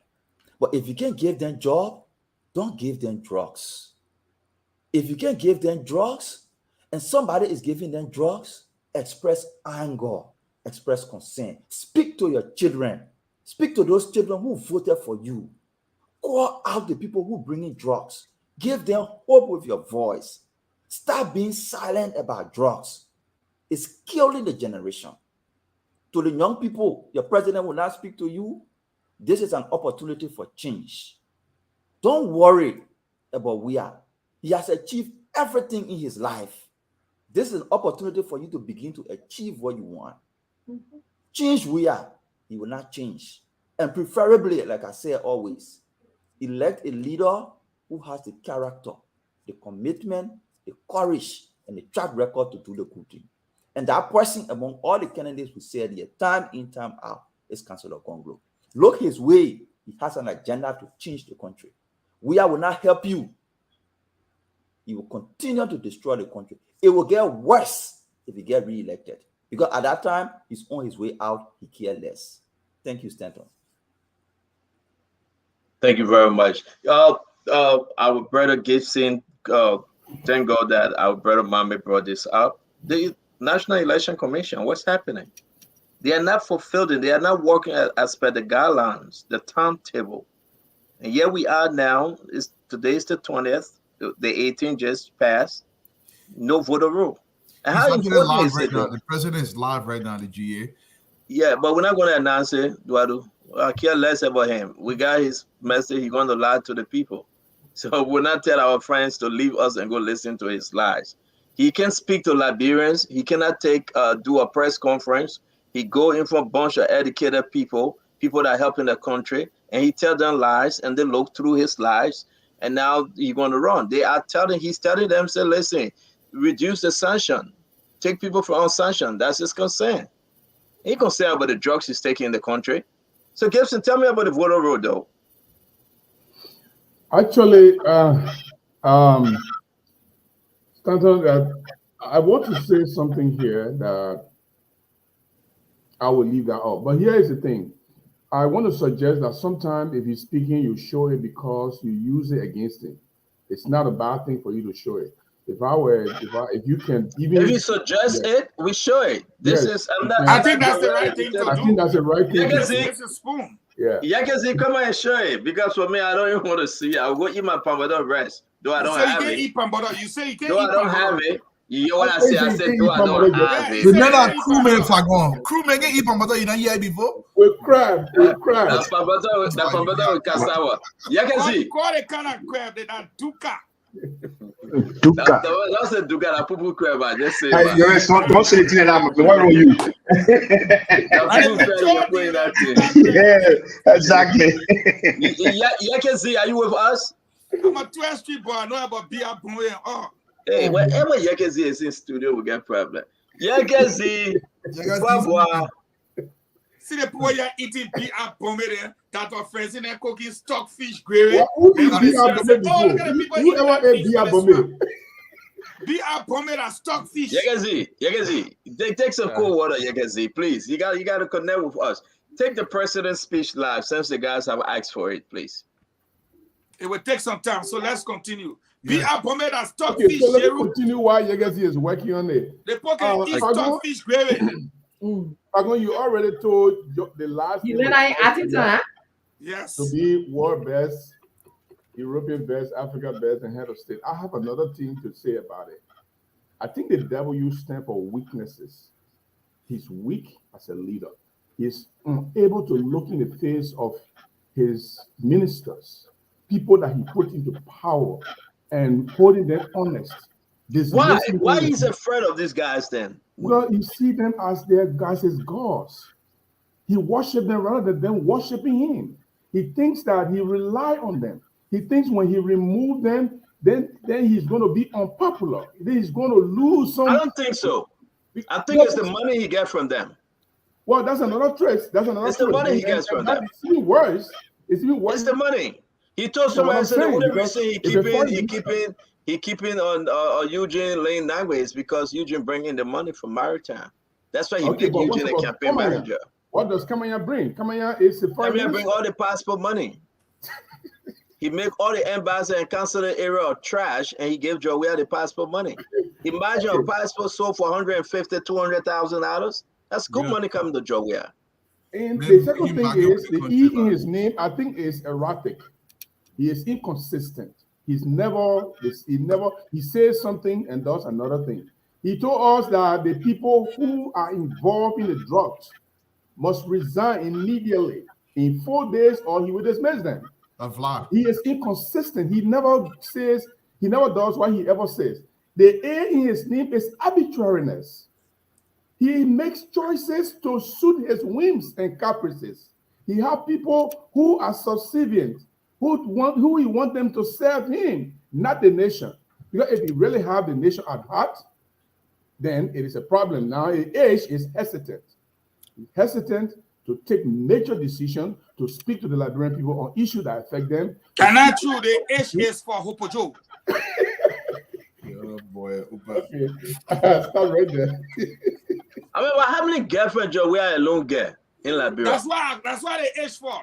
but if you can't give them job, don't give them drugs. If you can't give them drugs and somebody is giving them drugs, express anger, express concern. Speak to your children. Speak to those children who voted for you. Call out the people who bring in drugs. Give them hope with your voice. Stop being silent about drugs. It's killing the generation. To the young people, your president will not speak to you. This is an opportunity for change. Don't worry about where he has achieved everything in his life. This is an opportunity for you to begin to achieve what you want. Change where he will not change. And preferably, like I say always, elect a leader who has the character, the commitment, the courage, and the track record to do the good thing. And that person among all the candidates who said here, time in, time out, is Councillor Congo. Look his way. He has an agenda to change the country. We will not help you. He will continue to destroy the country. It will get worse if he gets re-elected. Because at that time, he's on his way out. He cares less. Thank you, Stanton. Thank you very much. Our brother Gibson, thank God that our brother Mame brought this up. The National Election Commission, what's happening? They are not fulfilling, they are not working as per the guidelines, the timetable. And here we are now, today is the 20th, the 18th just passed, no voter roll. And how important is it? The president is live right now, the GA. Yeah, but we're not going to announce it, Eduardo. I care less about him. We got his message. He's going to lie to the people. So we'll not tell our friends to leave us and go listen to his lies. He can speak to Liberians. He cannot do a press conference. He go in for a bunch of educated people that are helping the country, and he tell them lies, and they look through his lies, and now he's going to run. He's telling them, say, listen, reduce the sanction. Take people from sanction. That's his concern. He concerned about the drugs he's taking in the country. So Gibson, tell me about the voter roll, though. Actually, Stanton, I want to say something here that I will leave that out. But here is the thing. I want to suggest that sometimes if he's speaking, you show it because you use it against him. It's not a bad thing for you to show it. If you can even if you suggest it, we show it. I think that's the right thing to do. I think that's the right thing. It's a spoon. Yeah. Yakazi, come on and show it. Because for me, I don't even want to see it. I'll go eat my pambada rest. Though I don't have it. You say you can't though eat I don't have it. You know what I say? I said, though I don't have it. Remember, crewmen are gone. Crewmen get eat pambada you don't hear before? With crab. With crab. That's pambada with cassava. Yakazi. What kind of crab did that duka? That's a duka, that poo crab. I just say. Don't say it that much. What are you? Yeah, exactly. Yakazi, are you with us? I'm a 12th Street boy. I know about beer boy. Hey, whenever Yakazi is in studio, we get problem. Yakazi, see the boy you're eating beer bomb there. That are friends in there cooking stockfish gravy. Who ever ate beer bomb? Beer bomb and stockfish. Yakazi, take some cold water, Yakazi, please. You got to connect with us. Take the president's speech live since the guys have asked for it, please. It will take some time, so let's continue. Beer bomb and stockfish. Okay, so let's continue while Yakazi is working on it. The pocket eat stockfish gravy. Pagon, you already told the last yes, to be world best, European best, Africa best, and head of state. I have another thing to say about it. I think the W stands for weaknesses. He's weak as a leader. He's unable to look in the face of his ministers, people that he put into power, and holding them honest. Why is he afraid of these guys then? Well, you see them as their guys as gods. He worships them rather than them worshiping him. He thinks that he rely on them. He thinks when he remove them, then he's going to be unpopular. Then he's going to lose some. I don't think so. I think it's the money he gets from them. Well, that's another trace. That's another. It's the money he gets from them. It's even worse. It's even worse. It's the money. He told somebody the only reason he keeping on Eugene laying that way is because Eugene bringing the money from Maritime. That's why he made Eugene a campaign manager. What does Kamanya bring? Kamanya is the Kamanya bring all the passport money. He make all the embassy and consulate area of trash, and he gave Joey the passport money. Imagine a passport sold for $150,000, $200,000. That's good money coming to Joey. And the second thing is the E in his name, I think, is erratic. He is inconsistent. He says something and does another thing. He told us that the people who are involved in the drugs must resign immediately in 4 days, or he will dismiss them. He is inconsistent. He never does what he ever says. The A in his name is arbitrariness. He makes choices to suit his whims and caprices. He has people who are subservient, who he wants them to serve him, not the nation. Because if he really have the nation at heart, then it is a problem. Now, H is hesitant. He's hesitant to take major decisions, to speak to the Liberian people on issues that affect them. Can I choose the H is for Hopojo? Oh boy, okay. Start right there. I mean, well, how many girlfriends Joey alone get in Liberia? That's why the H for.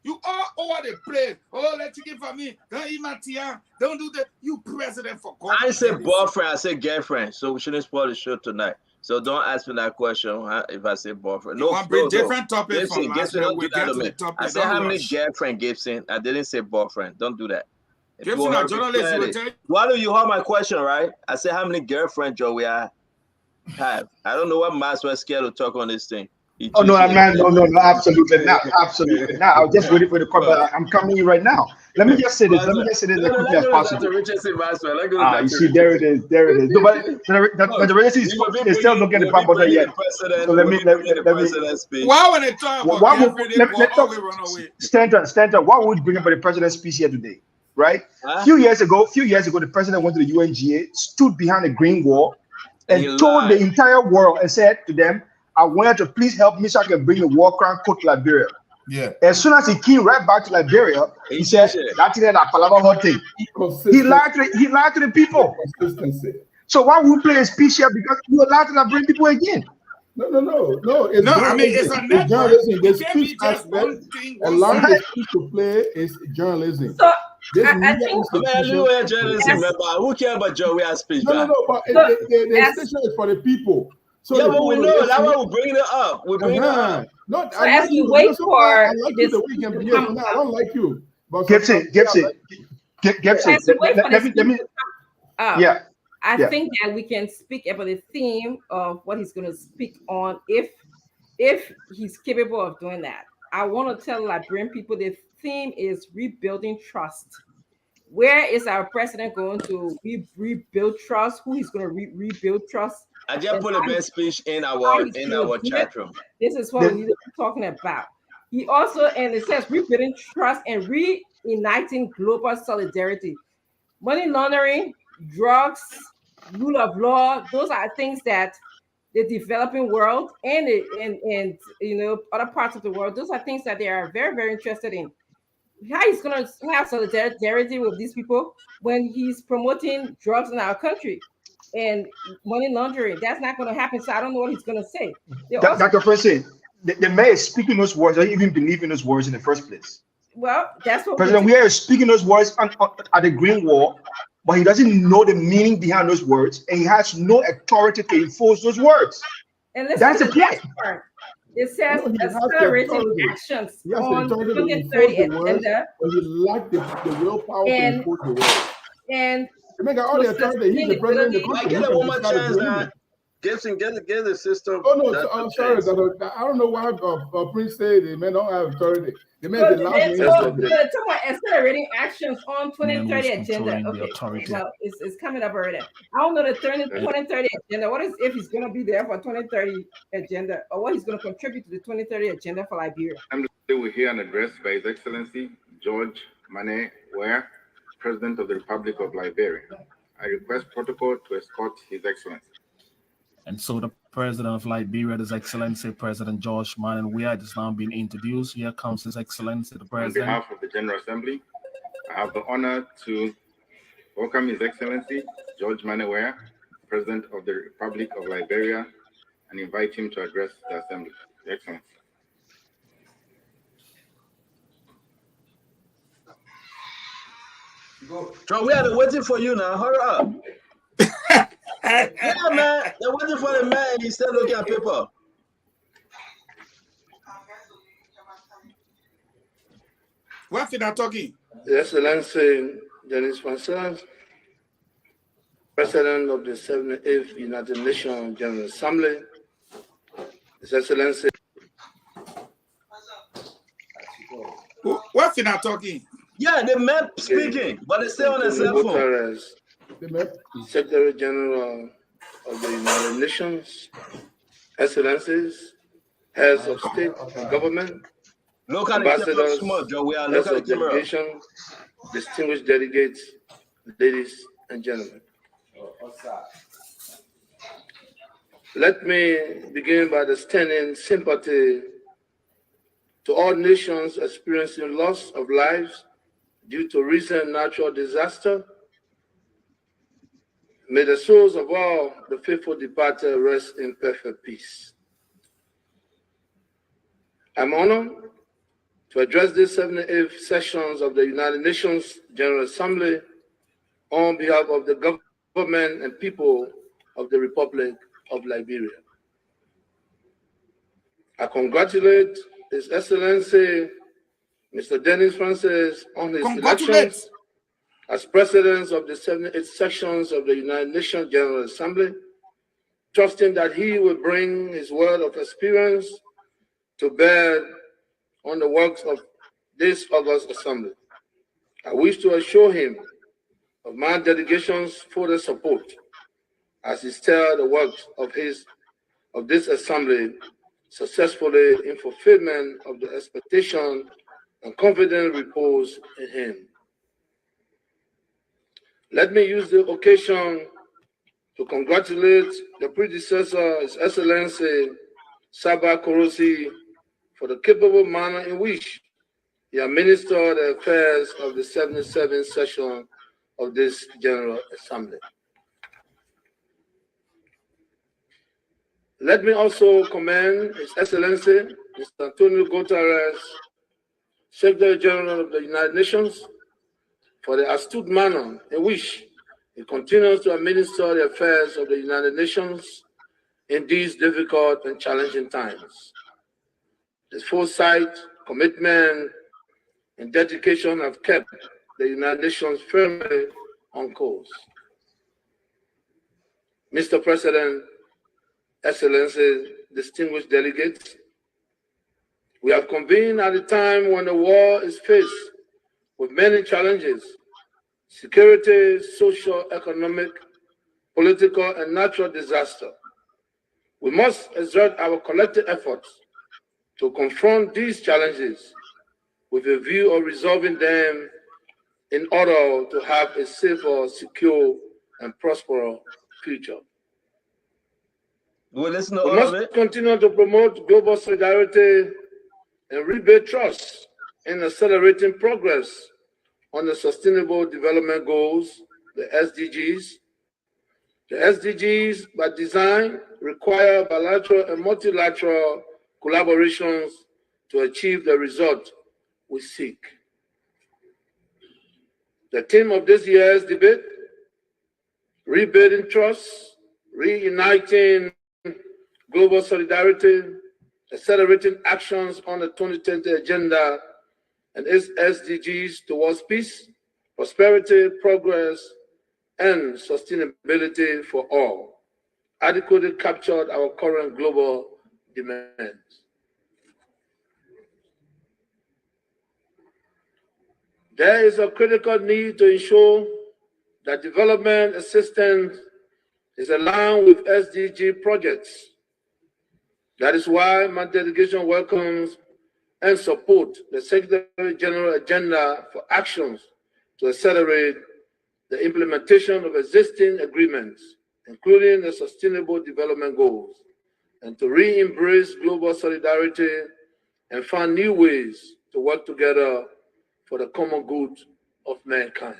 You all over the place. Oh, let's give for me. Don't eat my tea. Don't do that. You president for God. I said boyfriend, I said girlfriend. So we shouldn't spoil the show tonight. So don't ask me that question if I say boyfriend. No, different topic from Gibson, don't do that to me. I said how many girlfriend, Gibson. I didn't say boyfriend. Don't do that. Gibson, a journalist, will tell you. Why do you hold my question, right? I said how many girlfriend Joey I have. I don't know what Maxwell scared to talk on this thing. Oh no, man, no, absolutely not, absolutely not. I was just waiting for the call, but I'm coming in right now. Let me just say this. Let me just say this as quickly as possible. You see, there it is. No, but the reality is still looking at the pump button yet. So let me. Why when they talk about Stanton, why would you bring up the president's speech here today? Right? A few years ago, the president went to the UNGA, stood behind a green wall, and told the entire world and said to them, I wanted to please help me so I can bring the war crown coat to Liberia. Yeah. As soon as he came right back to Liberia, he said, that's it, that palava hot thing. He lied to the people. So why would we play a speech here? Because you allowed to bring people again. No. It's a journalism. The speech aspect, allowing the speech to play is journalism. So, I think who cares about Joey's speech? No, but the station is for the people. So yeah, but we know that why we bring it up. We bring it up. No, so as we wait for this, I don't like you. Gibson. Let me. Yeah. I think that we can speak about the theme of what he's going to speak on if he's capable of doing that. I want to tell Liberian people the theme is rebuilding trust. Where is our president going to rebuild trust? Who he's going to rebuild trust? I just put a best speech in our chat room. This is what we need to be talking about. He also, and it says rebuilding trust and reuniting global solidarity. Money laundering, drugs, rule of law, those are things that the developing world and other parts of the world, those are things that they are very, very interested in. How he's going to have solidarity with these people when he's promoting drugs in our country and money laundering? That's not going to happen. So I don't know what he's going to say. Dr. Francis, the mayor is speaking those words. I didn't even believe in those words in the first place. Well, that's what President Weah is speaking those words at the Green Wall, but he doesn't know the meaning behind those words, and he has no authority to enforce those words. And that's the point. It says accelerating actions on 2030 agenda. But he lacked the willpower to enforce the words. And all the authority, he's the president of the country. I get a one more chance now. Gibson, get the system. Oh no, I'm sorry. I don't know why Prince said the men don't have authority. The man the last about accelerating actions on 2030 agenda. Okay, well, it's coming up already. I don't know the 2030 agenda. What is if he's going to be there for 2030 agenda, or what he's going to contribute to the 2030 agenda for Liberia? I'm we're here an address by His Excellency George Mane Ware, President of the Republic of Liberia. I request protocol to escort His Excellency. And so the President of Liberia, His Excellency President George Manuel Weah, is now being introduced. Here comes His Excellency the President. On behalf of the General Assembly, I have the honor to welcome His Excellency George Manuel Weah, President of the Republic of Liberia, and invite him to address the Assembly. Your Excellency. John, we are waiting for you now. Hurry up. Yeah, man. They're waiting for the man. He's still looking at paper. What's that talking? His Excellency Denis Francois, President of the 78th United Nations General Assembly, His Excellency. What's that talking? Yeah, the man speaking, but it's still on his cell phone. Guterres, Secretary General of the United Nations, Excellencies, heads of state and government, ambassadors, heads of delegation, distinguished delegates, ladies and gentlemen. Let me begin by extending sympathy to all nations experiencing loss of lives due to recent natural disaster. May the souls of all the faithful departed rest in perfect peace. I'm honored to address this 78th sessions of the United Nations General Assembly on behalf of the government and people of the Republic of Liberia. I congratulate His Excellency Mr. Denis Francois on his election as President of the 78th sections of the United Nations General Assembly, trusting that he will bring his word of experience to bear on the works of this August Assembly. I wish to assure him of my delegation's further support as he steers the works of this Assembly successfully in fulfillment of the expectation and confidence reposed in him. Let me use the occasion to congratulate the predecessor, His Excellency Saba Korosi, for the capable manner in which he administered the affairs of the 77th session of this General Assembly. Let me also commend His Excellency Mr. Antonio Guterres, Secretary General of the United Nations, for the astute manner in which he continues to administer the affairs of the United Nations in these difficult and challenging times. His foresight, commitment, and dedication have kept the United Nations firmly on course. Mr. President, Excellencies, distinguished delegates, we have convened at a time when the world is faced with many challenges: security, social, economic, political, and natural disaster. We must exert our collective efforts to confront these challenges with a view of resolving them in order to have a safer, secure, and prosperous future. We must continue to promote global solidarity and rebuild trust in accelerating progress on the Sustainable Development Goals, the SDGs. The SDGs, by design, require bilateral and multilateral collaborations to achieve the result we seek. The theme of this year's debate, rebuilding trust, reuniting global solidarity, accelerating actions on the 2030 agenda and its SDGs towards peace, prosperity, progress, and sustainability for all, adequately captured our current global demands. There is a critical need to ensure that development assistance is aligned with SDG projects. That is why my delegation welcomes and supports the Secretary General agenda for actions to accelerate the implementation of existing agreements, including the Sustainable Development Goals, and to re-embrace global solidarity and find new ways to work together for the common good of mankind.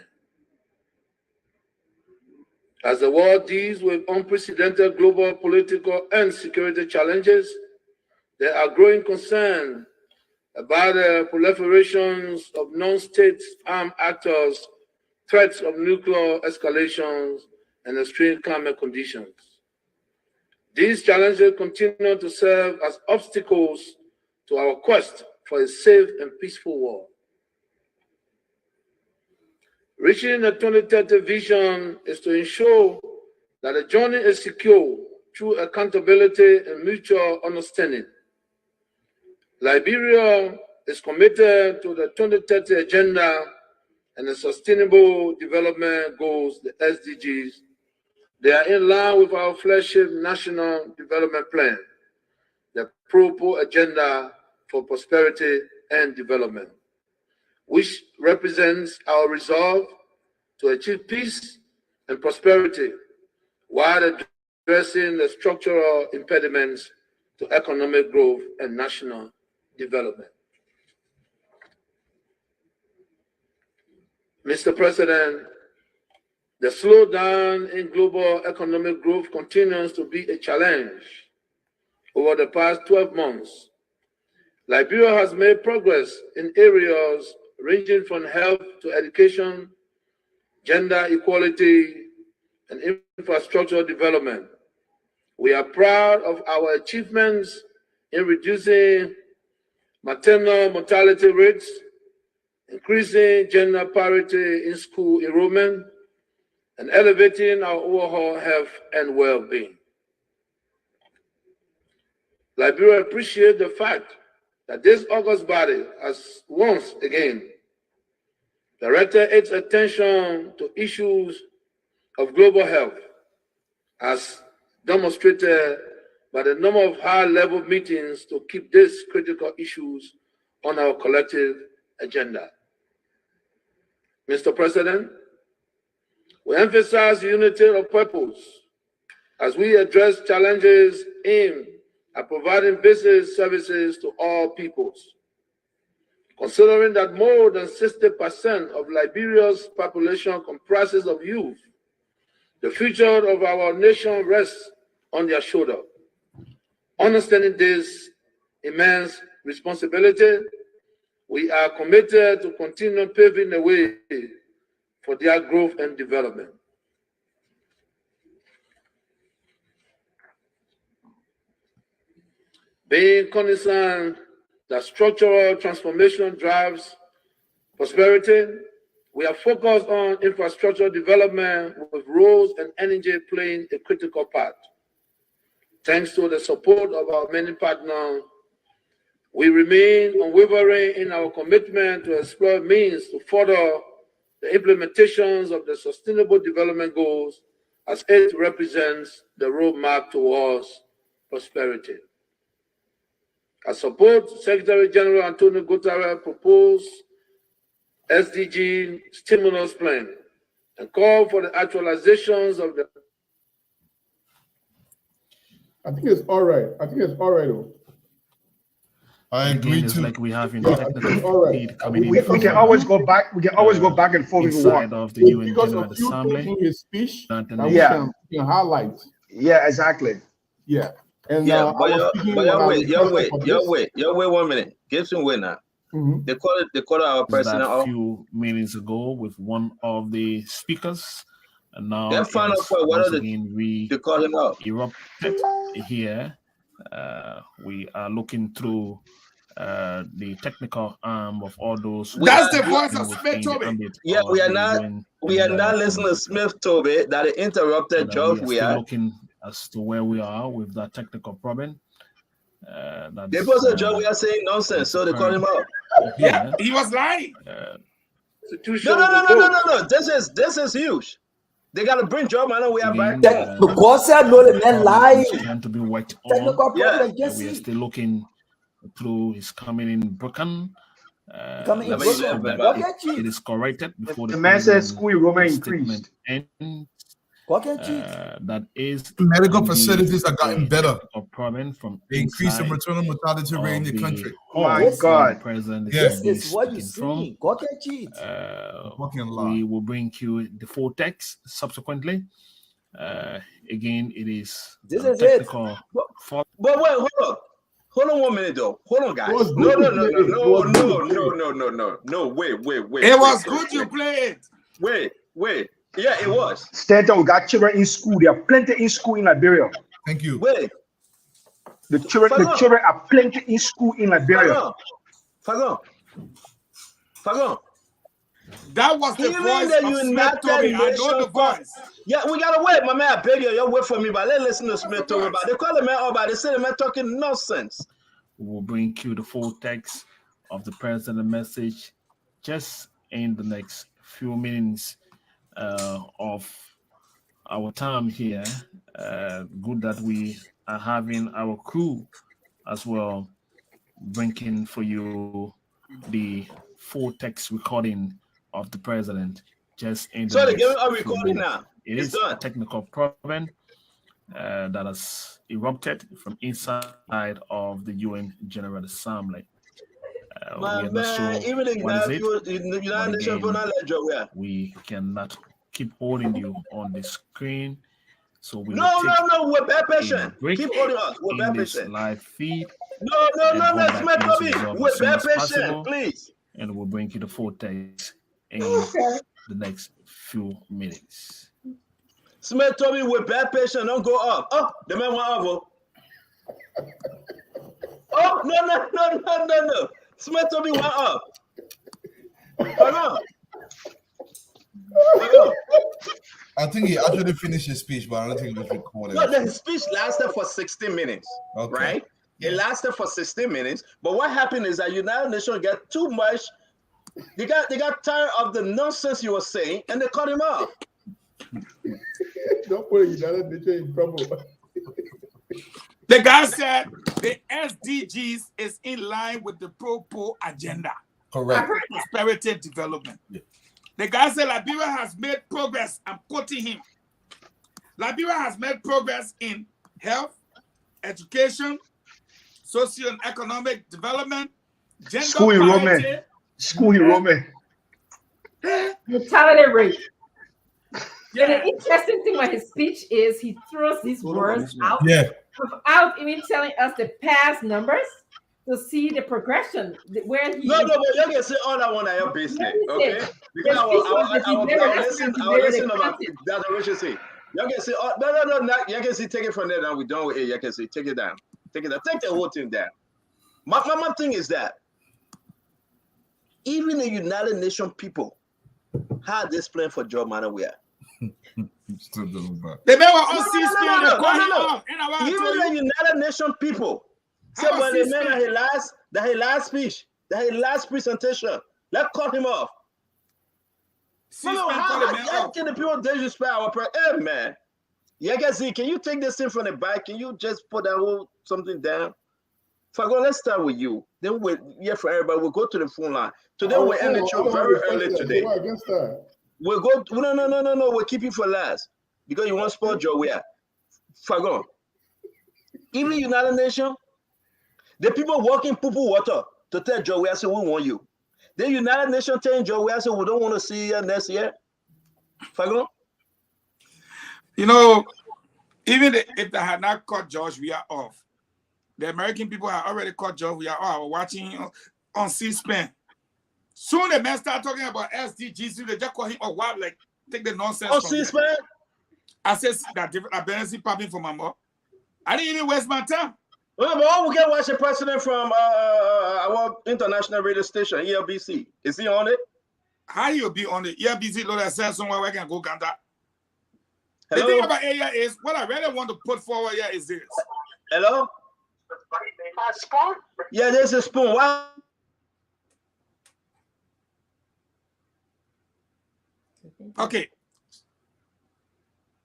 As the world deals with unprecedented global political and security challenges, there are growing concerns about the proliferations of non-state armed actors, threats of nuclear escalations, and extreme climate conditions. These challenges continue to serve as obstacles to our quest for a safe and peaceful world. Reaching the 2030 vision is to ensure that the journey is secure through accountability and mutual understanding. Liberia is committed to the 2030 Agenda and the Sustainable Development Goals, the SDGs. They are in line with our flagship National Development Plan, the Pro Agenda for Prosperity and Development, which represents our resolve to achieve peace and prosperity while addressing the structural impediments to economic growth and national development. Mr. President, the slowdown in global economic growth continues to be a challenge. Over the past 12 months, Liberia has made progress in areas ranging from health to education, gender equality, and infrastructure development. We are proud of our achievements in reducing maternal mortality rates, increasing gender parity in school enrollment, and elevating our overall health and well-being. Liberia appreciates the fact that this august body has once again directed its attention to issues of global health, as demonstrated by the number of high-level meetings to keep these critical issues on our collective agenda. Mr. President, we emphasize unity of purpose as we address challenges aimed at providing basic services to all peoples. Considering that more than 60% of Liberia's population comprises of youth, the future of our nation rests on their shoulder. Understanding this immense responsibility, we are committed to continue paving the way for their growth and development. Being cognizant that structural transformation drives prosperity, we are focused on infrastructure development with roads and energy playing a critical part. Thanks to the support of our many partners, we remain unwavering in our commitment to explore means to further the implementations of the Sustainable Development Goals as it represents the roadmap towards prosperity. I support Secretary General Antonio Guterres' proposed SDG stimulus plan and call for the actualizations of the. I think it's all right. Though. I agree It's too. like we have in Yeah, technical need coming in We can always go back. We can always go back and forth if we inside want. of the UN Because General a few things Assembly. in his speech that we Yeah. can highlight. Yeah, exactly. Yeah. And Yeah, I but was y'all, speaking but when y'all I wait, y'all requested wait, for y'all wait 1 minute. Gibson wait now. Mhm. They call our That president off. few minutes ago with one of the speakers, and now That final it's point, what once are again they call him out? erupted here. We are looking through the technical arm of all those. That's the voice of Smith within the Toby. ambit Yeah, of we are the not. UN We are not General listening to Assembly. Smith Toby that interrupted So George. we are We still are. looking as to where we are with that technical problem. They person George, we are saying nonsense, so they call him out. Yeah, he was lying. No. This is huge. They gotta bring Joe man. We are back. Because I know the man lying. Trying to be worked on. Technical problem, We are still looking through his coming in broken. Coming in let's broken. hope that Walk and cheat. it is corrected before The the man says president's school enrollment statement increased. ends. Walk and cheat. That is Medical indeed facilities are gotten a better. technical problem from They increased the inside maternal mortality rate in the country. My hall where the God. president is Yeah. This is what you speaking from. see. Walk and cheat. Fucking lie. We will bring you the full text subsequently. Again, it is This a is it. technical fault. But wait, hold on. Hold on 1 minute though. Hold on, guys. It was No, good no, to no, play no, it. It was no, good to no, play no, it. no, no, no. Wait. It was good you played. Wait. Yeah, it was. Stanton, we got children in school. There are plenty in school in Liberia. Thank you. Wait. The children are plenty in school in Liberia. Fagon. That was the Even voice the of Smith United Toby. I know Nations. the voice. Yeah, we gotta wait, my man. I beg you, you wait for me, but let's listen to Smith talk about. They call the man about. They say the man talking nonsense. We will bring you the full text of the president's message just in the next few minutes of our time here. Good that we are having our crew as well, bringing for you the full text recording of the president just in the So they next give a few recording minutes. now. It It's is done. a technical problem that has erupted from inside of the UN General Assembly. We My are not man, sure even the what is it, United but Nations put on again, that job, yeah. we cannot keep holding you on the screen. So we will No, we're bad take a patient. break Keep holding us. We're in bad this patient. live feed No, and hope that Smith it is Toby. resolved We're as soon bad as patient, possible. please. And we'll bring you the full text in the next few minutes. Smith Toby, we're bad patient. Don't go up. Oh, the man went up. Oh, no. Smith Toby went up. Fagon. I think he actually finished his speech, but I don't think it was recorded. No, the speech lasted for 16 minutes, Okay. right? It lasted for 16 minutes. But what happened is that United Nations got too much. They got tired of the nonsense you were saying, and they cut him off. Don't put United Nations in trouble. The guy said the SDGs is in line with the pro-poor agenda. Correct. Prosperity development. Yeah. The guy said Liberia has made progress. I'm quoting him. Liberia has made progress in health, education, socio and economic development, gender School enrollment. School enrollment. Mortality rate. Yeah. And the interesting thing about his speech is he throws these words out without even telling us the past numbers to see the progression where he. No, but you can say all that one at your business, okay? Because I will listen about that Richard say. You can say, oh, no, you can say take it from there. Now we done with it. You can say take it down, take the whole thing down. My thing is that even the United Nations people had this plan for Joe Manawia. Still doing bad. They were on C-SPAN. No. Even the United Nations people said when they made his last speech, his last presentation, let's cut him off. No, how can the people disrespect our president? Hey, man. Yeah, can you take this thing from the back? Can you just put that whole something down? Fagon, let's start with you. Then we'll hear for everybody. We'll go to the phone line. Today we'll end the show very early today. We'll go. No. We'll keep it for last because you want to spoil Joe. Where? Fagon. Even United Nations, the people walking poo-poo water to tell Joe we say we want you. The United Nations telling Joe we say we don't want to see you next year. Fagon. You know, even if they had not cut George, we are off. The American people have already cut George. We are off. We're watching on C-SPAN. Soon the men start talking about SDGs. They just call him a wild, like take the nonsense. On C-SPAN. I said that I've been popping for my mom. I didn't even waste my time. Well, but we can watch the president from our international radio station, ELBC. Is he on it? How you be on the ELBC? Lord, I said somewhere where I can go Ganda. Hello? The thing about AI is, what I really want to put forward here is this. Hello? Spoon? Yeah, there's a spoon. Why? Okay.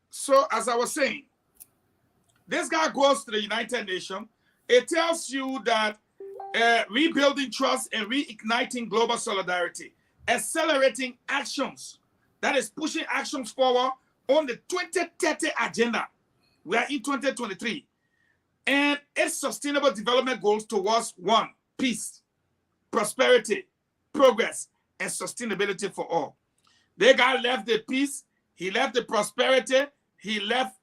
So, as I was saying, this guy goes to the United Nations. It tells you that rebuilding trust and reigniting global solidarity, accelerating actions, that is pushing actions forward on the 2030 agenda. We are in 2023. And its sustainable development goals towards 1, peace, prosperity, progress, and sustainability for all. The guy left the peace, he left the prosperity, he left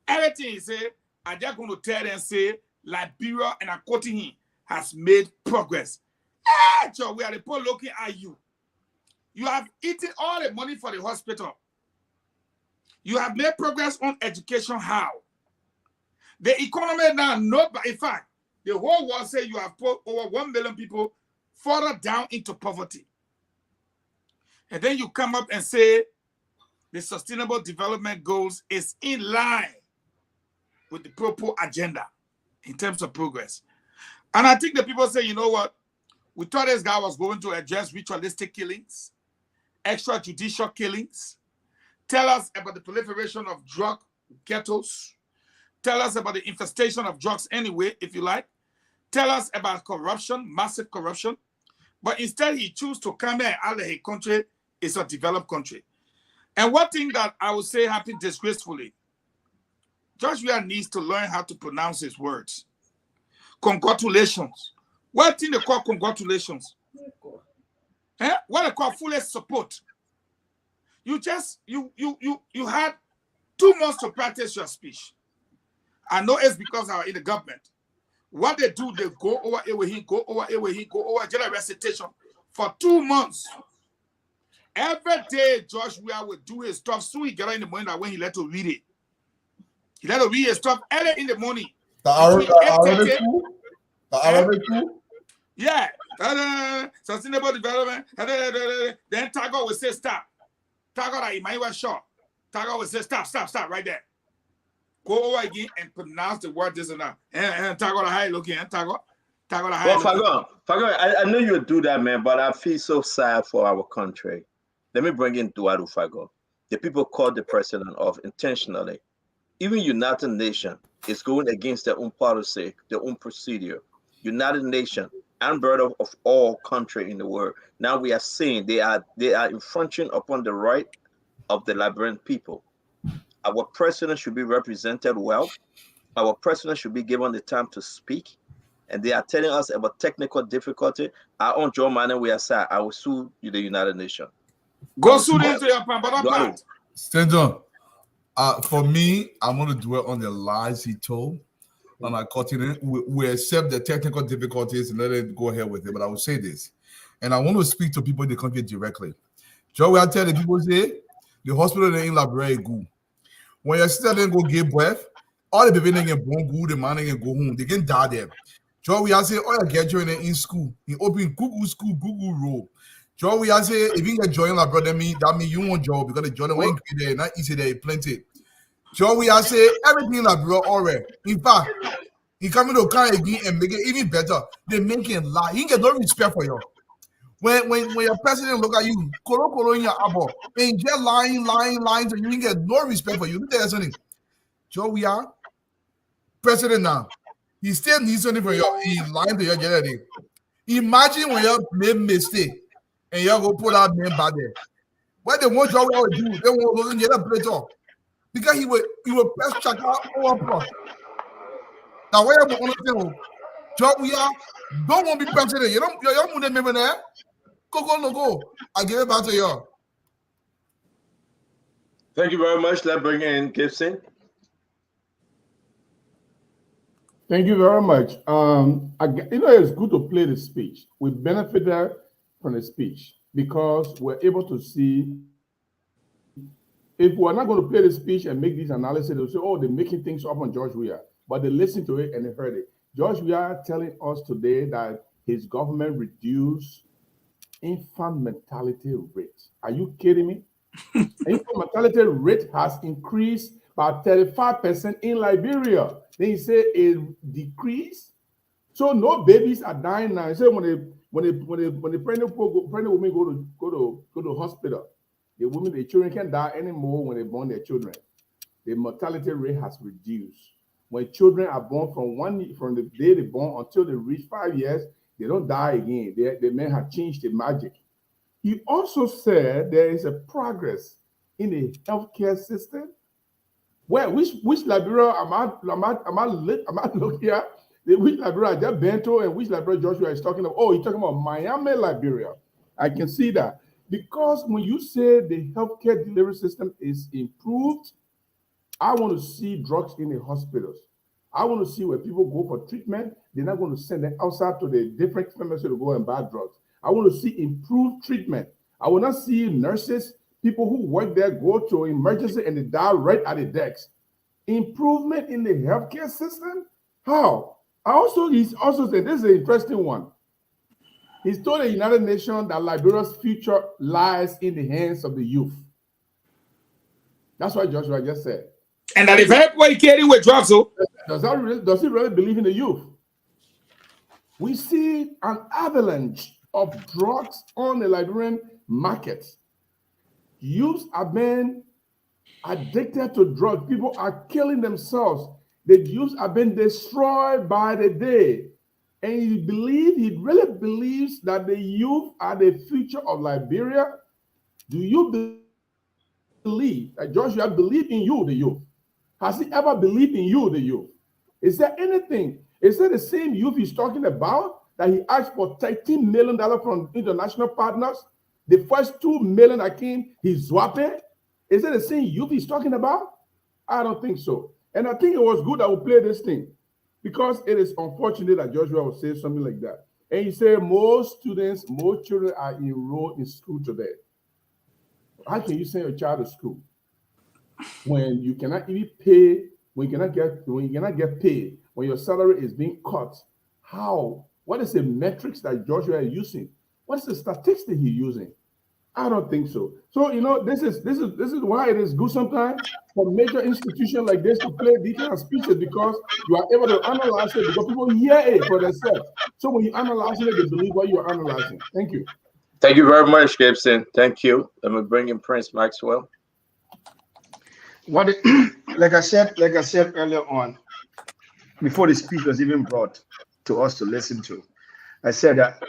everything. He said, I'm just going to tell them, say, Liberia, and I'm quoting him, has made progress. Hey, Joe, we are the poor looking at you. You have eaten all the money for the hospital. You have made progress on education. How? The economy now, not by, in fact, the whole world say you have put over 1 million people further down into poverty. And then you come up and say the Sustainable Development Goals is in line with the proper agenda in terms of progress. And I think the people say, you know what? We thought this guy was going to address ritualistic killings, extrajudicial killings, tell us about the proliferation of drug ghettos, tell us about the infestation of drugs anyway, if you like, tell us about corruption, massive corruption. But instead, he chose to come here out of a country is a developed country. And one thing that I would say happened disgracefully, George Weah needs to learn how to pronounce his words. Congratulations. What thing they call congratulations? What they call full support. You had 2 months to practice your speech. I know it's because I was in the government. What they do, they go over here with him, go over here with him, go over general recitation for 2 months. Every day, George Weah would do his stuff. So he get up in the morning that when he let to read it. He let to read his stuff early in the morning. The Arabic too? Yeah. Sustainable development. Then Tago will say stop. Tago that he might well short. Tago will say stop right there. Go over again and pronounce the word this and that. And Tago, how you looking? Tago, how you looking? Fago, I know you do that, man, but I feel so sad for our country. Let me bring in Duadu Fago. The people called the president off intentionally. Even United Nations is going against their own policy, their own procedure. United Nations, unheard of all countries in the world. Now we are saying they are infringing upon the right of the Liberian people. Our president should be represented well. Our president should be given the time to speak. And they are telling us about technical difficulty. I own Joe Manning, we are saying, I will sue the United Nations. Go sue them to your part. Stand on. For me, I'm going to dwell on the lies he told. And I continue. We accept the technical difficulties and let it go ahead with it. But I will say this. And I want to speak to people in the country directly. Joe, I tell the people, say, the hospital in Liberia is good. When your sister didn't go give birth, all the baby didn't born good, the man didn't go home. They can die there. Joe, we are saying, oh, you get joined in school. You open Google school, Google row. Joe, we are saying, if you get joined like brother, that means you want job because the job when you there, not easy there, plenty. Joe, we are saying everything like bro, all right. In fact, he coming to come again and make it even better. They make him lie. He get no respect for you. When your president look at you, kolo in your elbow, and just lying, so you get no respect for you. Look at something. Joe, we are president now. He still needs something for you. He lying to your generation. Imagine when you made mistake and you go put that man back there. What they want Joe to do, they want to get a plate off. Because he will press check out over plus. Now where you want to tell Joe, we are don't want to be president. You don't remember that? Go. I give it back to you. Thank you very much. Let's bring in Gibson. Thank you very much. It's good to play the speech. We benefited from the speech because we're able to see. If we're not going to play the speech and make this analysis, they'll say, oh, they're making things up on George Weah. But they listened to it and they heard it. George Weah telling us today that his government reduced infant mortality rate. Are you kidding me? Infant mortality rate has increased by 35% in Liberia. Then he said it decreased. So no babies are dying now. He said when the pregnant women go to hospital, the children can't die anymore when they born their children. The mortality rate has reduced. When children are born from the day they born until they reach 5 years, They don't die again. The men have changed the magic. He also said there is a progress in the healthcare system. Well, which Liberia am I looking at? Which Liberia, just Bento, and which Liberia Joshua is talking about? Oh, he's talking about Miami, Liberia. I can see that. Because when you say the healthcare delivery system is improved, I want to see drugs in the hospitals. I want to see where people go for treatment. They're not going to send them outside to the different pharmacies to go and buy drugs. I want to see improved treatment. I will not see nurses, people who work there, go to emergency and they die right at the decks. Improvement in the healthcare system? How? He's also said, this is an interesting one. He's told the United Nations that Liberia's future lies in the hands of the youth. That's what Joshua just said. And that if everybody getting with drugs, so does he really believe in the youth? We see an avalanche of drugs on the Liberian market. Youths are being addicted to drugs. People are killing themselves. The youths are being destroyed by the day. And he really believes that the youth are the future of Liberia. Do you believe that Joshua believed in you, the youth? Has he ever believed in you, the youth? Is there anything? Is it the same youth he's talking about that he asked for $13 million from international partners? The first $2 million that came, he's swapping? Is it the same youth he's talking about? I don't think so. And I think it was good that we play this thing because it is unfortunate that Joshua would say something like that. And he said most children are enrolled in school today. How can you send your child to school when you cannot even pay, when you cannot get paid, when your salary is being cut? How? What is the metrics that Joshua is using? What is the statistics he's using? I don't think so. So this is why it is good sometimes for major institutions like this to play detailed speeches, because you are able to analyze it, because people hear it for themselves. So when you analyze it, they believe what you are analyzing. Thank you. Thank you very much, Gibson. Thank you. Let me bring in Prince Maxwell. Like I said earlier on, before the speech was even brought to us to listen to, I said that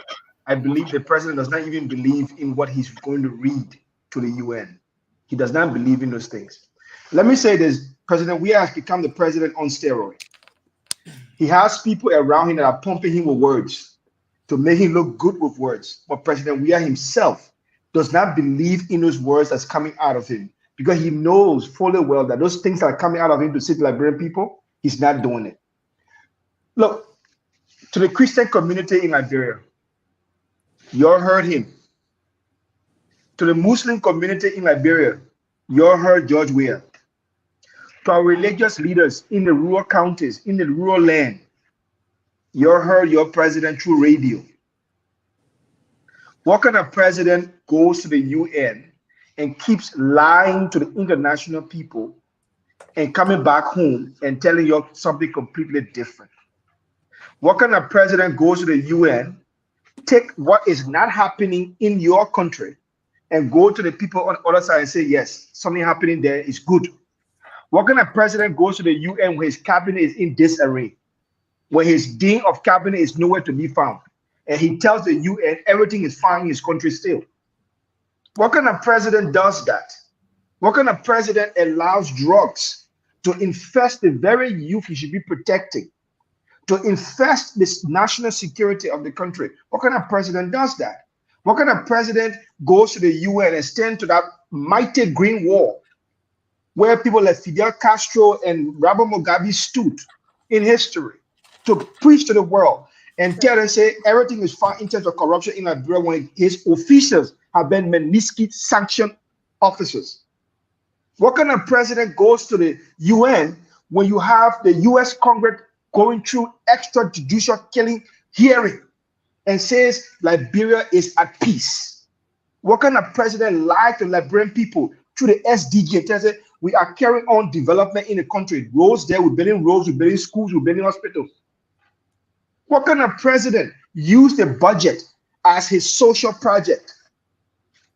I believe the president does not even believe in what he's going to read to the UN. He does not believe in those things. Let me say this: President Weah has become the president on steroid. He has people around him that are pumping him with words to make him look good with words. But President Weah himself does not believe in those words that's coming out of him, because he knows fully well that those things that are coming out of him to save Liberian people, he's not doing it. Look, to the Christian community in Liberia, you all heard him. To the Muslim community in Liberia, you all heard George Weah. To our religious leaders in the rural counties, in the rural land, you all heard your president through radio. What kind of president goes to the UN and keeps lying to the international people and coming back home and telling you something completely different? What kind of president goes to the UN, take what is not happening in your country and go to the people on the other side and say, yes, something happening there is good? What kind of president goes to the UN when his cabinet is in disarray, when his dean of cabinet is nowhere to be found, and he tells the UN everything is fine in his country still? What kind of president does that? What kind of president allows drugs to infest the very youth he should be protecting, to infest this national security of the country? What kind of president does that? What kind of president goes to the UN and stands to that mighty green wall where people like Fidel Castro and Robert Mugabe stood in history to preach to the world and tell and say everything is fine in terms of corruption in Liberia, when his officials have been Magnitsky sanctioned officers? What kind of president goes to the UN when you have the US Congress going through extrajudicial killing hearing and says Liberia is at peace? What kind of president lied to Liberian people through the SDG and tells us we are carrying on development in the country? Roads there, we're building roads, we're building schools, we're building hospitals. What kind of president used the budget as his social project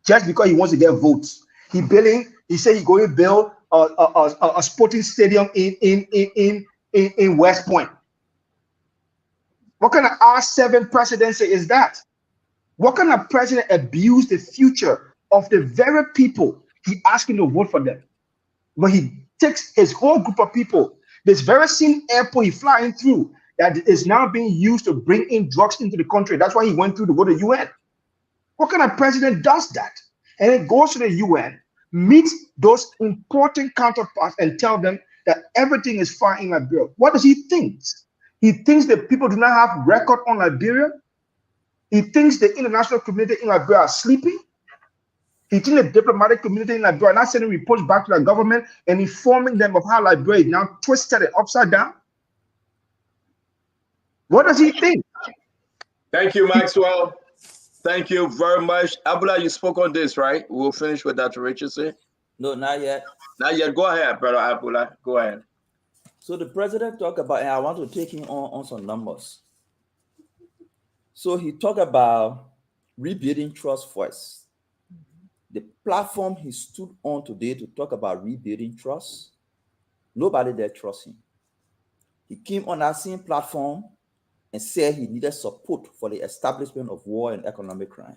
just because he wants to get votes? He said he's going to build a sporting stadium in West Point. What kind of R7 presidency is that? What kind of president abused the future of the very people he asking to vote for them? But he takes his whole group of people, this very same airport he's flying through, that is now being used to bring in drugs into the country. That's why he went through to go to the UN. What kind of president does that? And it goes to the UN, meets those important counterparts, and tell them that everything is fine in Liberia. What does he think? He thinks that people do not have record on Liberia. He thinks the international community in Liberia are sleeping. He thinks the diplomatic community in Liberia are not sending reports back to the government and informing them of how Liberia is now twisted and upside down. What does he think? Thank you, Maxwell. Thank you very much. Abula, you spoke on this, right? We'll finish with Dr. Richardson. No, not yet. Not yet. Go ahead, brother Abula. Go ahead. So the president talked about, and I want to take him on some numbers. So he talked about rebuilding trust first. The platform he stood on today to talk about rebuilding trust, nobody there trusts him. He came on that same platform and said he needed support for the establishment of war and economic crime.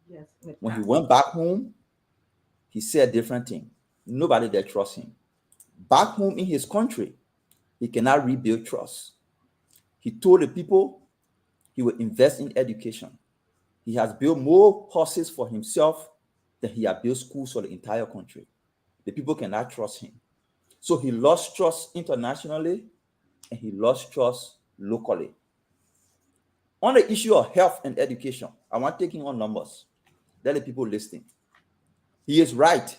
Yes. When he went back home, he said a different thing. Nobody there trusts him. Back home in his country, he cannot rebuild trust. He told the people he will invest in education. He has built more horses for himself than he has built schools for the entire country. The people cannot trust him. So he lost trust internationally and he lost trust locally. On the issue of health and education, I want to take him on numbers. Let the people listening. He is right.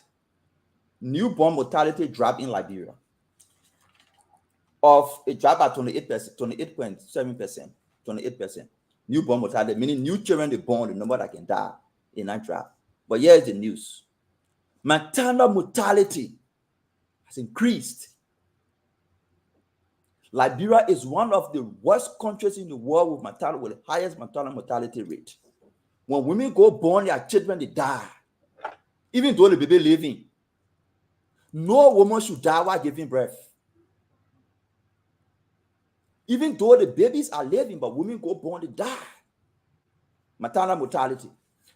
Newborn mortality dropped in Liberia. It dropped by 28.7%, 28%. Newborn mortality, meaning new children they born, the number that can die in that drop. But here is the news. Maternal mortality has increased. Liberia is one of the worst countries in the world with the highest maternal mortality rate. When women go born, their children, they die. Even though the baby living. No woman should die while giving birth. Even though the babies are living, but women go born, they die. Maternal mortality.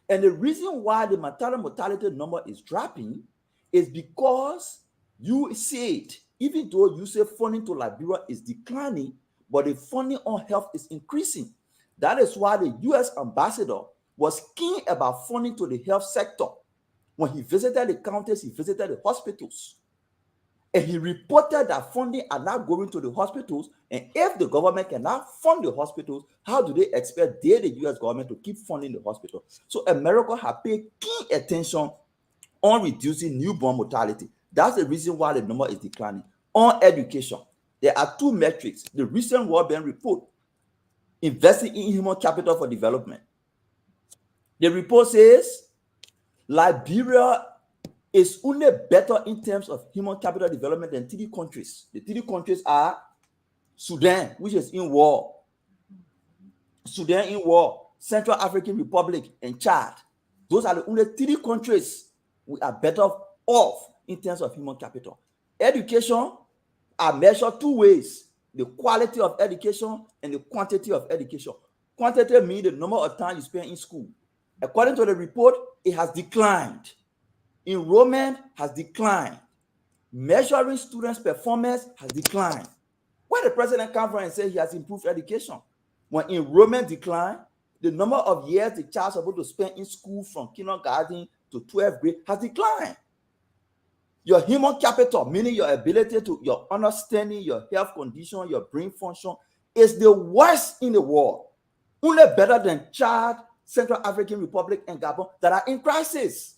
And the reason why the maternal mortality number is dropping is because you see it. Even though you say funding to Liberia is declining, but the funding on health is increasing. That is why the U.S. ambassador was keen about funding to the health sector. When he visited the counties, he visited the hospitals. And he reported that funding are not going to the hospitals. And if the government cannot fund the hospitals, how do they expect the U.S. government to keep funding the hospital? So America has paid key attention on reducing newborn mortality. That's the reason why the number is declining. On education, there are two metrics. The recent World Bank report, investing in human capital for development. The report says Liberia is only better in terms of human capital development than 3 countries. The 3 countries are Sudan, which is in war. Sudan in war, Central African Republic, and Chad. Those are the only 3 countries we are better off in terms of human capital. Education are measured 2 ways: the quality of education and the quantity of education. Quantity means the number of time you spend in school. According to the report, it has declined. Enrollment has declined. Measuring students' performance has declined. Where the president comes from and says he has improved education. When enrollment declined, the number of years the child is supposed to spend in school from kindergarten to 12th grade has declined. Your human capital, meaning your ability to, your understanding, your health condition, your brain function, is the worst in the world. Only better than Chad, Central African Republic, and Gabon that are in crisis.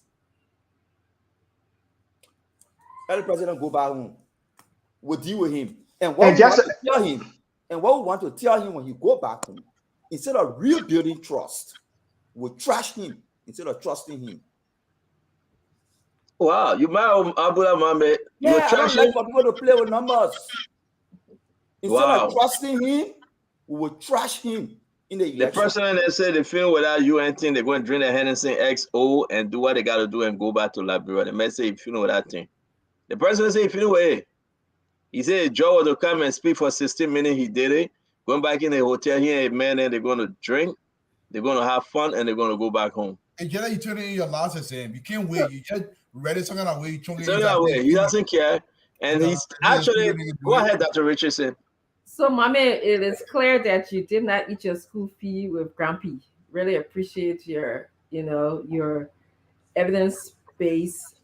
Let the president go back home. We'll deal with him. And what we want to tell him, and what we want to tell him when he go back home, instead of rebuilding trust, we'll trash him instead of trusting him. Wow, you might Abula Mame. Yeah, I don't like for people to play with numbers. Instead Wow. of trusting him, we will trash him in the election. The president that said they feel without UN thing, they're going to drink the Henderson XO and do what they got to do and go back to Liberia. The man say if you know that thing. The president said if you know it. He said Joe was to come and speak for 16 minutes. He did it. Going back in the hotel here, man, and they're going to drink, they're going to have fun, and they're going to go back home. And you turn in your last exam. You can't wait. You just ready something away. So that way, he doesn't care, and he's actually go ahead, Dr. Richardson. So, Mommy, it is clear that you did not eat your school fee with Grumpy. Really appreciate your, your evidence-based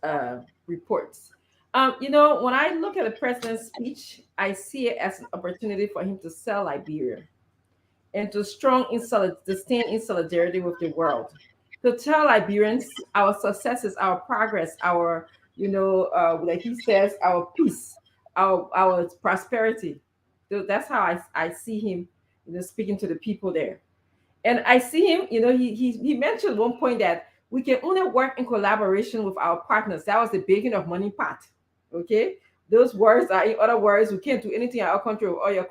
reports. When I look at the president's speech, I see it as an opportunity for him to sell Liberia and to stand in solidarity with the world, to tell Liberians our successes, our progress, our, like he says, our peace, our prosperity. So that's how I see him, speaking to the people there. And I see him, he mentioned one point that we can only work in collaboration with our partners. That was the beginning of money part. Okay. Those words are, in other words, we can't do anything in our country with all your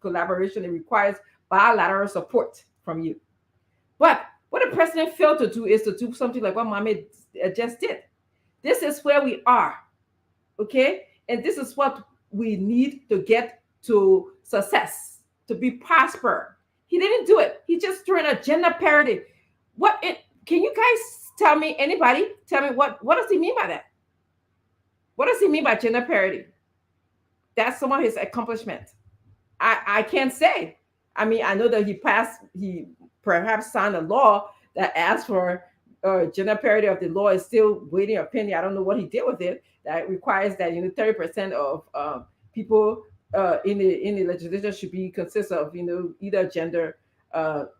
collaboration. It requires bilateral support from you. But what the president failed to do is to do something like what Mohammed just did. This is where we are. Okay. And this is what we need to get to success, to be prosper. He didn't do it. He just threw in a gender parity. Can you guys tell me, anybody, tell me what does he mean by that? What does he mean by gender parity? That's some of his accomplishment. I can't say. I mean, I know that he perhaps signed a law that asks for gender parity of the law is still waiting a penny. I don't know what he did with it. That requires that 30% of people in the legislature should be consist of either gender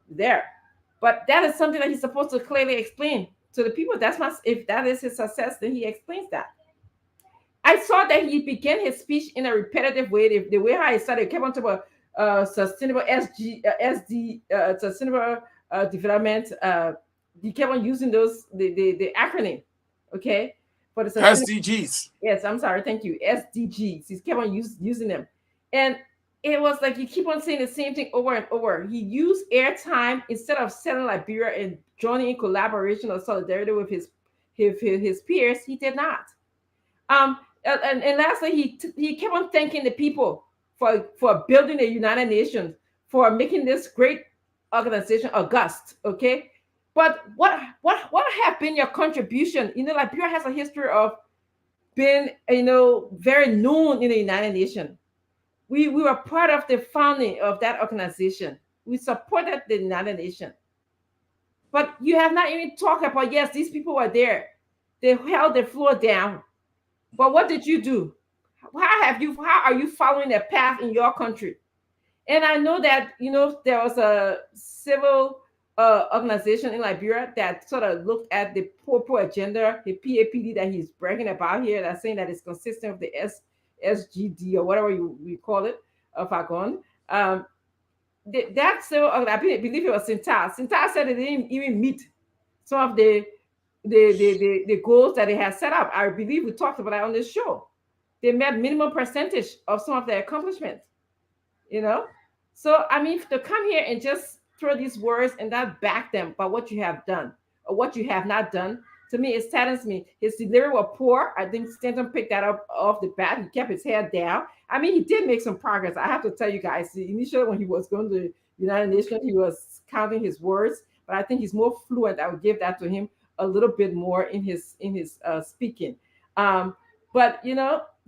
there. But that is something that he's supposed to clearly explain to the people. If that is his success, then he explains that. I saw that he began his speech in a repetitive way. The way how he started, kept on talking about sustainable sustainable development. He kept on using the acronym, okay, for the SDGs. Yes, I'm sorry, thank you. SDGs. He kept on using them, and it was like you keep on saying the same thing over and over. He used airtime instead of selling Liberia and joining in collaboration or solidarity with his peers. He did not. And lastly, he kept on thanking the people for building the United Nations, for making this great organization august. Okay, but what have been your contribution? Liberia has a history of being very known in the United Nations. We were part of the founding of that organization. We supported the United Nations. But you have not even talked about, yes, these people were there. They held the floor down. But what did you do? How are you following their path in your country? And I know that, there was a civil organization in Liberia that sort of looked at the poor agenda, the PAPD that he's bragging about here, that's saying that it's consistent with the SGD or whatever we call it, Fagon. That civil, I believe it was Sinta. Sinta said they didn't even meet some of the goals that they had set up. I believe we talked about that on this show. They met minimum percentage of some of their accomplishments, So, I mean, to come here and just throw these words and not back them by what you have done or what you have not done, to me, it saddens me. His delivery was poor. I think Stanton picked that up off the bat. He kept his head down. I mean, he did make some progress. I have to tell you guys, initially when he was going to the United Nations, he was counting his words, but I think he's more fluent. I would give that to him a little bit more in his speaking. But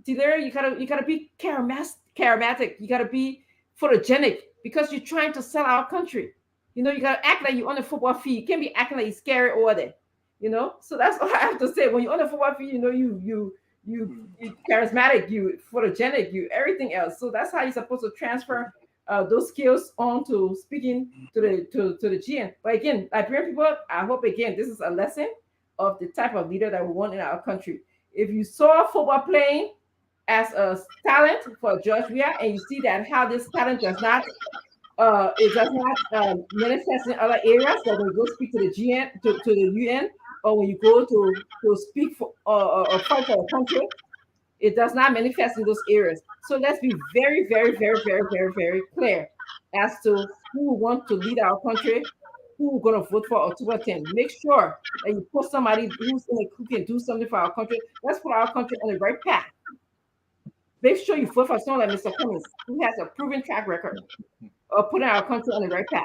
delivery, you gotta be charismatic. You gotta be photogenic because you're trying to sell our country. You gotta act like you're on the football field. You can't be acting like you're scary over there. So that's what I have to say. When you're on the football field, you charismatic, you photogenic, you everything else. So that's how you're supposed to transfer those skills on to speaking to the GN. But again, Liberian people, I hope again this is a lesson of the type of leader that we want in our country. If you saw football playing as a talent for George Weah, and you see that how this talent does not manifest in other areas, that when you go speak to the GN, to the UN, or when you go to speak for or fight for a country, it does not manifest in those areas. So let's be very, very, very, very, very, very clear as to who we want to lead our country, who we're going to vote for October 10th. Make sure that you put somebody who can do something for our country. Let's put our country on the right path. They've shown you for someone like Mr. Cummings, who has a proven track record of putting our country on the right path.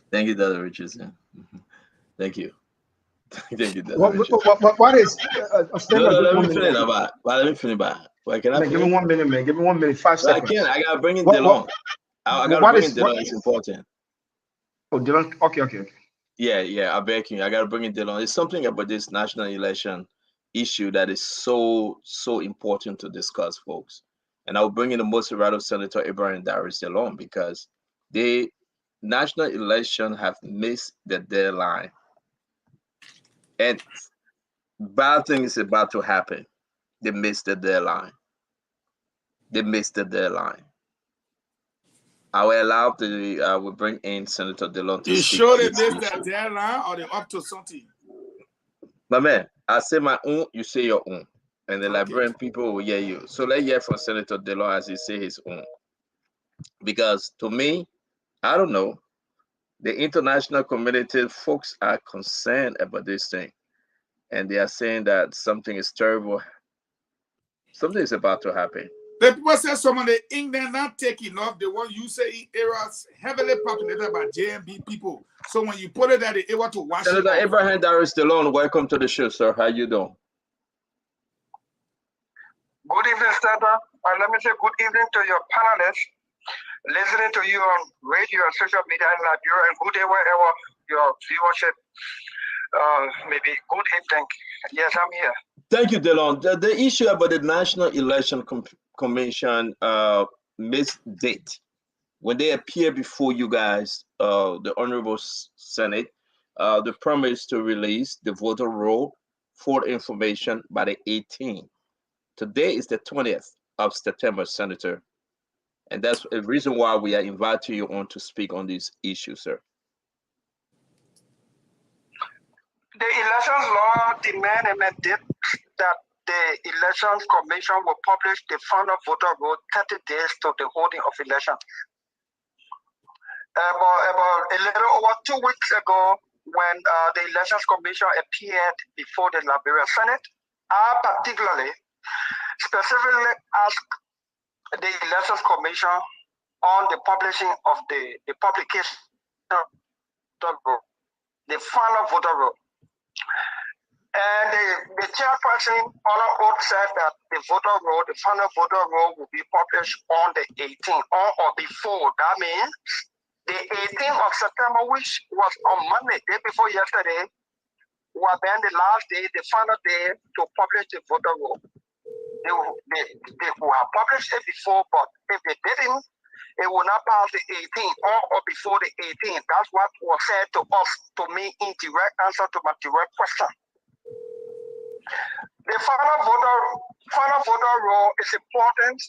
Thank you, Dr. Richardson. Thank you. Thank you, Dr. What Richardson. what is No, let me finish about. Let me finish about. Why can I man, give me finish? 1 minute, man. Give me 1 minute, 5 No, I seconds. can't. I gotta bring in What DeLon. I gotta what bring in is what? DeLon. It's important. Oh, Dylan. Okay. Yeah. I beg you. I gotta bring in DeLon. It's something about this national election issue that is so important to discuss, folks. And I'll bring in the Moderado Senator Abraham Darius DeLon because the national election have missed the deadline, and bad thing is about to happen. They missed the deadline. I will allow we bring in Senator DeLon to You speak sure on they this missed issue. that deadline or they up to something? My man, I say my own, you say your own. And the Liberian people will hear you. So let's hear from Senator DeLon as he say his own. Because to me, I don't know, the international community folks are concerned about this thing. And they are saying that something is terrible. Something is about to happen. The people say some of the England not take enough. The one you say areas heavily populated by JMB people. So when you put it that they able to wash Senator it off. Abraham Darius DeLon, welcome to the show, sir. How you doing? Good evening, Senator. Let me say good evening to your panelists, listening to you on radio and social media in Liberia, and good day wherever your viewership may be. Good evening. Yes, I'm here. Thank you, DeLon. The issue about the National Election Commission missed date. When they appear before you guys, the Honorable Senate, they promised to release the voter roll for information by the 18th. Today is the 20th of September, Senator. And that's a reason why we are inviting you on to speak on this issue, sir. The elections law demand a mandate that the Elections Commission will publish the final voter roll 30 days to the holding of elections. About a little over 2 weeks ago, when the Elections Commission appeared before the Liberia Senate, I specifically asked the Elections Commission on the publishing of the publication of the final voter roll. And the chairperson, Honor Oath, said that the final voter roll will be published on the 18th, on or before. That means the 18th of September, which was on Monday, day before yesterday, was then the last day, the final day to publish the voter roll. They will have published it before, but if they didn't, it will not pass the 18th or before the 18th. That's what was said to us, to me, in direct answer to my direct question. The final voter roll is important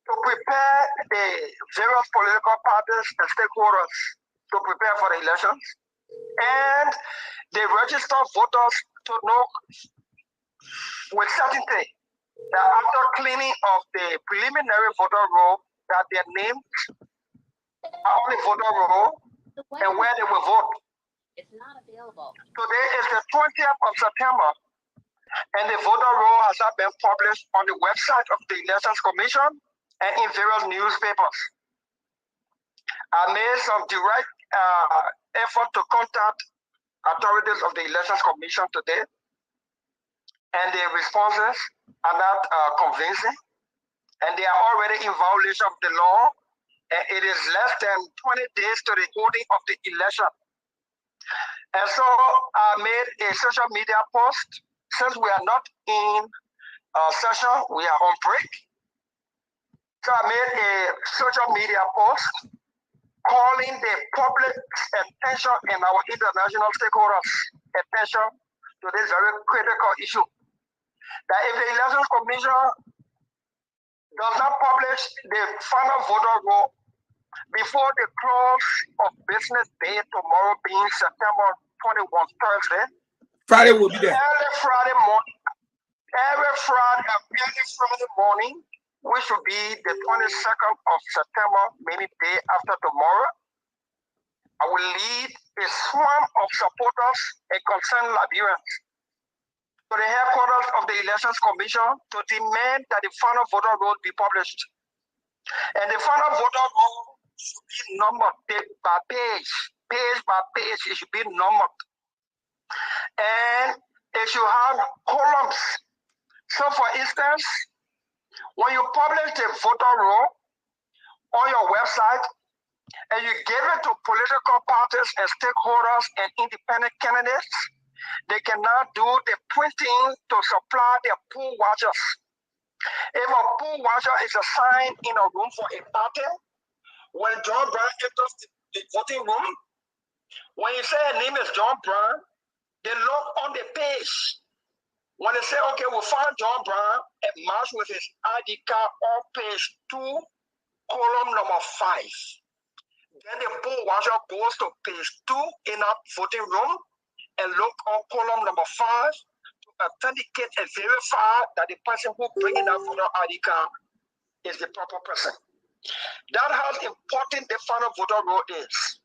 to prepare the various political parties and stakeholders to prepare for the elections, and the registered voters to know with certainty that after cleaning of the preliminary voter roll, that their names are on the voter roll and where they will vote. It's not available. Today is the 20th of September, and the voter roll has not been published on the website of the Elections Commission and in various newspapers. I made some direct effort to contact authorities of the Elections Commission today, and the responses are not convincing, and they are already in violation of the law, and it is less than 20 days to the holding of the election. And so I made a social media post. Since we are not in session, we are on break. So I made a social media post calling the public's attention and our international stakeholders' attention to this very critical issue. That if the Elections Commission does not publish the final voter roll before the close of business day tomorrow, being September 21, Thursday, Friday will be there. Every Friday morning, which will be the 22nd of September, maybe day after tomorrow, I will lead a swarm of supporters and concerned Liberians to the headquarters of the Elections Commission to demand that the final voter roll be published. And the final voter roll should be numbered page by page by page. It should be numbered. And it should have columns. So for instance, when you publish the voter roll on your website and you give it to political parties and stakeholders and independent candidates, they cannot do the printing to supply their poll watchers. If a poll watcher is assigned in a room for a party, when John Brown enters the voting room, when you say her name is John Brown, they look on the page. When they say, okay, we'll find John Brown and match with his ID card on page 2, column number 5. Then the poll watcher goes to page 2 in that voting room and look on column number 5 to authenticate and verify that the person who bringing that voter ID card is the proper person. That how important the final voter roll is.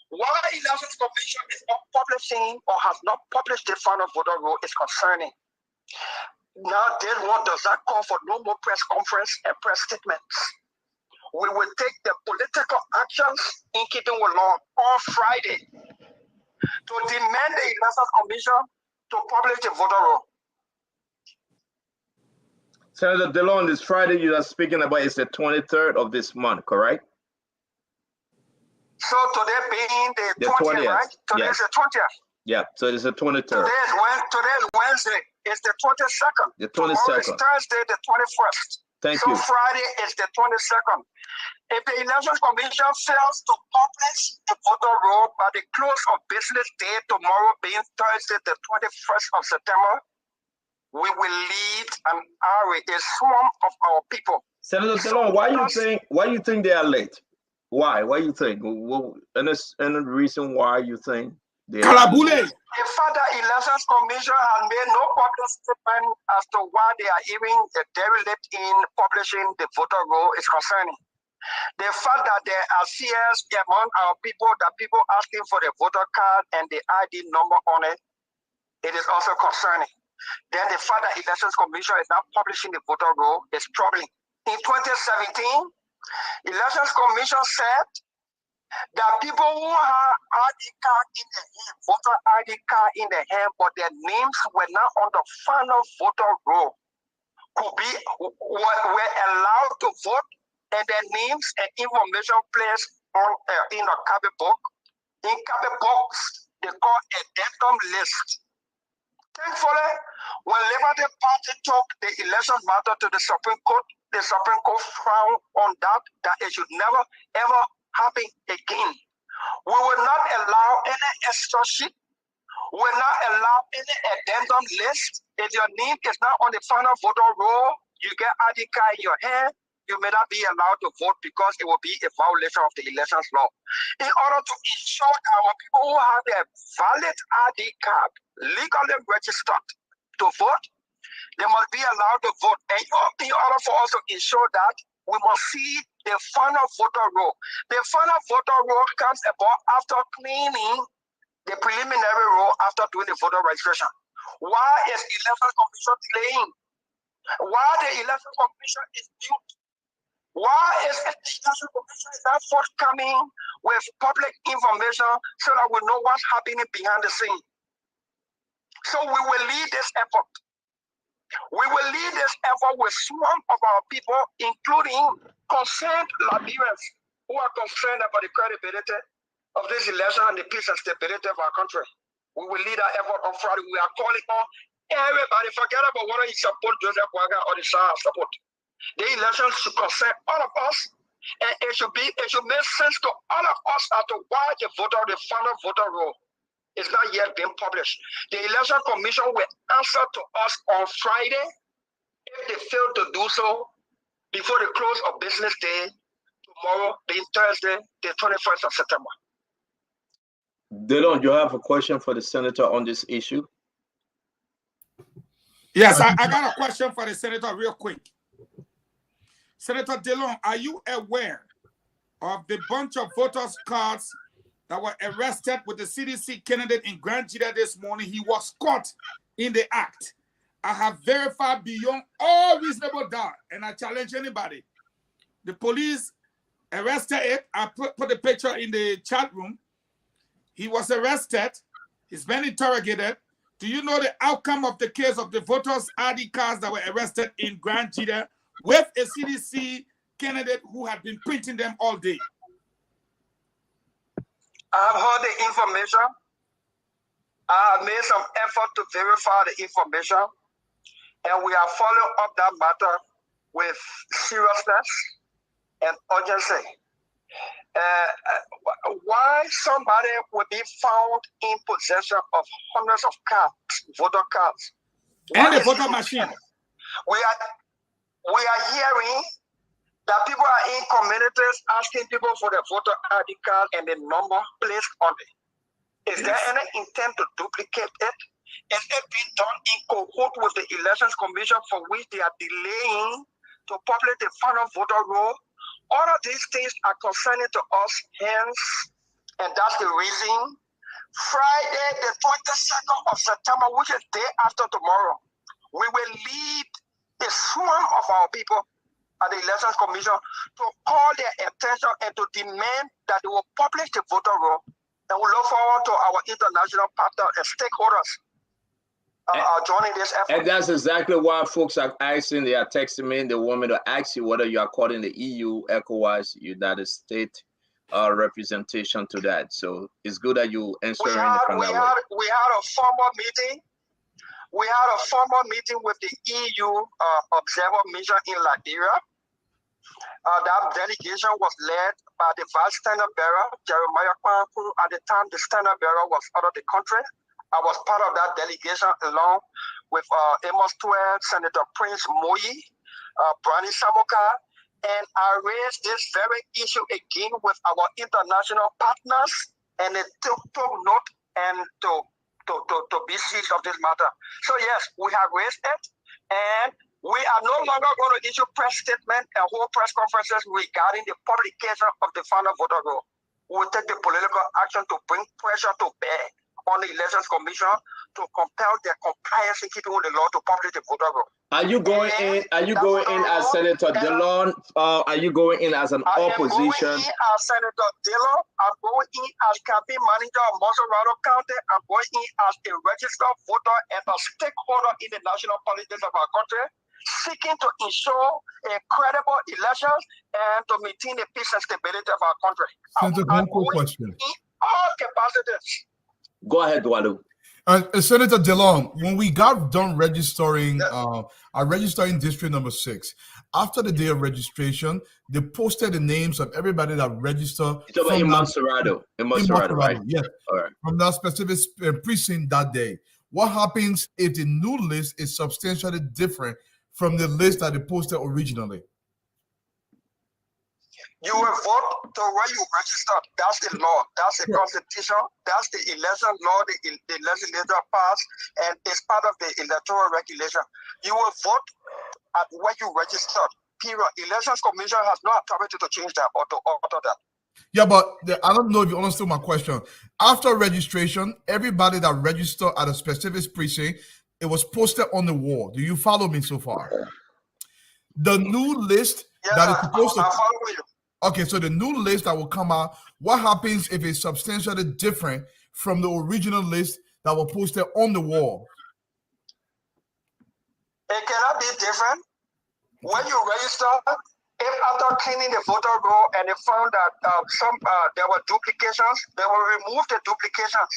Why Elections Commission is not publishing or has not published the final voter roll is concerning. Now, this one does not call for no more press conference and press statements. We will take the political actions in keeping with law on Friday to demand the Elections Commission to publish the voter roll. Senator DeLon, this Friday you are speaking about is the 23rd of this month, correct? So today being the 20th, right? Today is the 20th. Yeah, so it's the 23rd. Today is Wednesday. It's the 22nd. The 22nd. Tomorrow is Thursday, the 21st. Thank so you. Friday is the 22nd. If the Elections Commission fails to publish the voter roll by the close of business day tomorrow being Thursday, the 21st of September, we will lead an array, a swarm of our people. Senator DeLon, why you think they are late? Why? Why you think? Any reason why you think they are late? The fact that Elections Commission has made no public statement as to why they are even derelict in publishing the voter roll is concerning. The fact that there are fears among our people that people asking for the voter card and the ID number on it, it is also concerning. Then the fact that Elections Commission is not publishing the voter roll is troubling. In 2017, Elections Commission said that people who have ID card in the hand, voter ID card in the hand, but their names were not on the final voter roll, were allowed to vote, and their names and information placed on in a copy book. In copy books, they call a addendum list. Thankfully, when Liberty Party took the election matter to the Supreme Court frowned on that it should never ever happen again. We will not allow any extra sheet. We will not allow any addendum list. If your name is not on the final voter roll, you get ID card in your hand, you may not be allowed to vote because it will be a violation of the elections law. In order to ensure our people who have a valid ID card legally registered to vote, they must be allowed to vote. And in order for us to ensure that, we must see the final voter roll. The final voter roll comes about after cleaning the preliminary roll after doing the voter registration. Why is Electoral Commission delaying? Why the Electoral Commission is mute? Why is the Electoral Commission not forthcoming with public information so that we know what's happening behind the scene? So we will lead this effort. We will lead this effort with swarm of our people, including concerned Liberians who are concerned about the credibility of this election and the peace and stability of our country. We will lead our effort on Friday. We are calling on everybody, forget about whether you support Joseph Waga or the Shah support. The election should concern all of us, and it should make sense to all of us as to why the final voter roll is not yet being published. The Election Commission will answer to us on Friday if they fail to do so before the close of business day, tomorrow being Thursday, the 21st of September. Delon, you have a question for the senator on this issue? Yes, I got a question for the senator real quick. Senator Delon, are you aware of the bunch of voters' cards that were arrested with the CDC candidate in Grand Jida this morning? He was caught in the act. I have verified beyond all reasonable doubt, and I challenge anybody. The police arrested it. I put the picture in the chat room. He was arrested. He's been interrogated. Do you know the outcome of the case of the voters' ID cards that were arrested in Grand Jida with a CDC candidate who had been printing them all day? I have heard the information. I have made some effort to verify the information, and we are following up that matter with seriousness and urgency. Why somebody would be found in possession of hundreds of cards, voter cards, and a voter machine? We are hearing that people are in communities asking people for the voter ID card and the number placed on it. Is there any intent to duplicate it? Is it being done in cohort with the Elections Commission, for which they are delaying to publish the final voter roll? All of these things are concerning to us, hence, and that's the reason. Friday, the 22nd of September, which is day after tomorrow, we will lead a swarm of our people at the Elections Commission to call their attention and to demand that they will publish the voter roll. And we look forward to our international partners and stakeholders joining this effort. And that's exactly why folks are asking, they are texting me, they want me to ask you whether you are calling the EU, ECOWAS, United States representation to that. So it's good that you answering from that way. We had a formal meeting. We had a formal meeting with the EU observer mission in Liberia. That delegation was led by the vice standard bearer, Jeremiah Kwanku. At the time, the standard bearer was out of the country. I was part of that delegation along with Amos Twell, Senator Prince Moyi, Brani Samoka, and I raised this very issue again with our international partners, and they took note and to be seized of this matter. So yes, we have raised it, and we are no longer going to issue press statement and hold press conferences regarding the publication of the final voter roll. We will take the political action to bring pressure to bear on the Elections Commission to compel their compliance in keeping with the law to publish the voter roll. Are you going in? Are you going in as Senator Dillon? Are you going in as an opposition? I'm going in as Senator Dillon. I'm going in as campaign manager of Monserrado County. I'm going in as a registered voter and a stakeholder in the national politics of our country, seeking to ensure a credible elections and to maintain the peace and stability of our country. Senator, one quick question. In all capacities. Go ahead, Walu. Senator DeLong, when we got done registering, our registering district number 6, after the day of registration, they posted the names of everybody that registered. In Monserrado. In Monserrado, right? Yes. All right. From that specific precinct that day. What happens if the new list is substantially different from the list that they posted originally? You will vote to where you registered. That's the law. That's the constitution. That's the election law the legislature passed, and it's part of the electoral regulation. You will vote at where you registered. Period. Elections Commission has no authority to change that or to alter that. Yeah, but I don't know if you understood my question. After registration, everybody that registered at a specific precinct, it was posted on the wall. Do you follow me so far? The new list that is supposed to... I follow you. Okay, so the new list that will come out, what happens if it's substantially different from the original list that was posted on the wall? It cannot be different. When you register, if after cleaning the voter roll and they found that there were duplications, they will remove the duplications.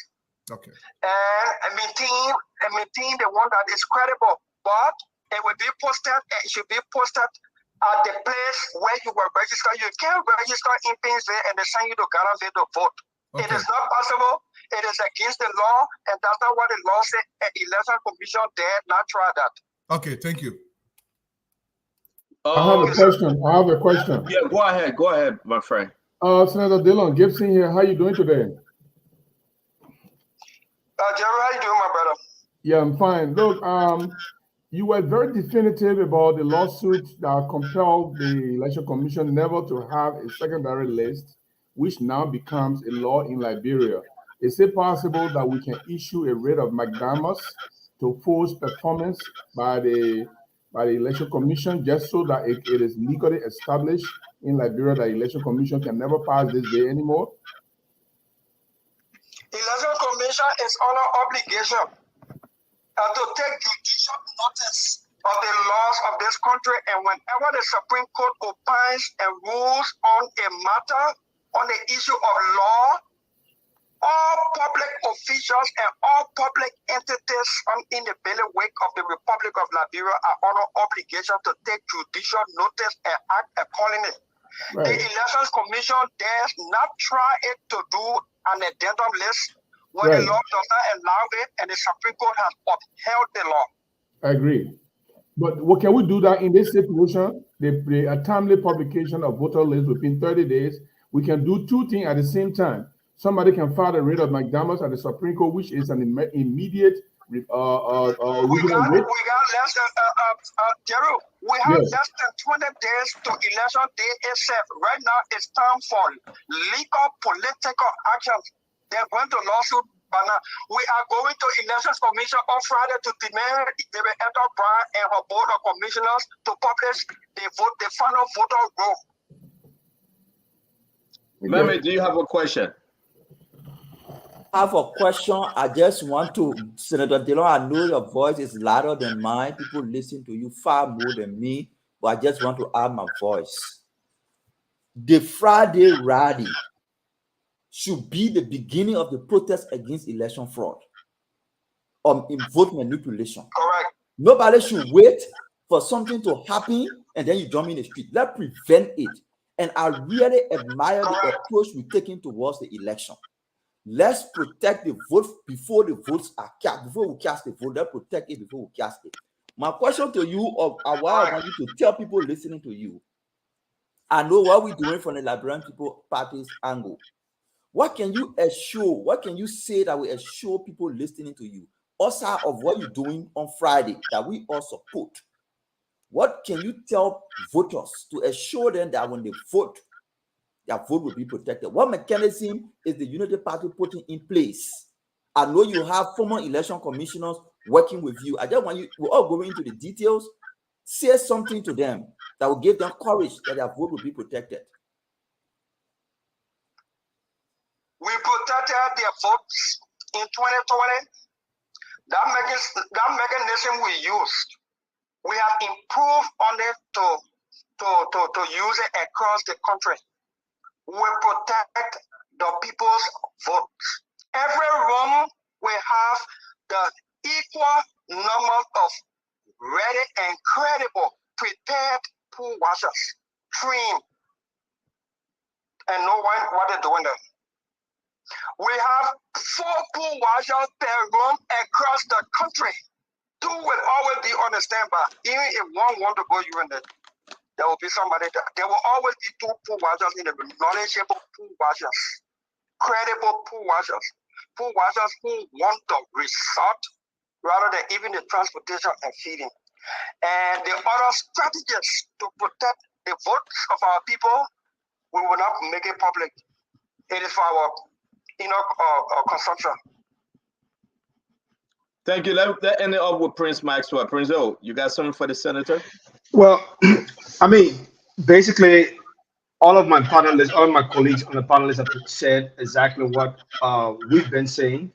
Okay. And maintain the one that is credible. But it will be posted, it should be posted at the place where you were registered. You can't register in Painesville and they send you to Garlandville to vote. Okay. It is not possible. It is against the law, and that's not what the law said. An election commission did not try that. Okay, thank you. I have a question. Yeah, go ahead, my friend. Senator Dillon Gibson here. How you doing today? Jerry, how you doing, my brother? Yeah, I'm fine. Look, you were very definitive about the lawsuit that compelled the Election Commission never to have a secondary list, which now becomes a law in Liberia. Is it possible that we can issue a writ of mandamus to force performance by the Election Commission, just so that it is legally established in Liberia that the Election Commission can never pass this day anymore? Election Commission is under obligation to take judicial notice of the laws of this country, and whenever the Supreme Court opines and rules on a matter on the issue of law, all public officials and all public entities in the bailiwick of the Republic of Liberia are under obligation to take judicial notice and act accordingly. Right. The Elections Commission does not try it to do an addendum list when the law does not allow it, and the Supreme Court has upheld the law. I agree. But what can we do that in this situation? A timely publication of voter lists within 30 days. We can do two things at the same time. Somebody can file a writ of McDermott at the Supreme Court, which is an immediate we got less than Jerry, we have less than 20 days to election day itself. Right now, it's time for legal political actions. They're going to lawsuit. But now we are going to Elections Commission on Friday to demand the Electoral Brown and her board of commissioners to publish the final voter roll. Meme, do you have a question? I have a question. I just want to, Senator Dillon, I know your voice is louder than mine. People listen to you far more than me, but I just want to add my voice. The Friday rally should be the beginning of the protest against election fraud, in vote manipulation. Correct. Nobody should wait for something to happen and then you jump in the street. Let's prevent it. And I really admire the approach we're taking towards the election. Let's protect the vote before the votes are cast. Before we cast the vote, let's protect it before we cast it. My question to you, I want you to tell people listening to you, I know what we're doing from the Liberian People Party's angle. What can you assure? What can you say that will assure people listening to you, outside of what you're doing on Friday, that we all support? What can you tell voters to assure them that when they vote, their vote will be protected? What mechanism is the Unity Party putting in place? I know you have former election commissioners working with you. I just want you, we're all going into the details. Say something to them that will give them courage that their vote will be protected. We protected their votes in 2020. That mechanism we used, we have improved on it to use it across the country. We protect the people's votes. Every room we have the equal number of ready and credible, prepared poll watchers, trained, and know what they're doing there. We have 4 poll watchers per room across the country. 2 will always be on the standby. Even if one want to go urinate, there will be somebody there. There will always be 2 poll watchers in the knowledgeable poll watchers, credible poll watchers who want the result rather than even the transportation and feeding. And the other strategies to protect the votes of our people, we will not make it public. It is for our consumption. Thank you. Let end it up with Prince Maxwell. Prince O, you got something for the senator? Well, I mean, basically, all of my panelists, all of my colleagues on the panelists have said exactly what we've been saying.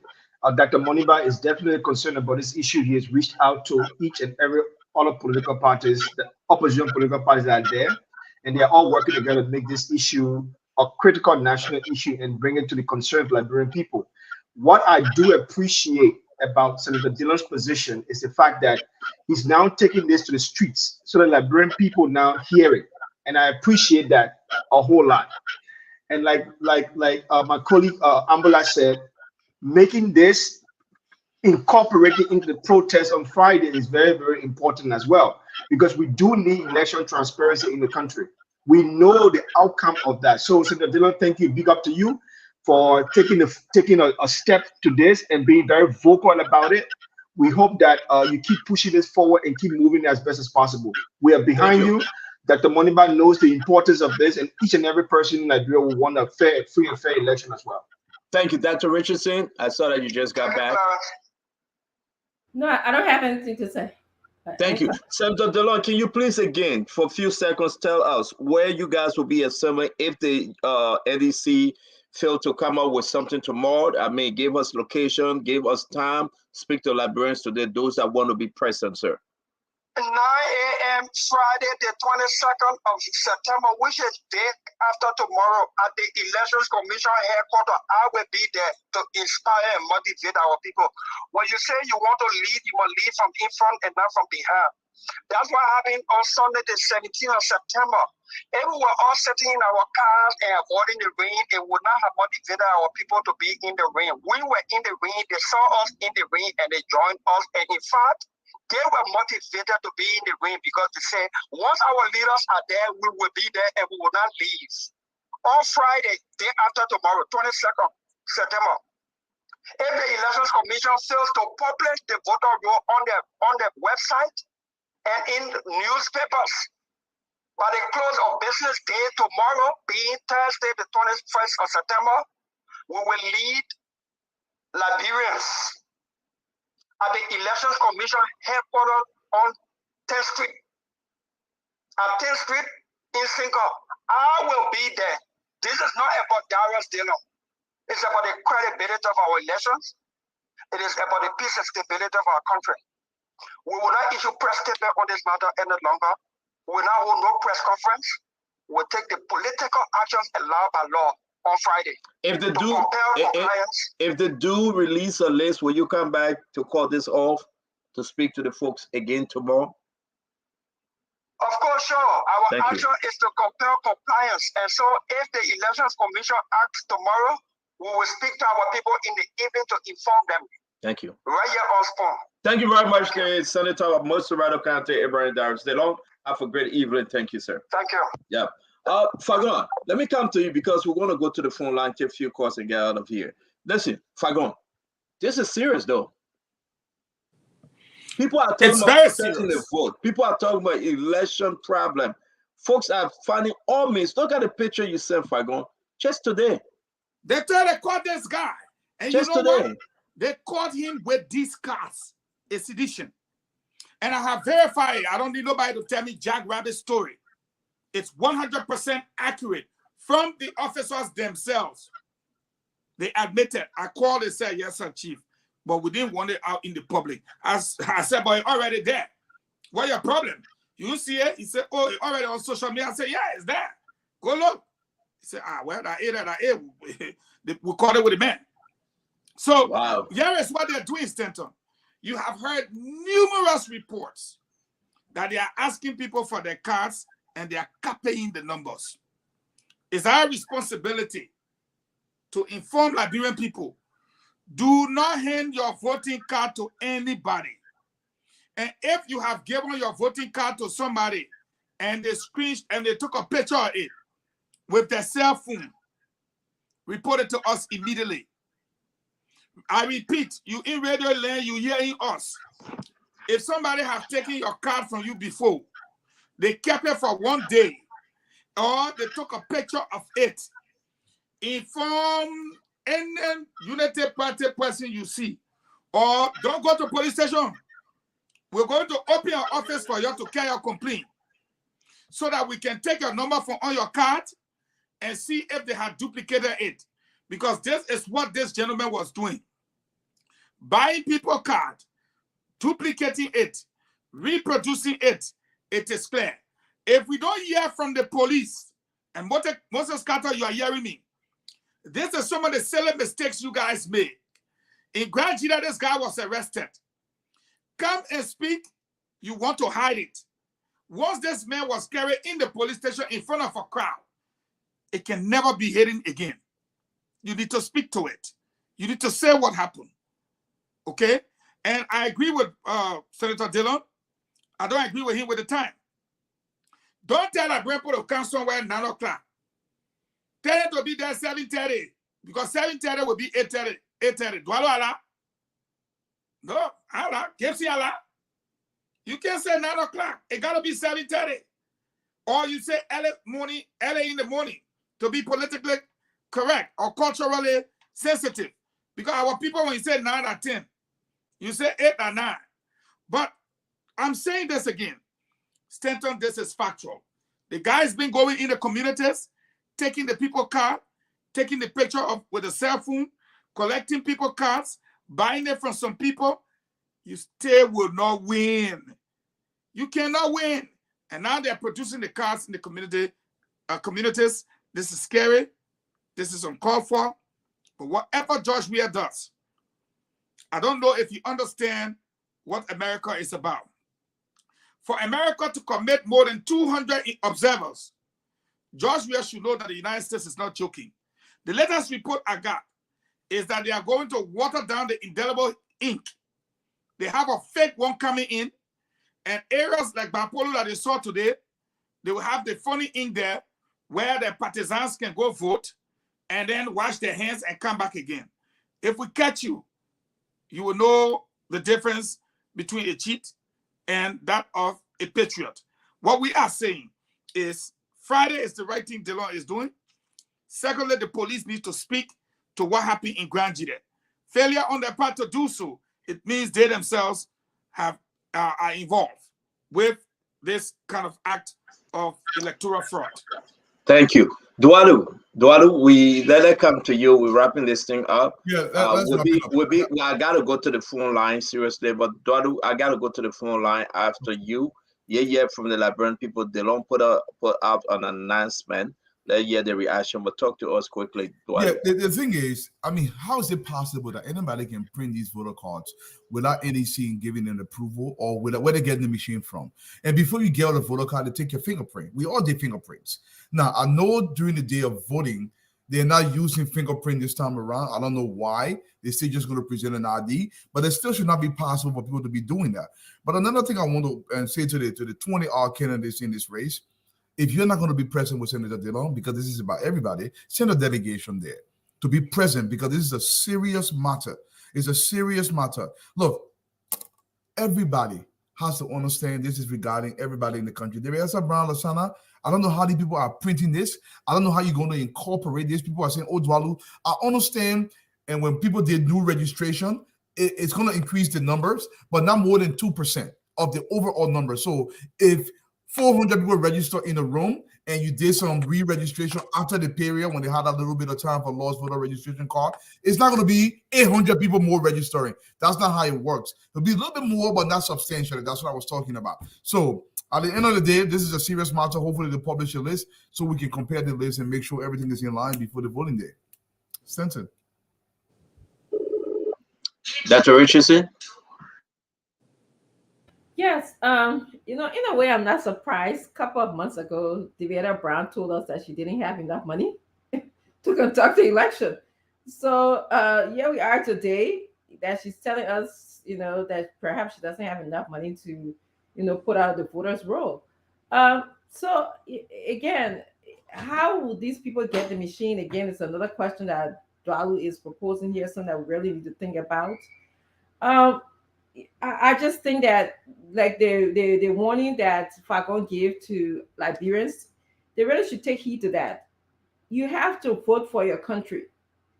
Dr. Moniba is definitely concerned about this issue. He has reached out to each and every other political parties, the opposition political parties that are there, and they are all working together to make this issue a critical national issue and bring it to the concerned Liberian people. What I do appreciate about Senator Dillon's position is the fact that he's now taking this to the streets so that Liberian people now hear it, and I appreciate that a whole lot. And like my colleague Ambola said, making this incorporated into the protest on Friday is very, very important as well, because we do need election transparency in the country. We know the outcome of that. So, Senator Dillon, thank you. Big up to you for taking a step to this and being very vocal about it. We hope that you keep pushing this forward and keep moving as best as possible. We are behind you. Dr. Moniba knows the importance of this, and each and every person in Nigeria will want a free and fair election as well. Thank you, Dr. Richardson. I saw that you just got back. No, I don't have anything to say. Thank you. Senator DeLon, can you please again, for a few seconds, tell us where you guys will be assembling if the NDC fail to come up with something tomorrow? I mean, give us location, give us time, speak to librarians today, those that want to be present, sir. 9 a.m. Friday, the 22nd of September, which is day after tomorrow, at the Elections Commission headquarters. I will be there to inspire and motivate our people. When you say you want to lead, you must lead from in front and not from behind. That's what happened on Sunday, the 17th of September. If we were all sitting in our cars and avoiding the rain, it would not have motivated our people to be in the rain. We were in the rain, they saw us in the rain, and they joined us. And in fact, they were motivated to be in the rain because they said, once our leaders are there, we will be there and we will not leave. On Friday, day after tomorrow, 22nd September, if the Elections Commission fails to publish the voter roll on their website and in newspapers, by the close of business day tomorrow, being Thursday, the 21st of September, we will lead Liberians at the Elections Commission headquarters on 10th Street. At 10th Street in Cinco, I will be there. This is not about Darius Dillon. It's about the credibility of our elections. It is about the peace and stability of our country. We will not issue press statement on this matter any longer. We will not hold no press conference. We'll take the political actions allowed by law on Friday. If they do release a list, will you come back to call this off to speak to the folks again tomorrow? Of course, sure. Our action is to compel compliance. And so if the Elections Commission acts tomorrow, we will speak to our people in the evening to inform them. Thank you. Right here on spawn. Thank you very much, Senator of Moserado County, Abraham Darius DeLong. Have a great evening. Thank you, sir. Thank you. Yeah. Fagon, let me come to you because we're going to go to the phone line, take a few calls, and get out of here. Listen, Fagon, this is serious, though. People are talking about protecting the vote. People are talking about election problem. Folks are finding all means. Look at the picture you sent, Fagon, just today. They caught this guy. And just you know today. What? They caught him with these cards, a sedition. And I have verified it. I don't need nobody to tell me Jack Rabbit's story. It's 100% accurate from the officers themselves. They admitted. I called and said, yes, sir, chief. But we didn't want it out in the public. I said, but it's already there. What's your problem? You see it? He said, oh, it's already on social media. I said, yeah, it's there. Go look. He said, well, we caught it with the man. So here is what they're doing, Stanton. You have heard numerous reports that they are asking people for their cards and they are copying the numbers. It's our responsibility to inform Liberian people. Do not hand your voting card to anybody. And if you have given your voting card to somebody and they took a picture of it with their cell phone, report it to us immediately. I repeat, you in radio land, you hearing us. If somebody has taken your card from you before, they kept it for 1 day, or they took a picture of it, inform any United Party person you see, or don't go to police station. We're going to open your office for you to carry your complaint so that we can take your number from on your card and see if they had duplicated it. Because this is what this gentleman was doing. Buying people card, duplicating it, reproducing it. It is clear. If we don't hear from the police, and Moses Carter, you are hearing me, this is some of the silly mistakes you guys made. In Grand Gita, this guy was arrested. Come and speak, you want to hide it. Once this man was carried in the police station in front of a crowd, it can never be hidden again. You need to speak to it. You need to say what happened. Okay? And I agree with Senator Dillon. I don't agree with him with the time. Don't tell a grandpa to come somewhere at 9 o'clock. Tell him to be there 7:30. Because 7:30 will be 8:30. 8:30. Do I know? No, Allah. Can't see Allah. You can't say 9 o'clock. It got to be 7:30. Or you say early in the morning to be politically correct or culturally sensitive. Because our people, when you say 9 or 10, You say 8 or 9. But I'm saying this again. Stanton, this is factual. The guy's been going in the communities, taking the people card, taking the picture of with a cell phone, collecting people cards, buying it from some people. You still will not win. You cannot win. And now they're producing the cards in the communities. This is scary. This is uncalled for. But whatever George Weah does, I don't know if you understand what America is about. For America to commit more than 200 observers, George Weah should know that the United States is not joking. The latest report I got is that they are going to water down the indelible ink. They have a fake one coming in, and areas like Bapolo that they saw today, they will have the funny ink there where the partisans can go vote and then wash their hands and come back again. If we catch you, you will know the difference between a cheat and that of a patriot. What we are saying is Friday is the right thing Delon is doing. Secondly, the police need to speak to what happened in Grand Jide. Failure on their part to do so, it means they themselves are involved with this kind of act of electoral fraud. Thank you. Dualu, we let it come to you. We're wrapping this thing up. Yeah, I gotta go to the phone line, seriously, but Dualu, I gotta go to the phone line after you. Yeah, from the Liberian people, they don't put out an announcement. Let's hear the reaction, but talk to us quickly, Dualu. Yeah, the thing is, I mean, how is it possible that anybody can print these voter cards without NEC giving them approval or without where they get the machine from? And before you get on the voter card, they take your fingerprint. We all did fingerprints. Now, I know during the day of voting, they're not using fingerprint this time around. I don't know why. They're still just going to present an ID, but it still should not be possible for people to be doing that. But another thing I want to say to the 20 odd candidates in this race, if you're not going to be present with Senator Dillon, because this is about everybody, send a delegation there to be present because this is a serious matter. It's a serious matter. Look, everybody has to understand this is regarding everybody in the country. There is a Brown Lasana. I don't know how these people are printing this. I don't know how you're going to incorporate this. People are saying, oh, Dwalu, I understand. And when people did new registration, it's going to increase the numbers, but not more than 2% of the overall number. So if 400 people register in a room and you did some re-registration after the period when they had a little bit of time for lost voter registration card, it's not going to be 800 people more registering. That's not how it works. It'll be a little bit more, but not substantially. That's what I was talking about. So at the end of the day, this is a serious matter. Hopefully they publish a list so we can compare the list and make sure everything is in line before the voting day. Stenton. Dr. Richardson? Yes, in a way, I'm not surprised. A couple of months ago, Devietta Brown told us that she didn't have enough money to conduct the election. So here we are today that she's telling us, that perhaps she doesn't have enough money to, put out the voters' roll. So again, how will these people get the machine? Again, it's another question that Dwalu is proposing here, something that we really need to think about. I just think that like the warning that Fagon gave to Liberians, they really should take heed to that. You have to vote for your country.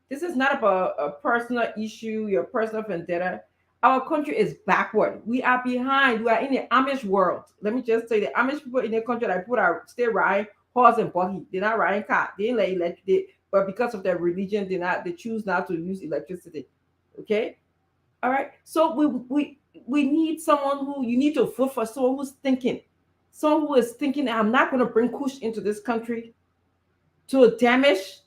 This is not about a personal issue, your personal vendetta. Our country is backward. We are behind. We are in the Amish world. Let me just say the Amish people in the country, like people are still riding horse and buggy. They're not riding car. They ain't like electric, but because of their religion, they choose not to use electricity. Okay. All right. So we need someone who you need to vote for, someone who's thinking, someone who is thinking, I'm not going to bring Kush into this country to damage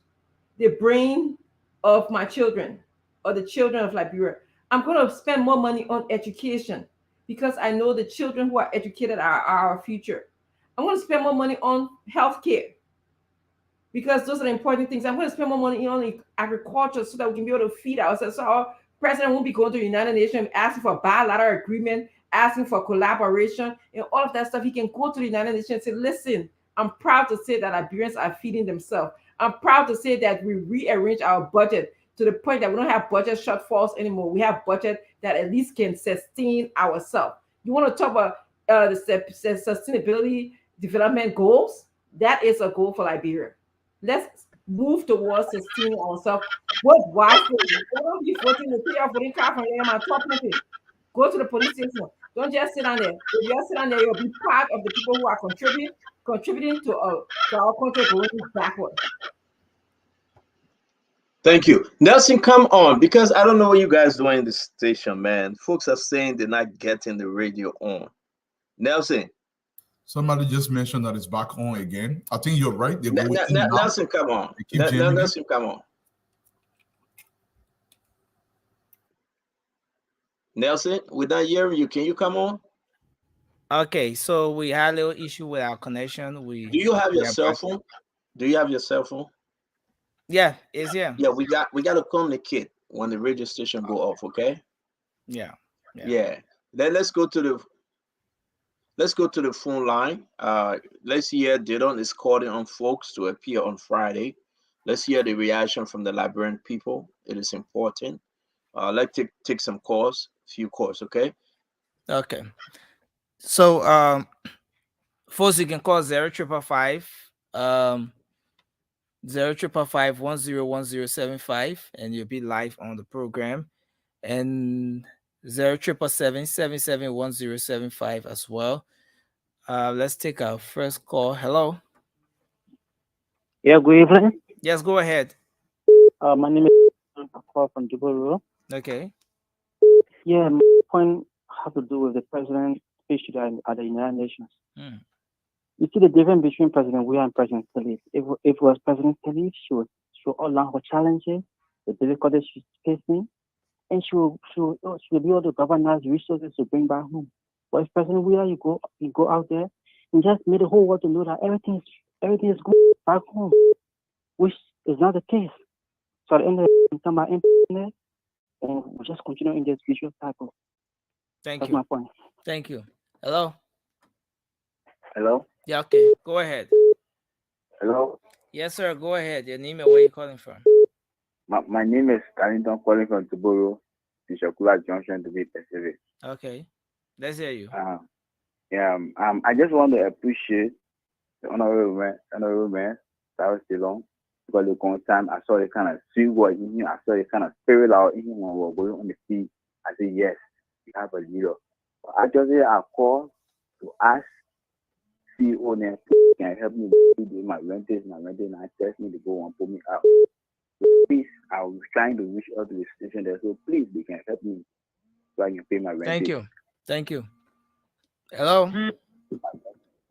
the brain of my children or the children of Liberia. I'm going to spend more money on education because I know the children who are educated are our future. I'm going to spend more money on healthcare because those are the important things. I'm going to spend more money on agriculture so that we can be able to feed ourselves. So our president won't be going to the United Nations asking for bilateral agreement, asking for collaboration, and all of that stuff. He can go to the United Nations and say, listen, I'm proud to say that Liberians are feeding themselves. I'm proud to say that we rearrange our budget to the point that we don't have budget shortfalls anymore. We have budget that at least can sustain ourselves. You want to talk about the sustainability development goals? That is a goal for Liberia. Let's move towards sustaining ourselves. What wisely? Don't be voting the voting card from them and talking. Go to the police station. Don't just sit down there. If you just sit down there, you'll be part of the people who are contributing to our country going backwards. Thank you. Nelson, come on, because I don't know what you guys doing in the station, man. Folks are saying they're not getting the radio on. Nelson. Somebody just mentioned that it's back on again. I think you're right. They go in and out. Nelson, come on. They keep jamming it. Nelson, come on. Nelson, we're not hearing you. Can you come on? Okay, so we had a little issue with our connection. Do you have your cell phone? Do you have your cell phone? Yeah, it's here. Yeah, we got to communicate when the radio station go off, okay? Yeah. Then let's go to the phone line. Let's hear Didon is calling on folks to appear on Friday. Let's hear the reaction from the Liberian people. It is important. Let's take some calls, few calls, okay? Okay. So folks, you can call 0555 0555 and you'll be live on the program, and 0777 as well. Let's take our first call. Hello. Yeah, good evening. Yes, go ahead. My name is call from Debunking. Okay. Yeah, my point has to do with the president's speech at the United Nations. You see the difference between President Weah and President Salif. If it was President Salif, she would outline her challenges, the difficulties she's facing, and she will be able to governance resources to bring back home. But if President Weah, you go out there and just made the whole world to know that everything is going back home, which is not the case. So at the end of the day, come back in there, and we just continue in this vicious cycle. That's my point. Thank you. Hello. Hello. Yeah. Okay. Go ahead. Hello. Yes, sir. Go ahead. Your name and where you calling from? My name is Carrington, calling from Tuburu, Shakula Junction, to be specific. Okay. Let's hear you. I just want to appreciate the honorable man, Sarah Stillon, because the time I saw the kind of sweet word in him, I saw the kind of spirit out in him when we were going on the field. I said, yes, we have a leader. But I just I call to ask CEO can help me with my renters, and I test me to go and put me out. So please, I was trying to reach out to the station there, so please, they can help me so I can pay my rent. Thank you. Hello.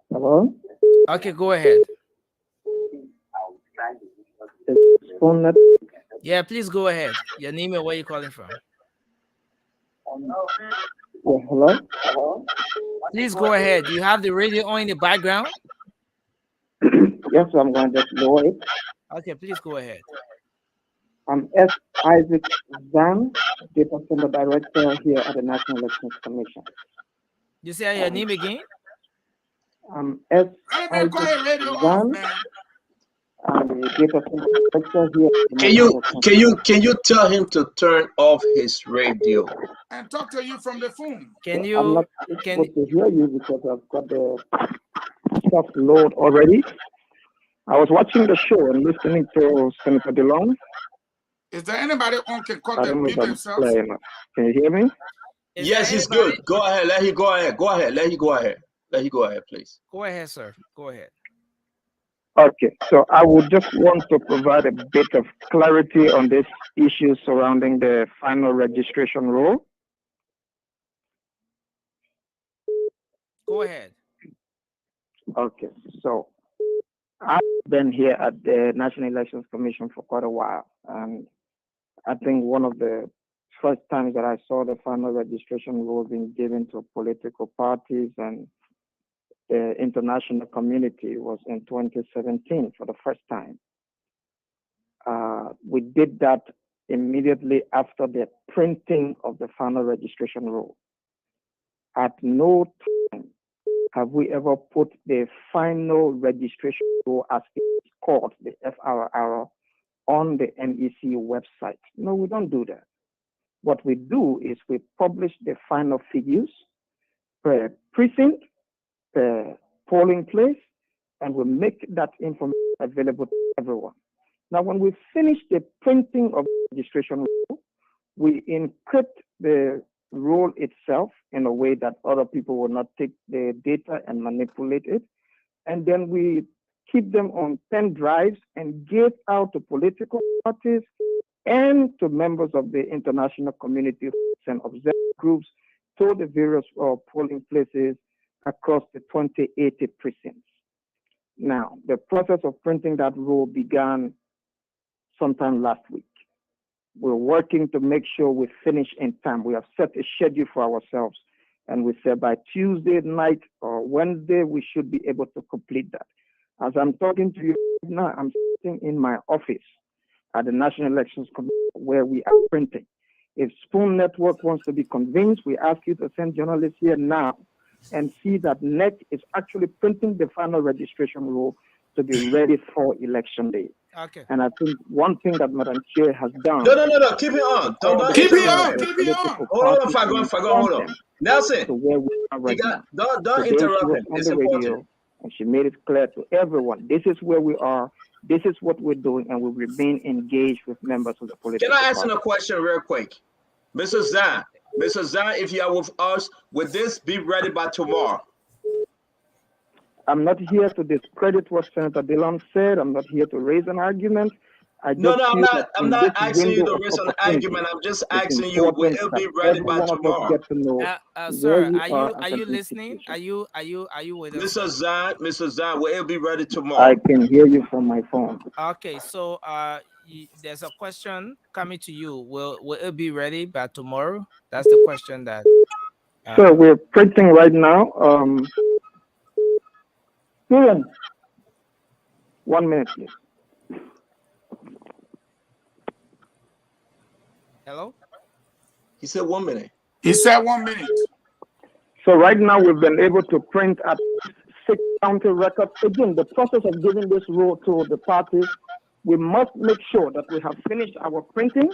Hello. Okay, go ahead. Yeah, please go ahead. Your name and where you calling from? Yeah, hello. Please go ahead. You have the radio on in the background? Yes, I'm going to lower it. Okay, please go ahead. I'm S. Isaac Zan, Data Center Director here at the National Elections Commission. You say your name again? I'm S. Isaac Zan. I'm the Data Center Director here at the National Elections Commission. Can you tell him to turn off his radio? And talk to you from the phone. I'm not able to hear you because I've got the stuff load already. I was watching the show and listening to Senator DeLong. Is there anybody on can cut I the don't know beat if I'm themselves? playing. Can you hear me? Yes, he's good. Go ahead. Let him go ahead. Let him go ahead, please. Go ahead, sir. Go ahead. Okay, so I would just want to provide a bit of clarity on this issue surrounding the final registration rule. Go ahead. Okay, so I've been here at the National Elections Commission for quite a while, and I think one of the first times that I saw the final registration rule being given to political parties and the international community was in 2017 for the first time. We did that immediately after the printing of the final registration rule. At no time have we ever put the final registration rule, as it's called, the FRR, on the NEC website. No, we don't do that. What we do is we publish the final figures per precinct, per polling place, and we make that information available to everyone. Now, when we finish the printing of the registration rule, we encrypt the roll itself in a way that other people will not take the data and manipulate it. And then we keep them on pen drives and give out to political parties and to members of the international community and observer groups to the various polling places across the 2080 precincts. Now, the process of printing that roll began sometime last week. We're working to make sure we finish in time. We have set a schedule for ourselves, and we said by Tuesday night or Wednesday, we should be able to complete that. As I'm talking to you right now, I'm sitting in my office at the National Elections Commission where we are printing. If Spoon Network wants to be convinced, we ask you to send journalists here now and see that NEC is actually printing the final registration roll to be ready for election day. Okay. And I think one thing that Madam Chair has done. No. Keep it on. Don't Keep it interrupt on. him. Keep it on. Hold on, Fagon. Hold on. Nelson, To where we are right now. don't Today interrupt she was him. on It's the important. radio, and she made it clear to everyone, this is where we are, this is what we're doing, and we remain engaged with members of the political Can I ask party. him a question real quick? Mr. Zahn, if you are with us, would this be ready by tomorrow? I'm not here to discredit what Senator Dillon said. I'm not here to raise an argument. I just No, feel that I'm in not this asking you window to of raise an opportunity, argument. I'm just it's asking you, will important it that be ready every by one of us tomorrow? get to know where Sir, we are as you an listening? institution. Are you with us? Mr. Zahn, will it be ready I tomorrow? can hear you from my phone. Okay, so there's a question coming to you. Will it be ready by tomorrow? That's the question that. So we're printing right now. Ian, 1 minute, please. Hello? He said 1 minute. He said 1 minute. So right now we've been able to print at 6 county records. Again, the process of giving this roll to the parties, we must make sure that we have finished our printing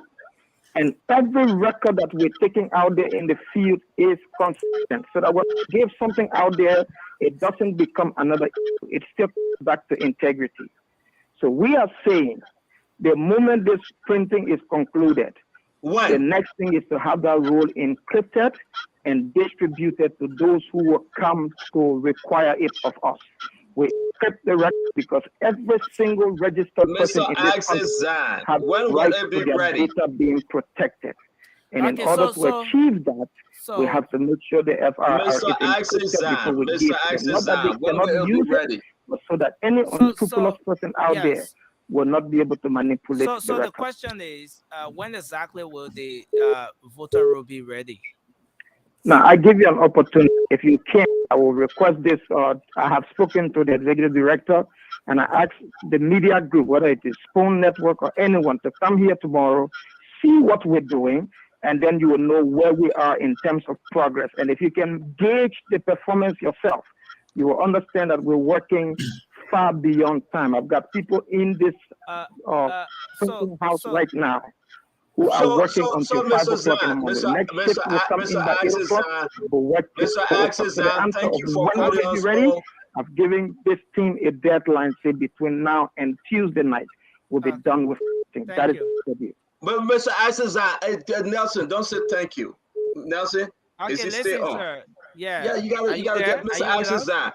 and every record that we're taking out there in the field is consistent so that when we give something out there, it doesn't become another issue. It still comes back to integrity. So we are saying the moment this printing is concluded, the next thing is to have that roll encrypted and distributed to those who will come to require it of us. We encrypt the record because every single registered person in this country has the right to their data being protected. And in order to achieve that, we have to make sure the FRR is encrypted before we give them. Not that they cannot use it, but so that any unscrupulous person out there will not be able to manipulate the So the record. question is, when exactly will the voter roll be ready? Now, I give you an opportunity. If you can, I will request this. I have spoken to the executive director, and I asked the media group, whether it is Spoon Network or anyone, to come here tomorrow, see what we're doing, and then you will know where we are in terms of progress. And if you can gauge the performance yourself, you will understand that we're working far beyond time. I've got people in this printing house right now who are working until 5 o'clock in the morning. Next shift will come in by 8 o'clock. We'll work till 4 o'clock. So the answer of when will it be ready? I've given this team a deadline, say between now and Tuesday night, we'll be done with everything. That is the deal. But Mr. Isaac, Nelson, don't say thank you. Nelson, is he still on? Sir. Yeah, you gotta get Mr. Isaac.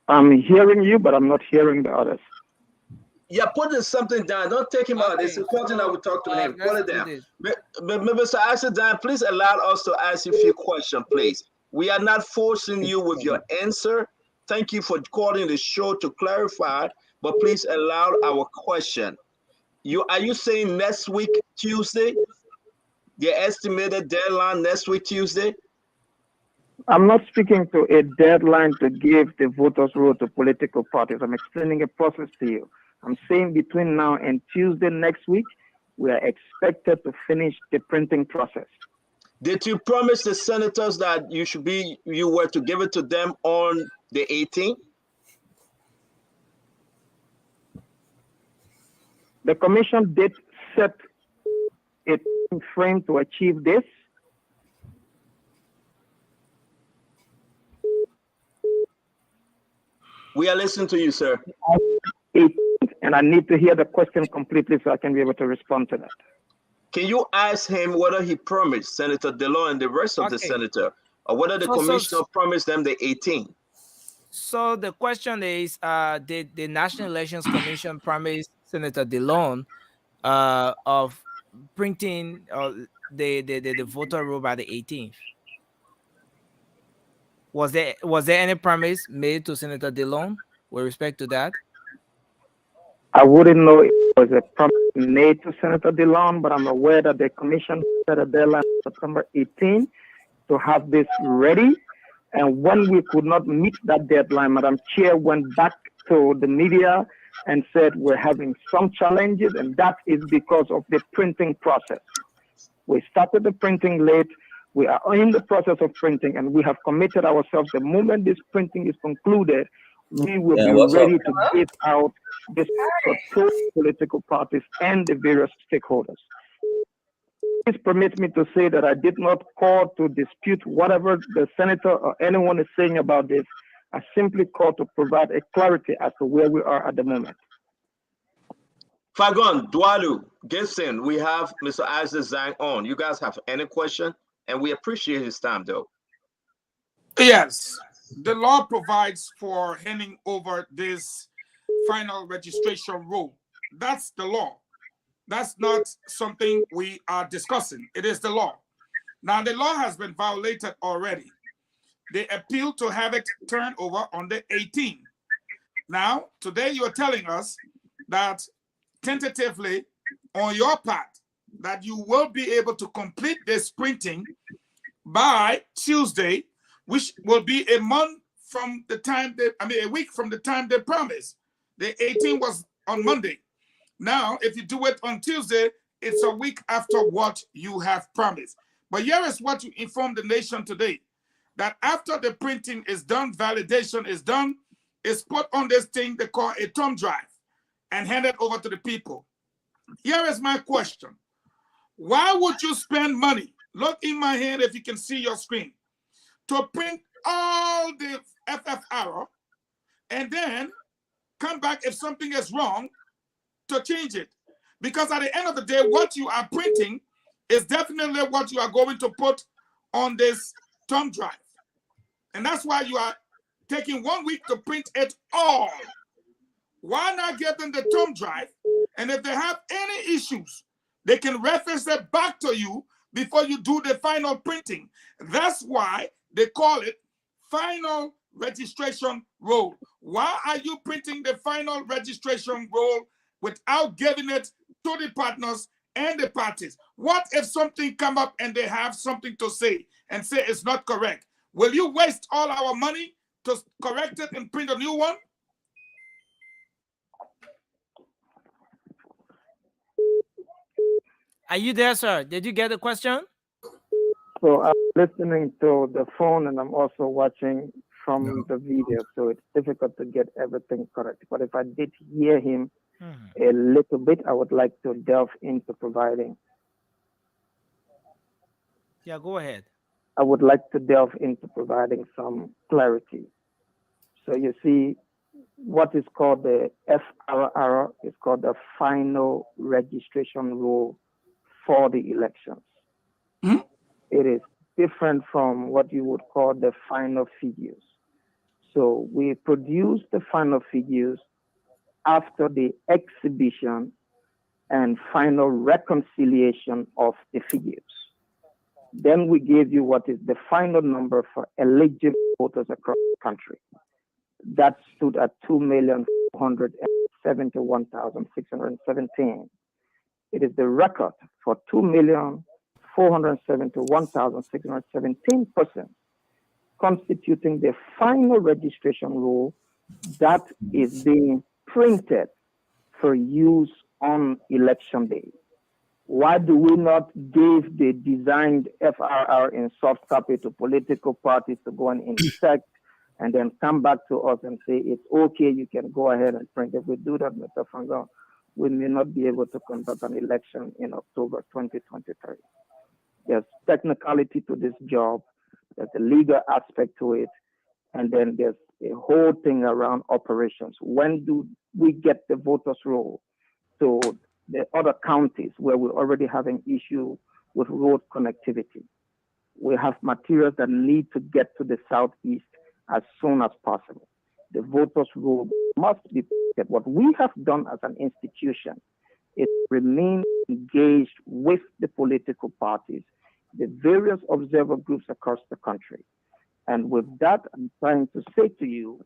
I'm hearing you, but I'm not hearing the others. Yeah, put something down. Don't take him out. It's important that we talk to him. Put it down. Mr. Isaac, please allow us to ask you a few questions, please. We are not forcing you with your answer. Thank you for calling the show to clarify, but please allow our question. Are you saying next week, Tuesday? The estimated deadline next week, Tuesday? I'm not speaking to a deadline to give the voters' roll to political parties. I'm explaining a process to you. I'm saying between now and Tuesday next week, we are expected to finish the printing process. Did you promise the senators that you were to give it to them on the 18th? The commission did set a time frame to achieve this. We are listening to you, sir. And I need to hear the question completely so I can be able to respond to that. Can you ask him whether he promised Senator DeLong and the rest of the senator, or whether the commissioner promised them the 18? So the question is, did the National Elections Commission promise Senator DeLong of printing the voter roll by the 18th? Was there any promise made to Senator DeLong with respect to that? I wouldn't know if it was a promise made to Senator DeLong, but I'm aware that the commission set a deadline September 18 to have this ready. And when we could not meet that deadline, Madam Chair went back to the media and said we're having some challenges, and that is because of the printing process. We started the printing late. We are in the process of printing, and we have committed ourselves. The moment this printing is concluded, we will be ready to give out this to political parties and the various stakeholders. Please permit me to say that I did not call to dispute whatever the senator or anyone is saying about this. I simply called to provide a clarity as to where we are at the moment. Fagon, Dwalu, Gibson, we have Mr. Isaac Zhang on. You guys have any question? And we appreciate his time, though. Yes, the law provides for handing over this final registration rule. That's the law. That's not something we are discussing. It is the law. Now, the law has been violated already. They appeal to have it turned over on the 18th. Now, today you're telling us that tentatively on your part that you will be able to complete this printing by Tuesday, which will be a month from the time a week from the time they promised. The 18th was on Monday. Now, if you do it on Tuesday, it's a week after what you have promised. But here is what you informed the nation today, that after the printing is done, validation is done, it's put on this thing they call a thumb drive and handed over to the people. Here is my question. Why would you spend money? Look in my hand if you can see your screen. To print all the FFR and then come back if something is wrong to change it. Because at the end of the day, what you are printing is definitely what you are going to put on this thumb drive. And that's why you are taking 1 week to print it all. Why not give them the thumb drive? And if they have any issues, they can reference it back to you before you do the final printing. That's why they call it final registration roll. Why are you printing the final registration roll without giving it to the partners and the parties? What if something come up and they have something to say and say it's not correct? Will you waste all our money to correct it and print a new one? Are you there, sir? Did you get the question? So I'm listening to the phone and I'm also watching from the video, so it's difficult to get everything correct. But if I did hear him a little bit, I would like to delve into providing. Yeah, go ahead. I would like to delve into providing some clarity. So you see, what is called the FRR is called the final registration rule for the elections. It is different from what you would call the final figures. So we produce the final figures after the exhibition and final reconciliation of the figures. Then we gave you what is the final number for eligible voters across the country. That stood at 2,471,617. It is the record for 2,471,617 persons, constituting the final registration rule that is being printed for use on election day. Why do we not give the designed FRR in soft copy to political parties to go and inspect and then come back to us and say, it's okay, you can go ahead and print? If we do that, Mr. Fangon, we may not be able to conduct an election in October 2023. There's technicality to this job, there's a legal aspect to it, and then there's a whole thing around operations. When do we get the voters roll? So the other counties where we already have an issue with road connectivity. We have materials that need to get to the southeast as soon as possible. The voters' roll must be protected. What we have done as an institution is remain engaged with the political parties, the various observer groups across the country. And with that, I'm trying to say to you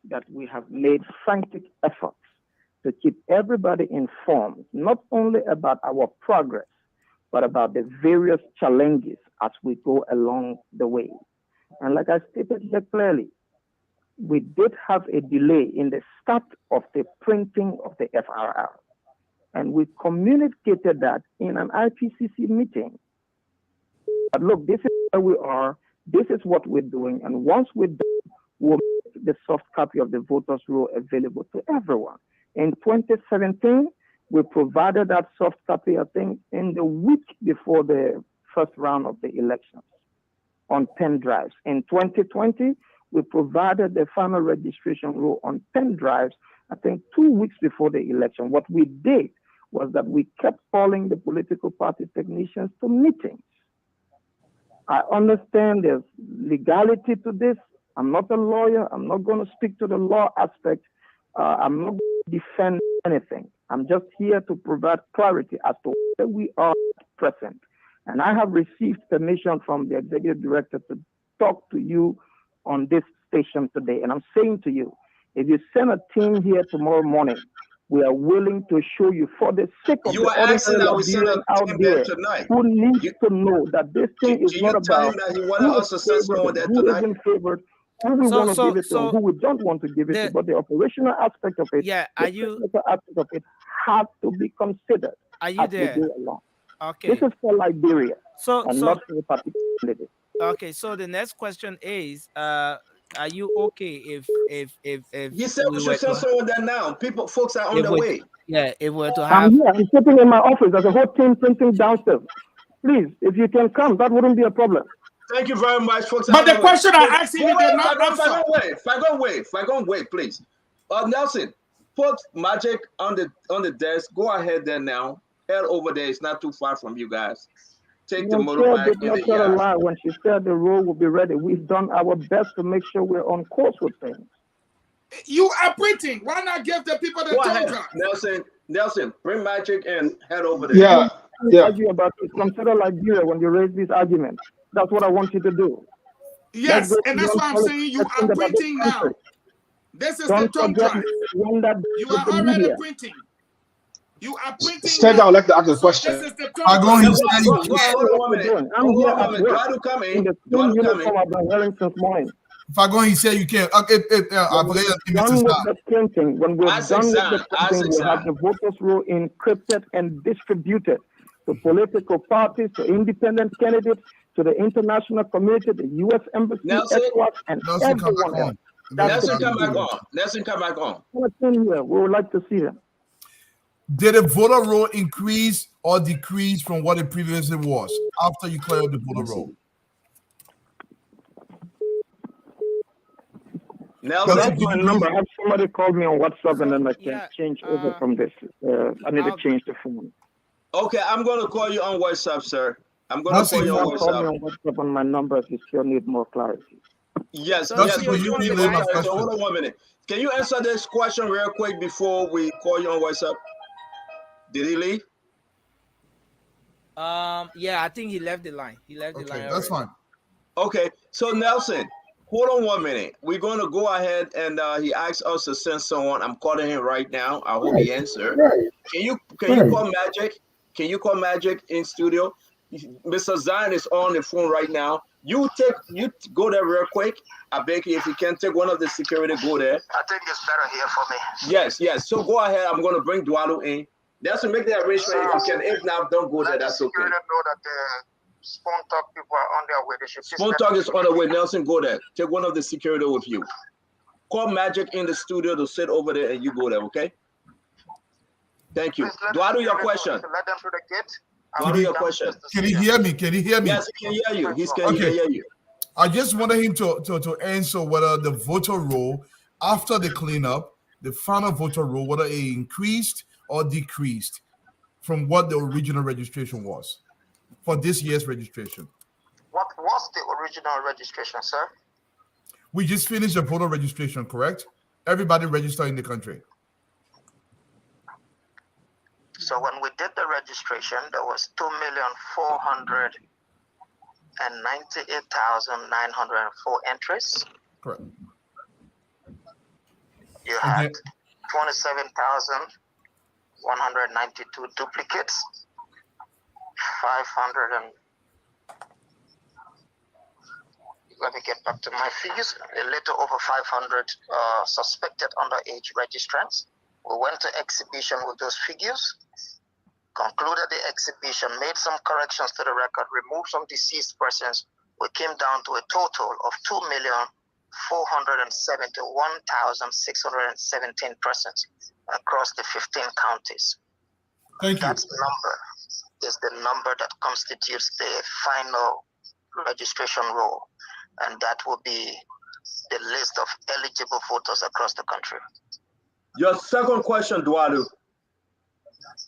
that we have made frantic efforts to keep everybody informed, not only about our progress, but about the various challenges as we go along the way. And like I stated here clearly, we did have a delay in the start of the printing of the FRR. And we communicated that in an IPCC meeting. But look, this is where we are, this is what we're doing, and once we're done, we'll make the soft copy of the voters' roll available to everyone. In 2017, we provided that soft copy, I think, in the week before the first round of the elections on pen drives. In 2020, we provided the final registration roll on pen drives, I think 2 weeks before the election. What we did was that we kept calling the political party technicians to meetings. I understand there's legality to this. I'm not a lawyer. I'm not going to speak to the law aspect. I'm not going to defend anything. I'm just here to provide clarity as to where we are present. And I have received permission from the executive director to talk to you on this station today. And I'm saying to you, if you send a team here tomorrow morning, we are willing to show you for the sake of You the are asking that we send Liberian a out team there there tonight. who needs to know that this thing is Do not you tell about him that he wanted who us to is send someone favored, there who tonight? isn't favored, who we want to give it to, and who we don't want to give it to. But the operational aspect of it, Yeah, the technical aspect of it, has to be considered Are you as there? we go along. Okay. This is for Liberia, and so not for a particular candidate. okay. So the next question is, are you okay if He said we we should were send to someone there now. Folks are on if their we way. yeah if we were to I'm have here. I'm sitting in my office. There's a whole team printing downstairs. Please, if you can come, that wouldn't be a problem. Thank you very much, folks. But the question I asked him, you did not answer. Wait, please. Nelson, put Magic on the desk. Go ahead there now. Head over there. It's not too far from you guys. Take the Chair did motorbike and not the tell a yacht. lie when she said the road will be ready. We've done our best to make sure we're on course with things. You are printing. Why not give the people the Go ahead, drive? Nelson, bring Magic and head over there. Yeah, yeah. Argue about it. Consider Liberia when you raise these arguments. That's what I want you to do. Yes, and that's why I'm saying you are printing now. This is the thumb drive. You are already printing. You are printing Stand now. down, like to ask a question. This is the thumb drive. I'm here at work. In the same uniform I've been wearing since morning. If I go, he said you can't. Done with the printing, when we're done with the printing, we'll have the voters' roll encrypted and distributed to political parties, to independent candidates, to the international community, the U.S. Embassy, ECOWAS, and everyone else. Nelson, come back on. Nelson, come back on. Here. We would like to see them. Did the voter roll increase or decrease from what it previously was after you cleared the voter roll? Nelson, that's my number. Have somebody call me on WhatsApp and then I can change over from this. I need to change the phone. Okay, I'm going to call you on WhatsApp, sir. I'm going to call you on WhatsApp. Call me on WhatsApp on my number if you still need more clarity. Yes, So yes. you You need more clarity. So hold on 1 minute. Can you answer this question real quick before we call you on WhatsApp? Did he leave? Yeah, I think he left the line. He left the line. That's fine. Okay, so Nelson, hold on 1 minute. We're going to go ahead and he asked us to send someone. I'm calling him right now. I hope he answered. Can you call Magic? Can you call Magic in studio? Mr. Zion is on the phone right now. You go there real quick. I beg you, if you can take one of the security, go there. I think it's better here for me. Yes. So go ahead. I'm going to bring Dualo in. That's to make the arrangement if you can. If not, don't go there. That's okay. Let know that the Spoon Talk people are on their way. They should Spoon Talk is on the way. Nelson, go there. Take one of the security with you. Call Magic in the studio to sit over there and you go there, okay? Thank you. Dualo, your question. Let them through the gate. Dualo, your question. Can he hear me? Can he hear me? Yes, he can hear you. He can hear you. I just wanted him to answer whether the voter roll after the cleanup, the final voter roll, whether it increased or decreased. from what the original registration was for this year's registration? What was the original registration, sir? We just finished the voter registration, correct? Everybody registered in the country. So when we did the registration, there was 2,498,904 entries. Correct. You had 27,192 duplicates, 500 and let me get back to my figures, a little over 500 suspected underage registrants. We went to exhibition with those figures, concluded the exhibition, made some corrections to the record, removed some deceased persons. We came down to a total of 2,471,617 persons across the 15 counties. Thank you. That number is the number that constitutes the final registration roll, and that will be the list of eligible voters across the country. Your second question, Dualu.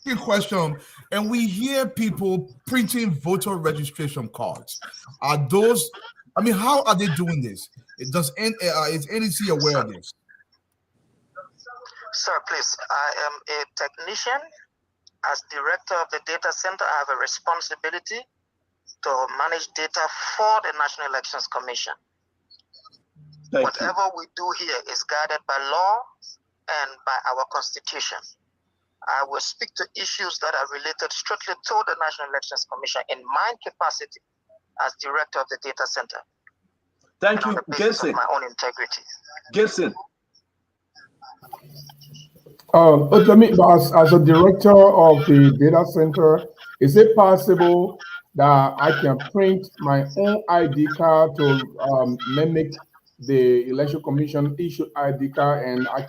Good question. And we hear people printing voter registration cards. Are those, I mean, how are they doing this? Is NEC aware of this? Sir, please, I am a technician. As director of the data center, I have a responsibility to manage data for the National Elections Commission. Whatever we do here is guided by law and by our constitution. I will speak to issues that are related strictly to the National Elections Commission in my capacity as director of the data center. Thank you, Gibson. My own integrity. Gibson. As a director of the data center, is it possible that I can print my own ID card to mimic the Election Commission issued ID card and I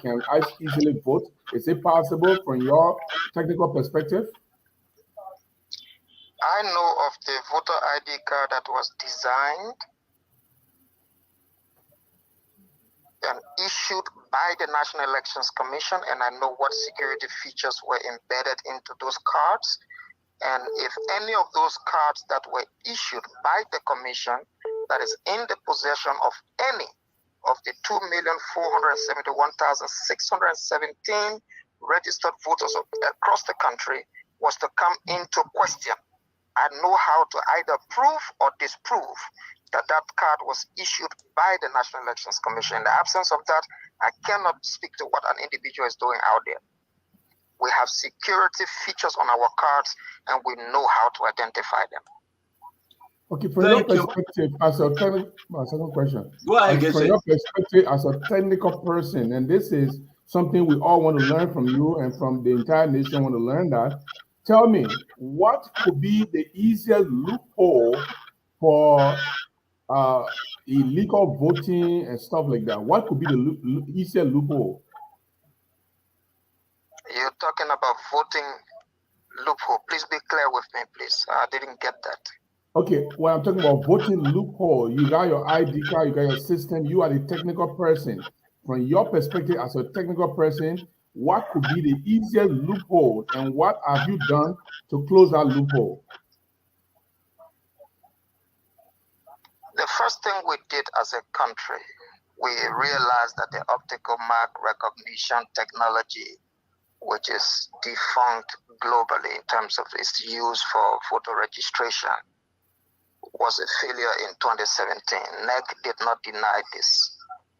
easily vote? Is it possible from your technical perspective? I know of the voter ID card that was designed and issued by the National Elections Commission, and I know what security features were embedded into those cards. And if any of those cards that were issued by the commission that is in the possession of any of the 2,471,617 registered voters across the country was to come into question, I know how to either prove or disprove that that card was issued by the National Elections Commission. In the absence of that, I cannot speak to what an individual is doing out there. We have security features on our cards, and we know how to identify them. Okay, from your perspective, as a my second question. Go ahead, from your perspective as a technical person, and this is something we all want to learn from you and from the entire nation want to learn that. Tell me, what could be the easiest loophole for illegal voting and stuff like that? What could be the easiest loophole? You're talking about voting loophole. Please be clear with me, please. I didn't get that. Okay, when I'm talking about voting loophole, you got your ID card, you got your system, you are the technical person. From your perspective as a technical person, what could be the easiest loophole and what have you done to close that loophole? The first thing we did as a country, we realized that the optical mark recognition technology, which is defunct globally in terms of its use for voter registration, was a failure in 2017. NEC did not deny this.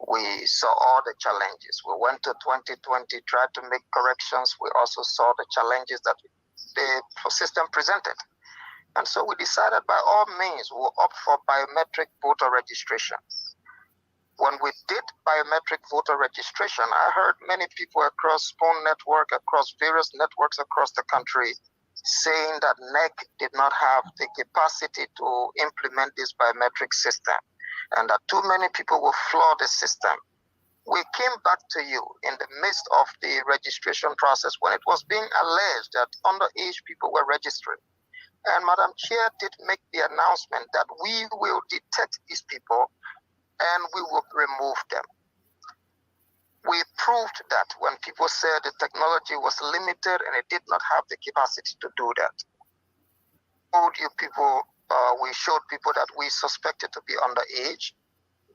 We saw all the challenges. We went to 2020, tried to make corrections. We also saw the challenges that the system presented. And so we decided by all means we'll opt for biometric voter registration. When we did biometric voter registration, I heard many people across Phone Network, across various networks across the country, saying that NEC did not have the capacity to implement this biometric system and that too many people will flaw the system. We came back to you in the midst of the registration process when it was being alleged that underage people were registering. And Madam Chair did make the announcement that we will detect these people and we will remove them. We proved that when people said the technology was limited and it did not have the capacity to do that. We showed people that we suspected to be underage.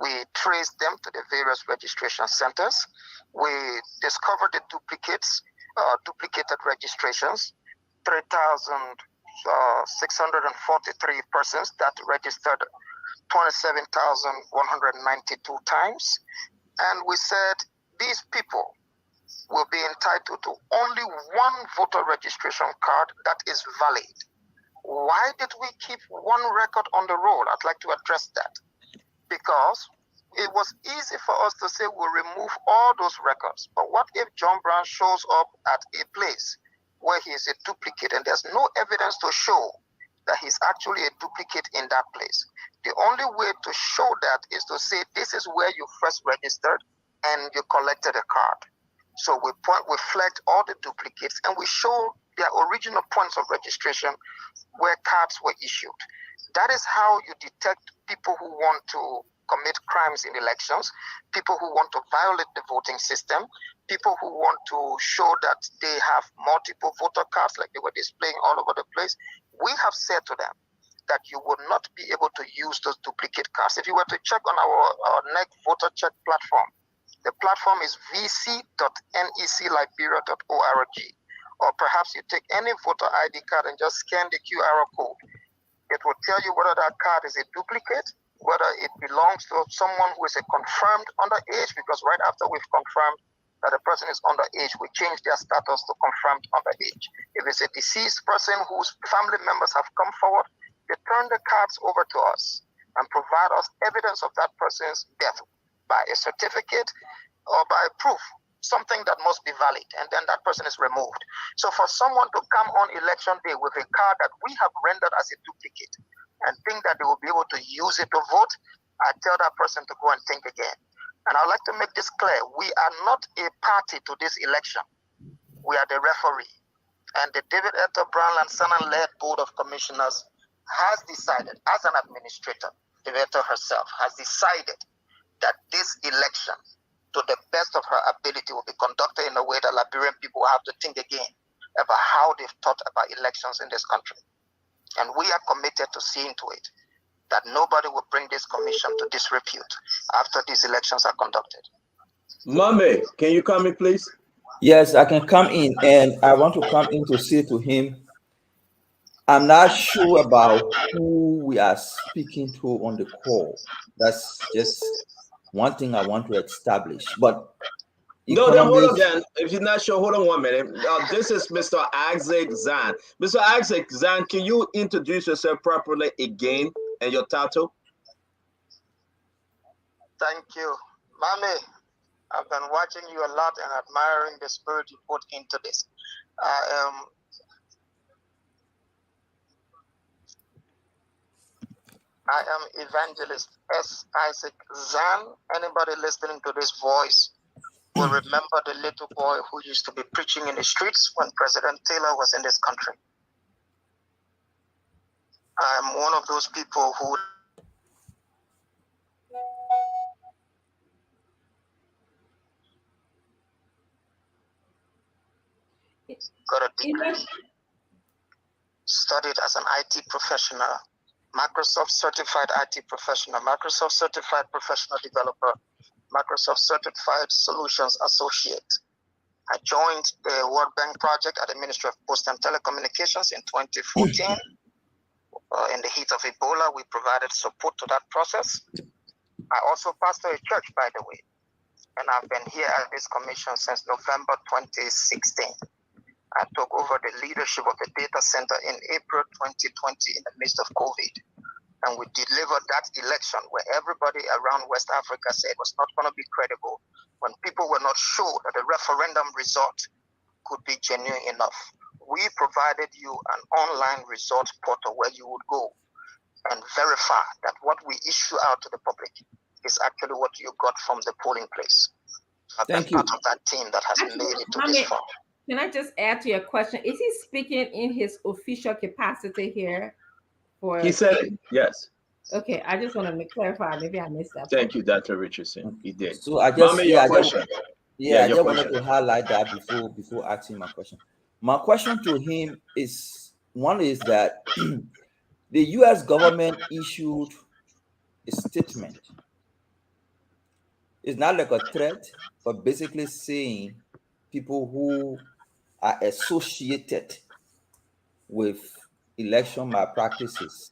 We traced them to the various registration centers. We discovered the duplicated registrations, 3,643 persons that registered 27,192 times. And we said these people will be entitled to only one voter registration card that is valid. Why did we keep one record on the roll? I'd like to address that. Because it was easy for us to say we'll remove all those records. But what if John Brown shows up at a place where he is a duplicate and there's no evidence to show that he's actually a duplicate in that place? The only way to show that is to say this is where you first registered and you collected a card. So we flagged all the duplicates and we showed their original points of registration where cards were issued. That is how you detect people who want to commit crimes in elections, people who want to violate the voting system, people who want to show that they have multiple voter cards like they were displaying all over the place. We have said to them that you would not be able to use those duplicate cards. If you were to check on our NEC voter check platform, the platform is vc.necliberia.org. Or perhaps you take any voter ID card and just scan the QR code. It will tell you whether that card is a duplicate, whether it belongs to someone who is a confirmed underage, because right after we've confirmed that the person is underage, we change their status to confirmed underage. If it's a deceased person whose family members have come forward, they turn the cards over to us and provide us evidence of that person's death by a certificate or by proof, something that must be valid, and then that person is removed. So for someone to come on election day with a card that we have rendered as a duplicate and think that they will be able to use it to vote, I tell that person to go and think again. And I'd like to make this clear. We are not a party to this election. We are the referee. And the David Eto Brown and Sanan-led Board of Commissioners has decided, as an administrator, David Eto herself has decided that this election, to the best of her ability, will be conducted in a way that Liberian people have to think again about how they've thought about elections in this country. And we are committed to seeing to it that nobody will bring this commission to disrepute after these elections are conducted. Mame, can you come in, please? Yes, I can come in, and I want to come in to say to him, I'm not sure about who we are speaking to on the call. That's just one thing I want to establish. But no, then hold on, then. If you're not sure, hold on 1 minute. This is Mr. Isaac Zan. Mr. Isaac Zan, can you introduce yourself properly again and your title? Thank you. Mame, I've been watching you a lot and admiring the spirit you put into this. I am Evangelist S. Isaac Zan. Anybody listening to this voice will remember the little boy who used to be preaching in the streets when President Taylor was in this country. I am one of those people who got a degree, studied as an IT professional, Microsoft certified IT professional, Microsoft certified professional developer, Microsoft certified solutions associate. I joined the World Bank project at the Ministry of Post and Telecommunications in 2014. In the heat of Ebola, we provided support to that process. I also pastor a church, by the way, and I've been here at this commission since November 2016. I took over the leadership of the data center in April 2020 in the midst of COVID. And we delivered that election where everybody around West Africa said it was not going to be credible, when people were not sure that the referendum result could be genuine enough. We provided you an online results portal where you would go and verify that what we issue out to the public is actually what you got from the polling place. I've been part of that team that has made it to this far. Can I just add to your question? Is he speaking in his official capacity here? He said it, yes. Okay, I just want to clarify. Maybe I missed that. Thank you, Dr. Richardson. He did. So I just, Mama, your question. Yeah, I just wanted to highlight that before asking my question. My question to him is one is that the U.S. government issued a statement. It's not like a threat, but basically saying people who are associated with election malpractices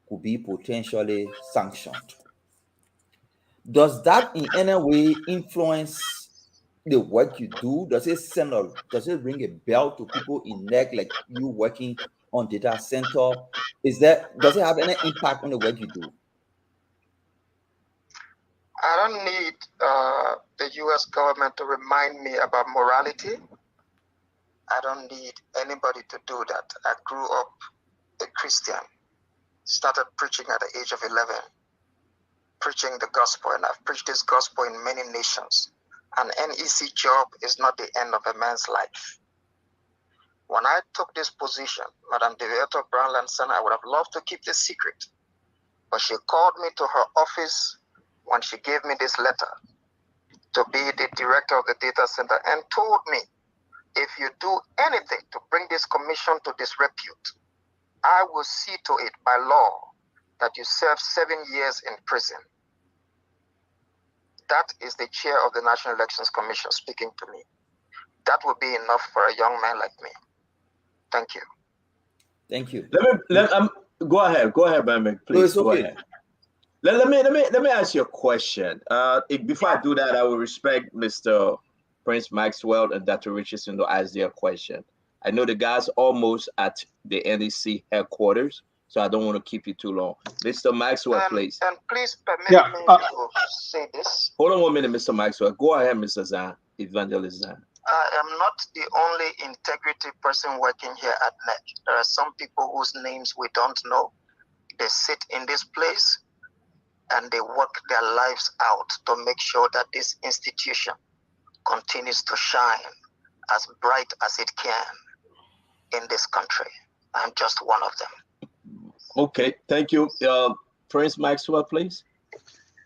could be potentially sanctioned. Does that in any way influence the work you do? Does it ring a bell to people in NEC like you working on data center? Does it have any impact on the work you do? I don't need the US government to remind me about morality. I don't need anybody to do that. I grew up a Christian, started preaching at the age of 11, preaching the gospel, and I've preached this gospel in many nations. An NEC job is not the end of a man's life. When I took this position, Madam Director Brownlanson, I would have loved to keep this secret, but she called me to her office when she gave me this letter to be the director of the data center and told me, if you do anything to bring this commission to disrepute, I will see to it by law that you serve 7 years in prison. That is the chair of the National Elections Commission speaking to me. That would be enough for a young man like me. Thank you. Thank you. Go ahead, Mehmet. Please. No, it's okay. Go ahead. Let me ask you a question. Before I do that, I will respect Mr. Prince Maxwell and Dr. Richardson to ask their question. I know the guys almost at the NEC headquarters, so I don't want to keep you too long. Mr. Maxwell, please. And please permit me to say this. Hold on 1 minute, Mr. Maxwell. Go ahead, Mr. Zahn, Evangelist Zahn. I am not the only integrity person working here at NEC. There are some people whose names we don't know. They sit in this place and they work their lives out to make sure that this institution continues to shine as bright as it can in this country. I'm just one of them. Okay, thank you. Prince Maxwell, please.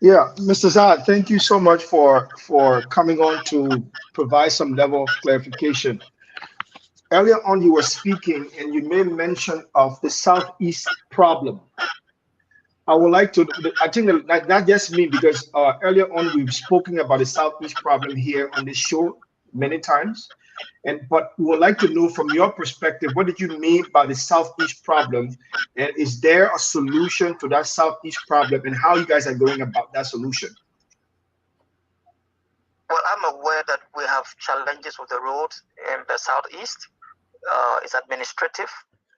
Yeah, Mr. Zad, thank you so much for coming on to provide some level of clarification. Earlier on, you were speaking and you made mention of the Southeast problem. I would like to, I think that not just me, because earlier on we've spoken about the Southeast problem here on this show many times. But we would like to know from your perspective, what did you mean by the Southeast problem? And is there a solution to that Southeast problem, and how you guys are going about that solution? Well, I'm aware that we have challenges with the road in the Southeast. It's administrative,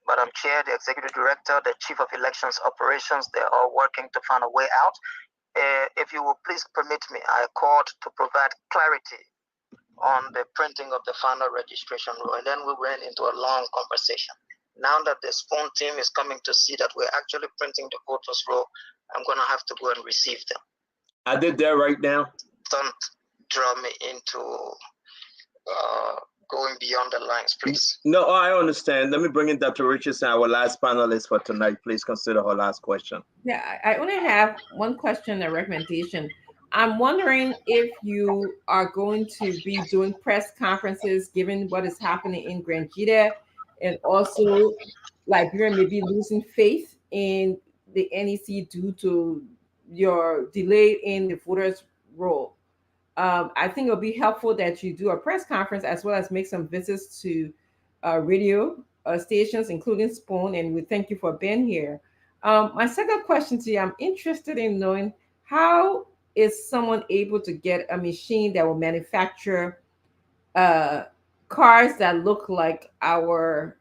but I'm chair, the executive director, the chief of elections operations. They're all working to find a way out. If you will please permit me, I called to provide clarity on the printing of the final registration roll, and then we went into a long conversation. Now that the Spoon team is coming to see that we're actually printing the voters roll, I'm going to have to go and receive them. I did that right now. Don't draw me into going beyond the lines, please. No, I understand. Let me bring in Dr. Richardson, our last panelist for tonight. Please consider her last question. Yeah, I only have one question, a recommendation. I'm wondering if you are going to be doing press conferences, given what is happening in Granjita, and also Liberia may be losing faith in the NEC due to your delay in the voters' roll. I think it'll be helpful that you do a press conference as well as make some visits to radio stations, including Spoon, and we thank you for being here. My second question to you, I'm interested in knowing how is someone able to get a machine that will manufacture cards that look like our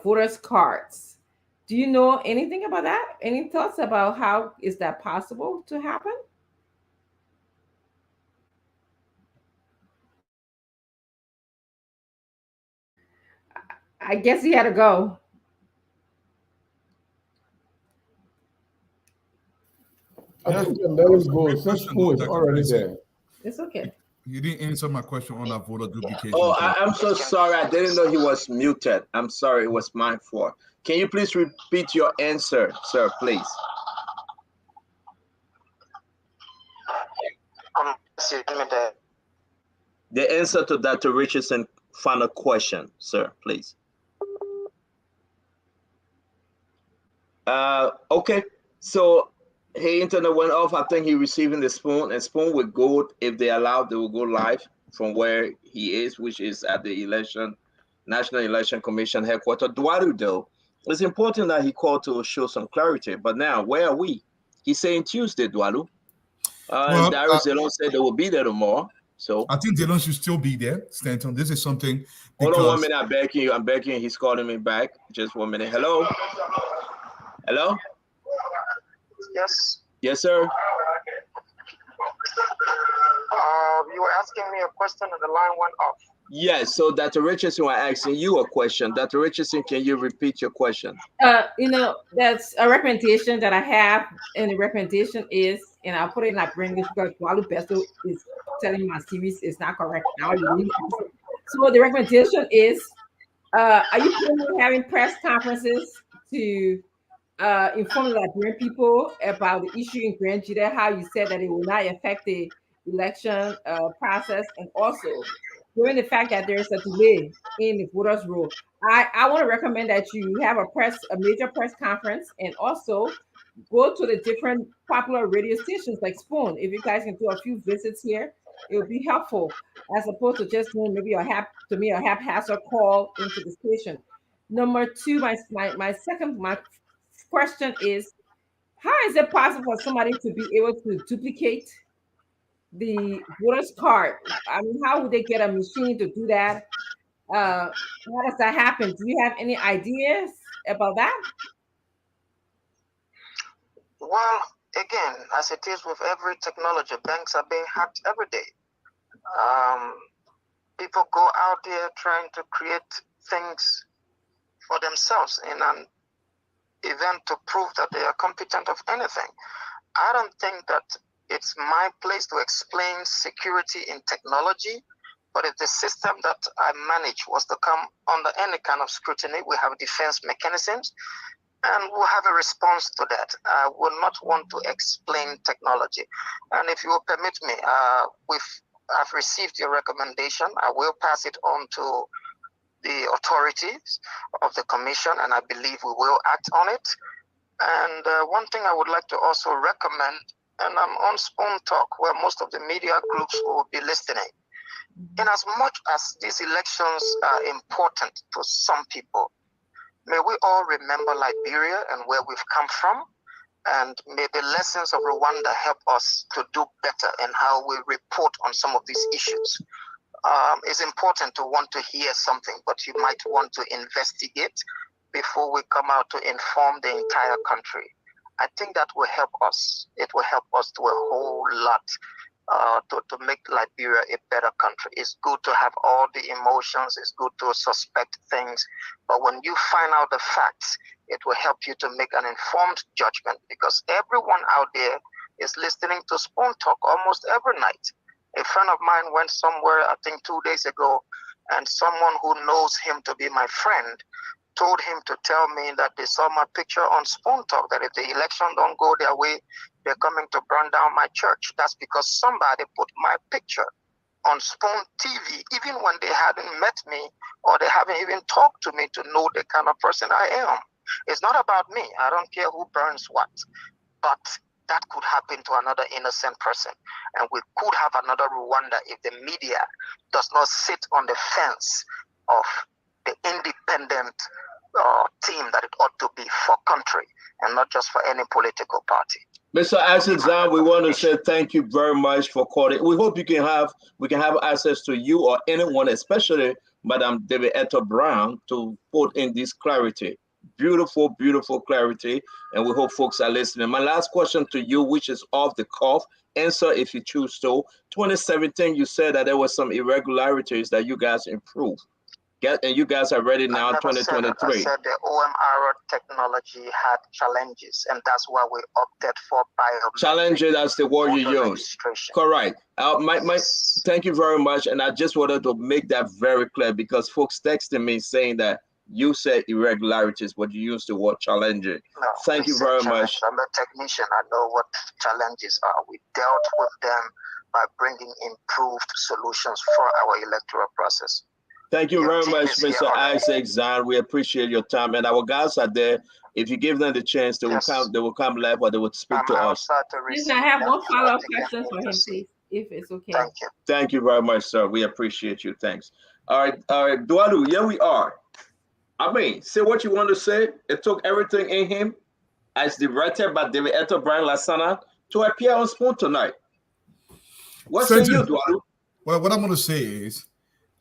voters' cards? Do you know anything about that? Any thoughts about how is that possible to happen? I guess he had to go. I think let us go. Since Spoon is already there. It's okay. You didn't answer my question on that voter duplication. Oh, I'm so sorry. I didn't know he was muted. I'm sorry. It was my fault. Can you please repeat your answer, sir, please? The answer to Dr. Richardson final question, sir, please. Okay, so his internet went off. I think he receiving the Spoon, and Spoon will go, if they allow, they will go live from where he is, which is at the National Election Commission headquarters. Duaru, though, it's important that he called to show some clarity. But now, where are we? He's saying Tuesday, Duaru. Well, Darius Delon said they will be there tomorrow. So I think Delon should still be there, Stanton. This is something hold on 1 because minute. I'm begging you. I'm begging you. He's calling me back. Just 1 minute. Hello. Hello. Yes. Yes, sir. You were asking me a question and the line went off. Yes. So Dr. Richardson was asking you a question. Dr. Richardson, can you repeat your question? That's a recommendation that I have, and the recommendation is, and I'll put it in like English because Walu Besto is telling my series is not correct now. So the recommendation is, are you planning on having press conferences to inform the Liberian people about the issue in Grand Jita, how you said that it will not affect the election process, and also given the fact that there's a delay in the voters' roll, I want to recommend that you have a major press conference, and also go to the different popular radio stations like Spoon. If you guys can do a few visits here, it would be helpful, as opposed to just doing maybe a haphazard call into the station. Number two, my question is, how is it possible for somebody to be able to duplicate the voter's card? I mean, how would they get a machine to do that? How does that happen? Do you have any ideas about that? Well, again, as it is with every technology, banks are being hacked every day. People go out there trying to create things for themselves in an event to prove that they are competent of anything. I don't think that it's my place to explain security in technology, but if the system that I manage was to come under any kind of scrutiny, we have defense mechanisms, and we'll have a response to that. I will not want to explain technology. And if you will permit me, I've received your recommendation. I will pass it on to the authorities of the commission, and I believe we will act on it. And one thing I would like to also recommend, and I'm on Spoon Talk, where most of the media groups will be listening. In as much as these elections are important to some people, may we all remember Liberia and where we've come from, and may the lessons of Rwanda help us to do better in how we report on some of these issues. It's important to want to hear something, but you might want to investigate before we come out to inform the entire country. I think that will help us. It will help us to a whole lot to make Liberia a better country. It's good to have all the emotions. It's good to suspect things. But when you find out the facts, it will help you to make an informed judgment, because everyone out there is listening to Spoon Talk almost every night. A friend of mine went somewhere, I think 2 days ago, and someone who knows him to be my friend told him to tell me that they saw my picture on Spoon Talk, that if the election don't go their way, they're coming to burn down my church. That's because somebody put my picture on Spoon TV, even when they hadn't met me or they haven't even talked to me to know the kind of person I am. It's not about me. I don't care who burns what. But that could happen to another innocent person. And we could have another Rwanda if the media does not sit on the fence of the independent team that it ought to be for country and not just for any political party. Mr. Azizan, we want to say thank you very much for calling. We hope we can have access to you or anyone, especially Madam David Etta Brown, to put in this clarity. Beautiful, beautiful clarity. And we hope folks are listening. My last question to you, which is off the cuff, answer if you choose to. 2017, you said that there were some irregularities that you guys improved. And you guys are ready now, 2023. I said the OMR technology had challenges, and that's why we opted for biometric. Challenges, that's the word you use. Correct. Thank you very much. And I just wanted to make that very clear, because folks texted me saying that you said irregularities, but you used the word challenges. No, thank you very much. I'm a technician. I know what challenges are. We dealt with them by bringing improved solutions for our electoral process. Thank you very much, Mr. Isaac Zahn. We appreciate your time, and our guys are there. If you give them the chance, they will come. They will come live, or they will speak to us. Please, I have one follow-up question for him, please, if it's okay. Thank you. Thank you very much, sir. We appreciate you. Thanks. All right, Dualu, here we are. I mean, say what you want to say. It took everything in him, as directed by David Eto Brian Lasana, to appear on Spoon tonight. What say you, Dualu? Well, what I'm going to say is,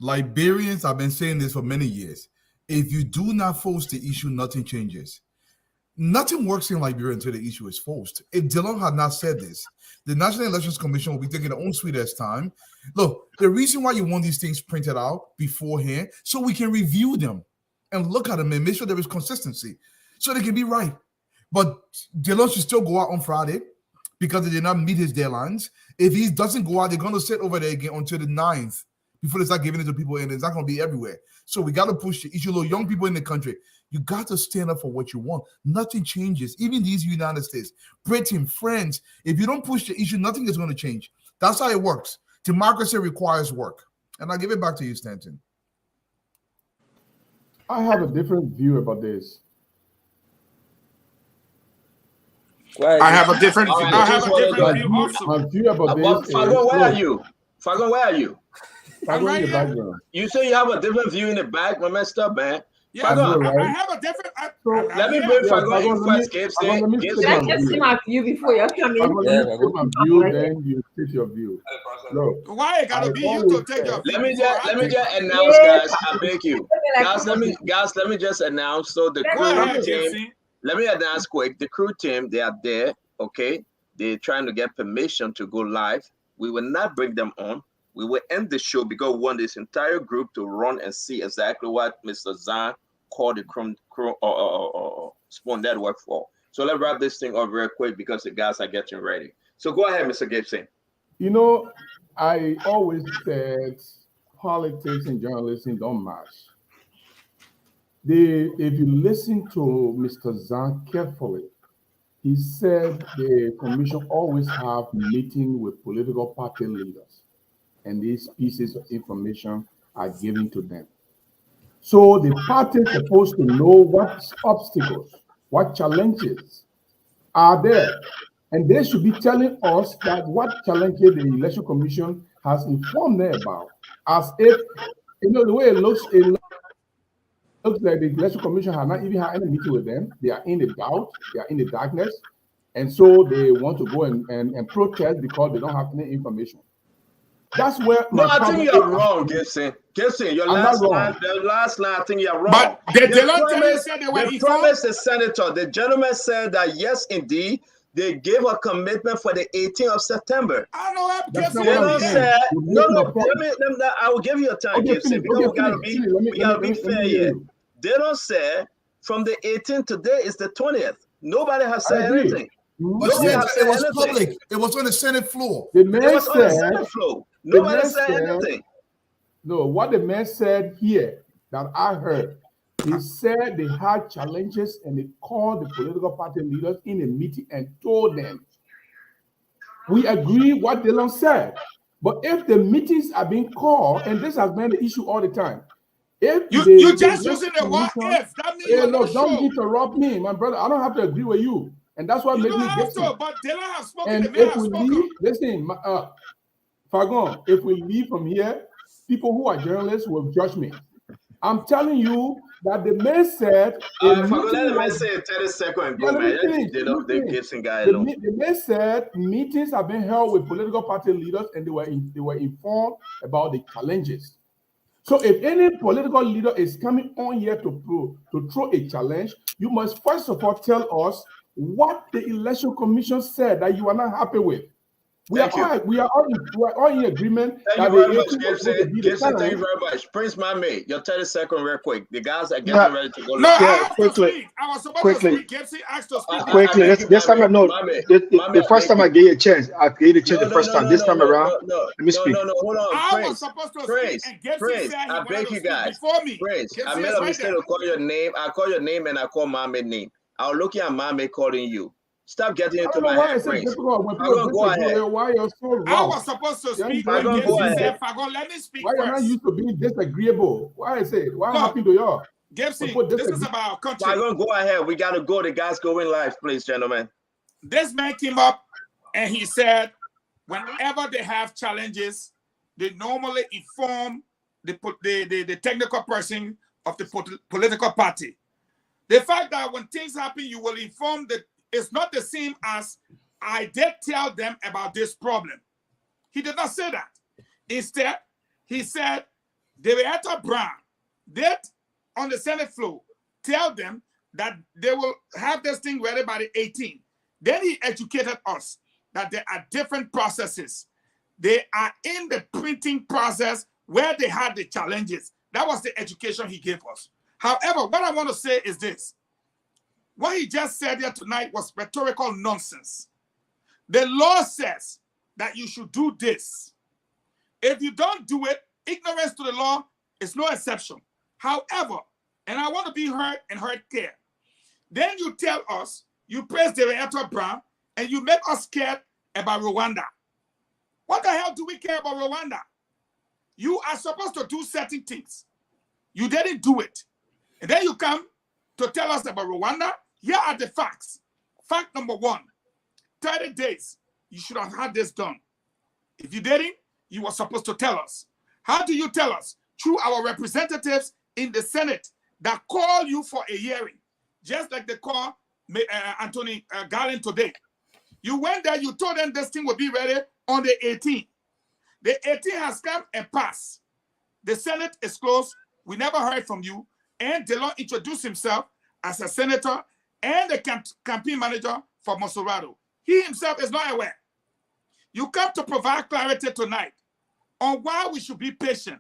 Liberians have been saying this for many years. If you do not force the issue, nothing changes. Nothing works in Liberia until the issue is forced. If Dillon had not said this, the National Elections Commission will be taking their own sweetest time. Look, the reason why you want these things printed out beforehand, so we can review them and look at them and make sure there is consistency, so they can be right. But Dillon should still go out on Friday because they did not meet his deadlines. If he doesn't go out, they're going to sit over there again until the 9th before they start giving it to people, and it's not going to be everywhere. So we got to push the issue. Young people in the country, you got to stand up for what you want. Nothing changes. Even these United States, Britain, France, if you don't push the issue, nothing is going to change. That's how it works. Democracy requires work. And I'll give it back to you, Stanton. I have a different view about this. I have a different view. I have a different view also. My view about this Fagon, where are you? Fagon, where are you? Fagon in the background. You say you have a different view in the back, my messed up, man. Yeah, Fagon, I have a different. let me bring Fagon in first. Let's just see my view before you come in. Let me say my view, then you take your view. Look, why it gotta be you to take your view? Let me just announce, guys. I beg you, guys. Let me just announce. So the crew team. Let me announce quick. The crew team, they are there. Okay, they're trying to get permission to go live. We will not bring them on. We will end the show because we want this entire group to run and see exactly what Mr. Zahn called the crew Spoon Network for. So let's wrap this thing up real quick because the guys are getting ready. So go ahead, Mr. Gibson. You know, I always said politics and journalism don't match. If you listen to Mr. Zahn carefully, he said the commission always have meeting with political party leaders, and these pieces of information are given to them. So the party is supposed to know what obstacles, what challenges are there, and they should be telling us that what challenges the election commission has informed them about, as if, you know, the way it looks like the election commission has not even had any meeting with them. They are in the doubt, they are in the darkness, and so they want to go and protest because they don't have any information. That's where I think you're wrong, Gibson. Gibson, your last line, I think you're wrong. But they said they were promised the senator. The gentleman said that yes, indeed, they gave a commitment for the 18th of September. I know what Gibson said. No. I will give you a time, Gibson, because we gotta be fair here. They don't say from the 18th today is the 20th. Nobody has said anything. But it was public. It was on the Senate floor. The man said, nobody said anything. No, what the man said here that I heard, he said they had challenges and they called the political party leaders in a meeting and told them, we agree what Dillon said. But if the meetings are being called, and this has been the issue all the time, if you just using the word if, that means hey, look, don't interrupt me, my brother. I don't have to agree with you. And that's what makes me get to. But Dillon has spoken. And if we leave, listen, Fagon, if we leave from here, people who are journalists will judge me. I'm telling you that the man said. Fagon, let the man say 30 seconds ago, man. The man said meetings have been held with political party leaders, and they were informed about the challenges. So if any political leader is coming on here to throw a challenge, you must first of all tell us what the election commission said that you are not happy with. We are all in agreement. Thank you very much, Gibson. Thank you very much. Prince Mame, your 30 seconds real quick. The guys are getting ready to go. Quickly. I was supposed to speak. Gibson asked to speak. Quickly. This time, the first time I gave you a chance. I gave you a chance the first time. This time around, let me speak. No, hold on. I was supposed to speak, and Gibson said I beg you guys. Before me. I made a mistake to call your name. I call your name and I call Mame's name. I was looking at Mame calling you. Stop getting I into don't know my why head, it's so Prince. difficult when Fagon, people go disagree ahead. with why you're so I rough. was supposed to Then speak then when Fagon, go Gibson ahead. said, Fagon, let me speak why you're not first. used to being disagreeable? Why is it? What Look, happened to y'all? Gibson, People this is disagree. about our country. Fagon, go ahead. We got to go. The guy's going live, please, gentlemen. This man came up and he said, whenever they have challenges, they normally inform the technical person of the political party. The fact that when things happen, you will inform that it's not the same as I did tell them about this problem. He did not say that. Instead, he said, Debeata Brown did on the Senate floor tell them that they will have this thing ready by the 18th. Then he educated us that there are different processes. They are in the printing process where they had the challenges. That was the education he gave us. However, what I want to say is this. What he just said here tonight was rhetorical nonsense. The law says that you should do this. If you don't do it, ignorance to the law is no exception. However, and I want to be heard and heard clear, then you tell us, you praise the Electoral Brown, and you make us scared about Rwanda. What the hell do we care about Rwanda? You are supposed to do certain things. You didn't do it. And then you come to tell us about Rwanda. Here are the facts. Fact number 1, 30 days, you should have had this done. If you didn't, you were supposed to tell us. How do you tell us? Through our representatives in the Senate that call you for a hearing, just like they call Anthony Garland today. You went there, you told them this thing will be ready on the 18th. The 18th has come and passed. The Senate is closed. We never heard from you. And Delon introduced himself as a senator and the campaign manager for Monserrato. He himself is not aware. You come to provide clarity tonight on why we should be patient,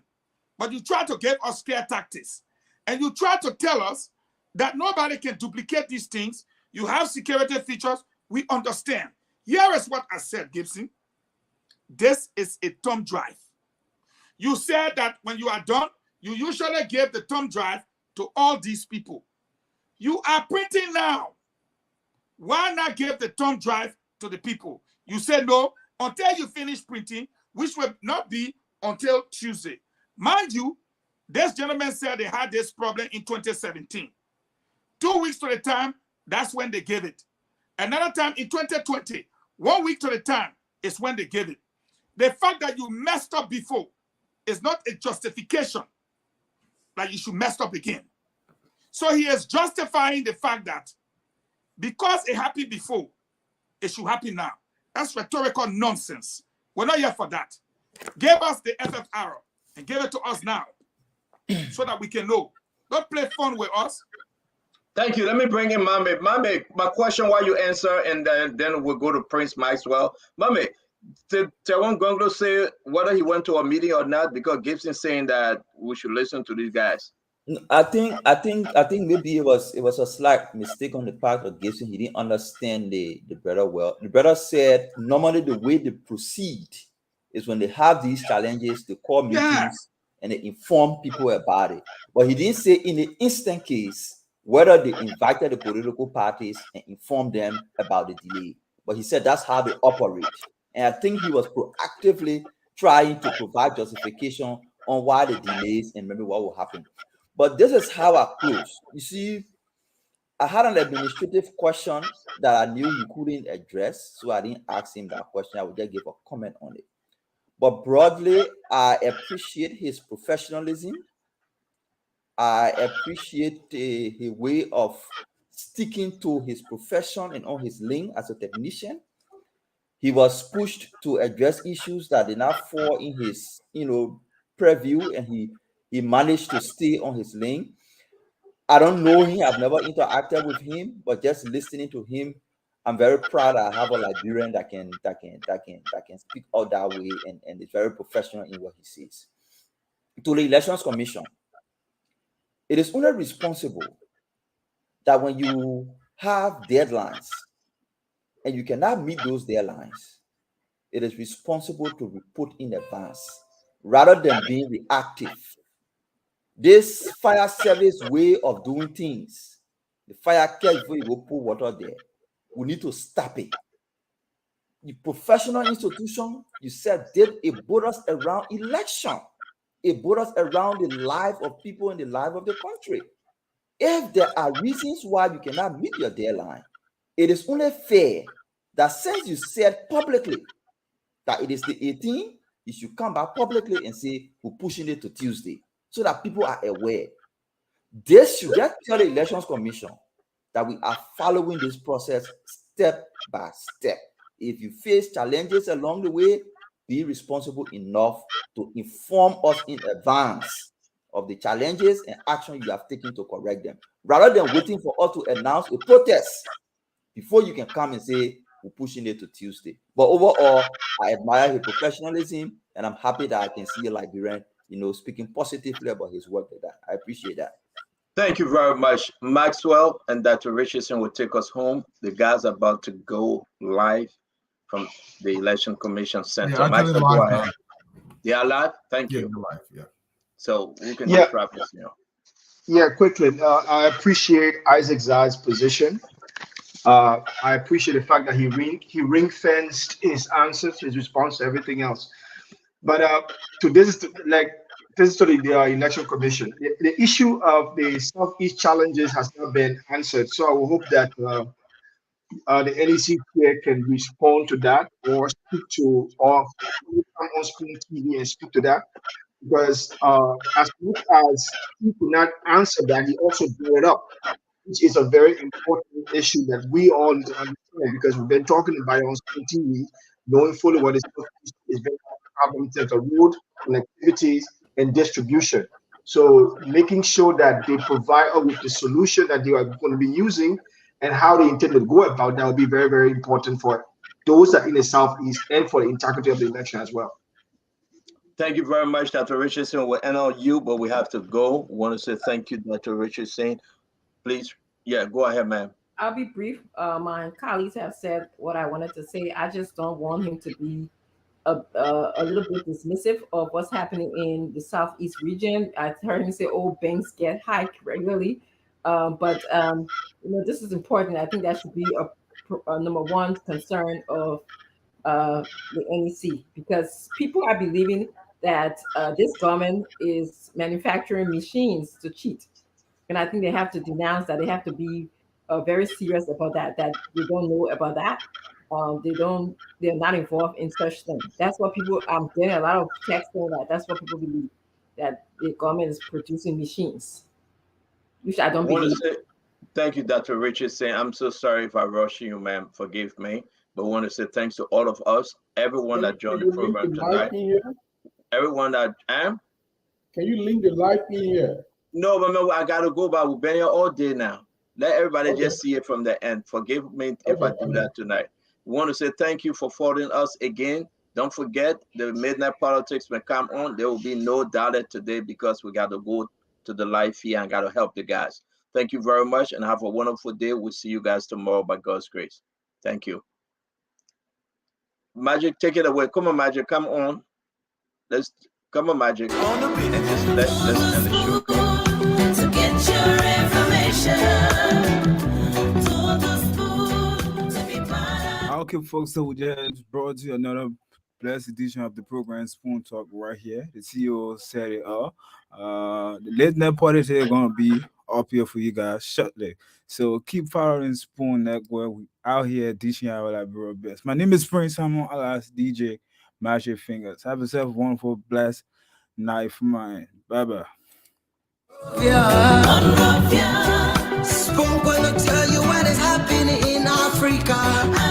but you try to give us scare tactics. And you try to tell us that nobody can duplicate these things. You have security features. We understand. Here is what I said, Gibson. This is a thumb drive. You said that when you are done, you usually give the thumb drive to all these people. You are printing now. Why not give the thumb drive to the people? You said no until you finish printing, which will not be until Tuesday. Mind you, this gentleman said they had this problem in 2017. 2 weeks to the time, that's when they gave it. Another time in 2020, 1 week to the time is when they gave it. The fact that you messed up before is not a justification that you should mess up again. So he is justifying the fact that because it happened before, it should happen now. That's rhetorical nonsense. We're not here for that. Give us the FFR and give it to us now so that we can know. Don't play fun with us. Thank you. Let me bring in Mame. Mame, my question while you answer, and then we'll go to Prince Maxwell. Mame, did Teron Gonglo say whether he went to a meeting or not? Because Gibson's saying that we should listen to these guys. I think maybe it was a slight mistake on the part of Gibson. He didn't understand the brother well. The brother said normally the way they proceed is when they have these challenges, they call meetings and they inform people about it. But he didn't say in the instant case whether they invited the political parties and informed them about the delay. But he said that's how they operate. And I think he was proactively trying to provide justification on why the delays and maybe what will happen. But this is how I close. You see, I had an administrative question that I knew he couldn't address, so I didn't ask him that question. I would just give a comment on it. But broadly, I appreciate his professionalism. I appreciate his way of sticking to his profession and on his lane as a technician. He was pushed to address issues that did not fall in his, preview, and he managed to stay on his lane. I don't know him. I've never interacted with him, but just listening to him, I'm very proud I have a Liberian that can speak out that way and is very professional in what he says. To the Elections Commission, it is only responsible that when you have deadlines and you cannot meet those deadlines, it is responsible to report in advance rather than being reactive. This fire service way of doing things, the fire catch before you go pour water there, we need to stop it. The professional institution, you said, did it brought us around election. It brought us around the life of people and the life of the country. If there are reasons why you cannot meet your deadline, it is only fair that since you said publicly that it is the 18th, you should come back publicly and say we're pushing it to Tuesday so that people are aware. This should just tell the Elections Commission that we are following this process step by step. If you face challenges along the way, be responsible enough to inform us in advance of the challenges and action you have taken to correct them, rather than waiting for us to announce a protest before you can come and say we're pushing it to Tuesday. But overall, I admire his professionalism, and I'm happy that I can see a Liberian, speaking positively about his work like that. I appreciate that. Thank you very much, Maxwell, and Dr. Richardson will take us home. The guys are about to go live from the Election Commission Center. Yeah, Maxwell, live go ahead. now. They are live? Thank Yeah, you. they're live, yeah. So we can Yeah. wrap this now. Yeah, quickly. I appreciate Isaac Zai's position. I appreciate the fact that he ring-fenced his answers, his response to everything else. But this is to the Election Commission. The issue of the Southeast challenges has not been answered. So I will hope that the NEC chair can respond to that, or speak to, or come on Spring TV and speak to that. Because as much as he could not answer that, he also brought it up, which is a very important issue that we all need to understand, because we've been talking about it on Spring TV, knowing fully what is very problem in terms of road connectivities and distribution. So making sure that they provide us with the solution that they are going to be using and how they intend to go about that will be very, very important for those that are in the Southeast and for the integrity of the election as well. Thank you very much, Dr. Richardson. We'll end on you, but we have to go. We want to say thank you, Dr. Richardson. Please, yeah, go ahead, ma'am. I'll be brief. My colleagues have said what I wanted to say. I just don't want him to be a little bit dismissive of what's happening in the Southeast region. I heard him say, "Oh, banks get hiked regularly," but this is important. I think that should be a number one concern of the NEC, because people are believing that this government is manufacturing machines to cheat, and I think they have to denounce that. They have to be very serious about that. That they don't know about that. They're not involved in such things. That's what people, I'm getting a lot of text on that. That's what people believe, that the government is producing machines, which I don't believe. Thank you, Dr. Richardson. I'm so sorry if I rushed you, ma'am. Forgive me. But I want to say thanks to all of us, everyone that joined the program tonight. Everyone that Can you link the live in here? No, remember, I got to go, but we've been here all day now. Let everybody just see it from the end. Forgive me if I do that tonight. We want to say thank you for following us again. Don't forget, the Midnight Politics will come on. There will be no dollar today because we got to go to the live here and got to help the guys. Thank you very much and have a wonderful day. We'll see you guys tomorrow by God's grace. Thank you. Magic, take it away. Come on, Magic. Come on. Come on, Magic. And just let's end the show. To get your information. Okay, folks, so we just brought you another blessed edition of the program Spoon Talk right here. The CEO set it up. The late night party today is going to be up here for you guys shortly. So keep following Spoon Network. We out here dishing out our very best. My name is Prince Simon, alias DJ Magic Fingers. Have yourself a wonderful, blessed night for mine. Bye-bye. Spoon gonna tell you what is happening in Africa.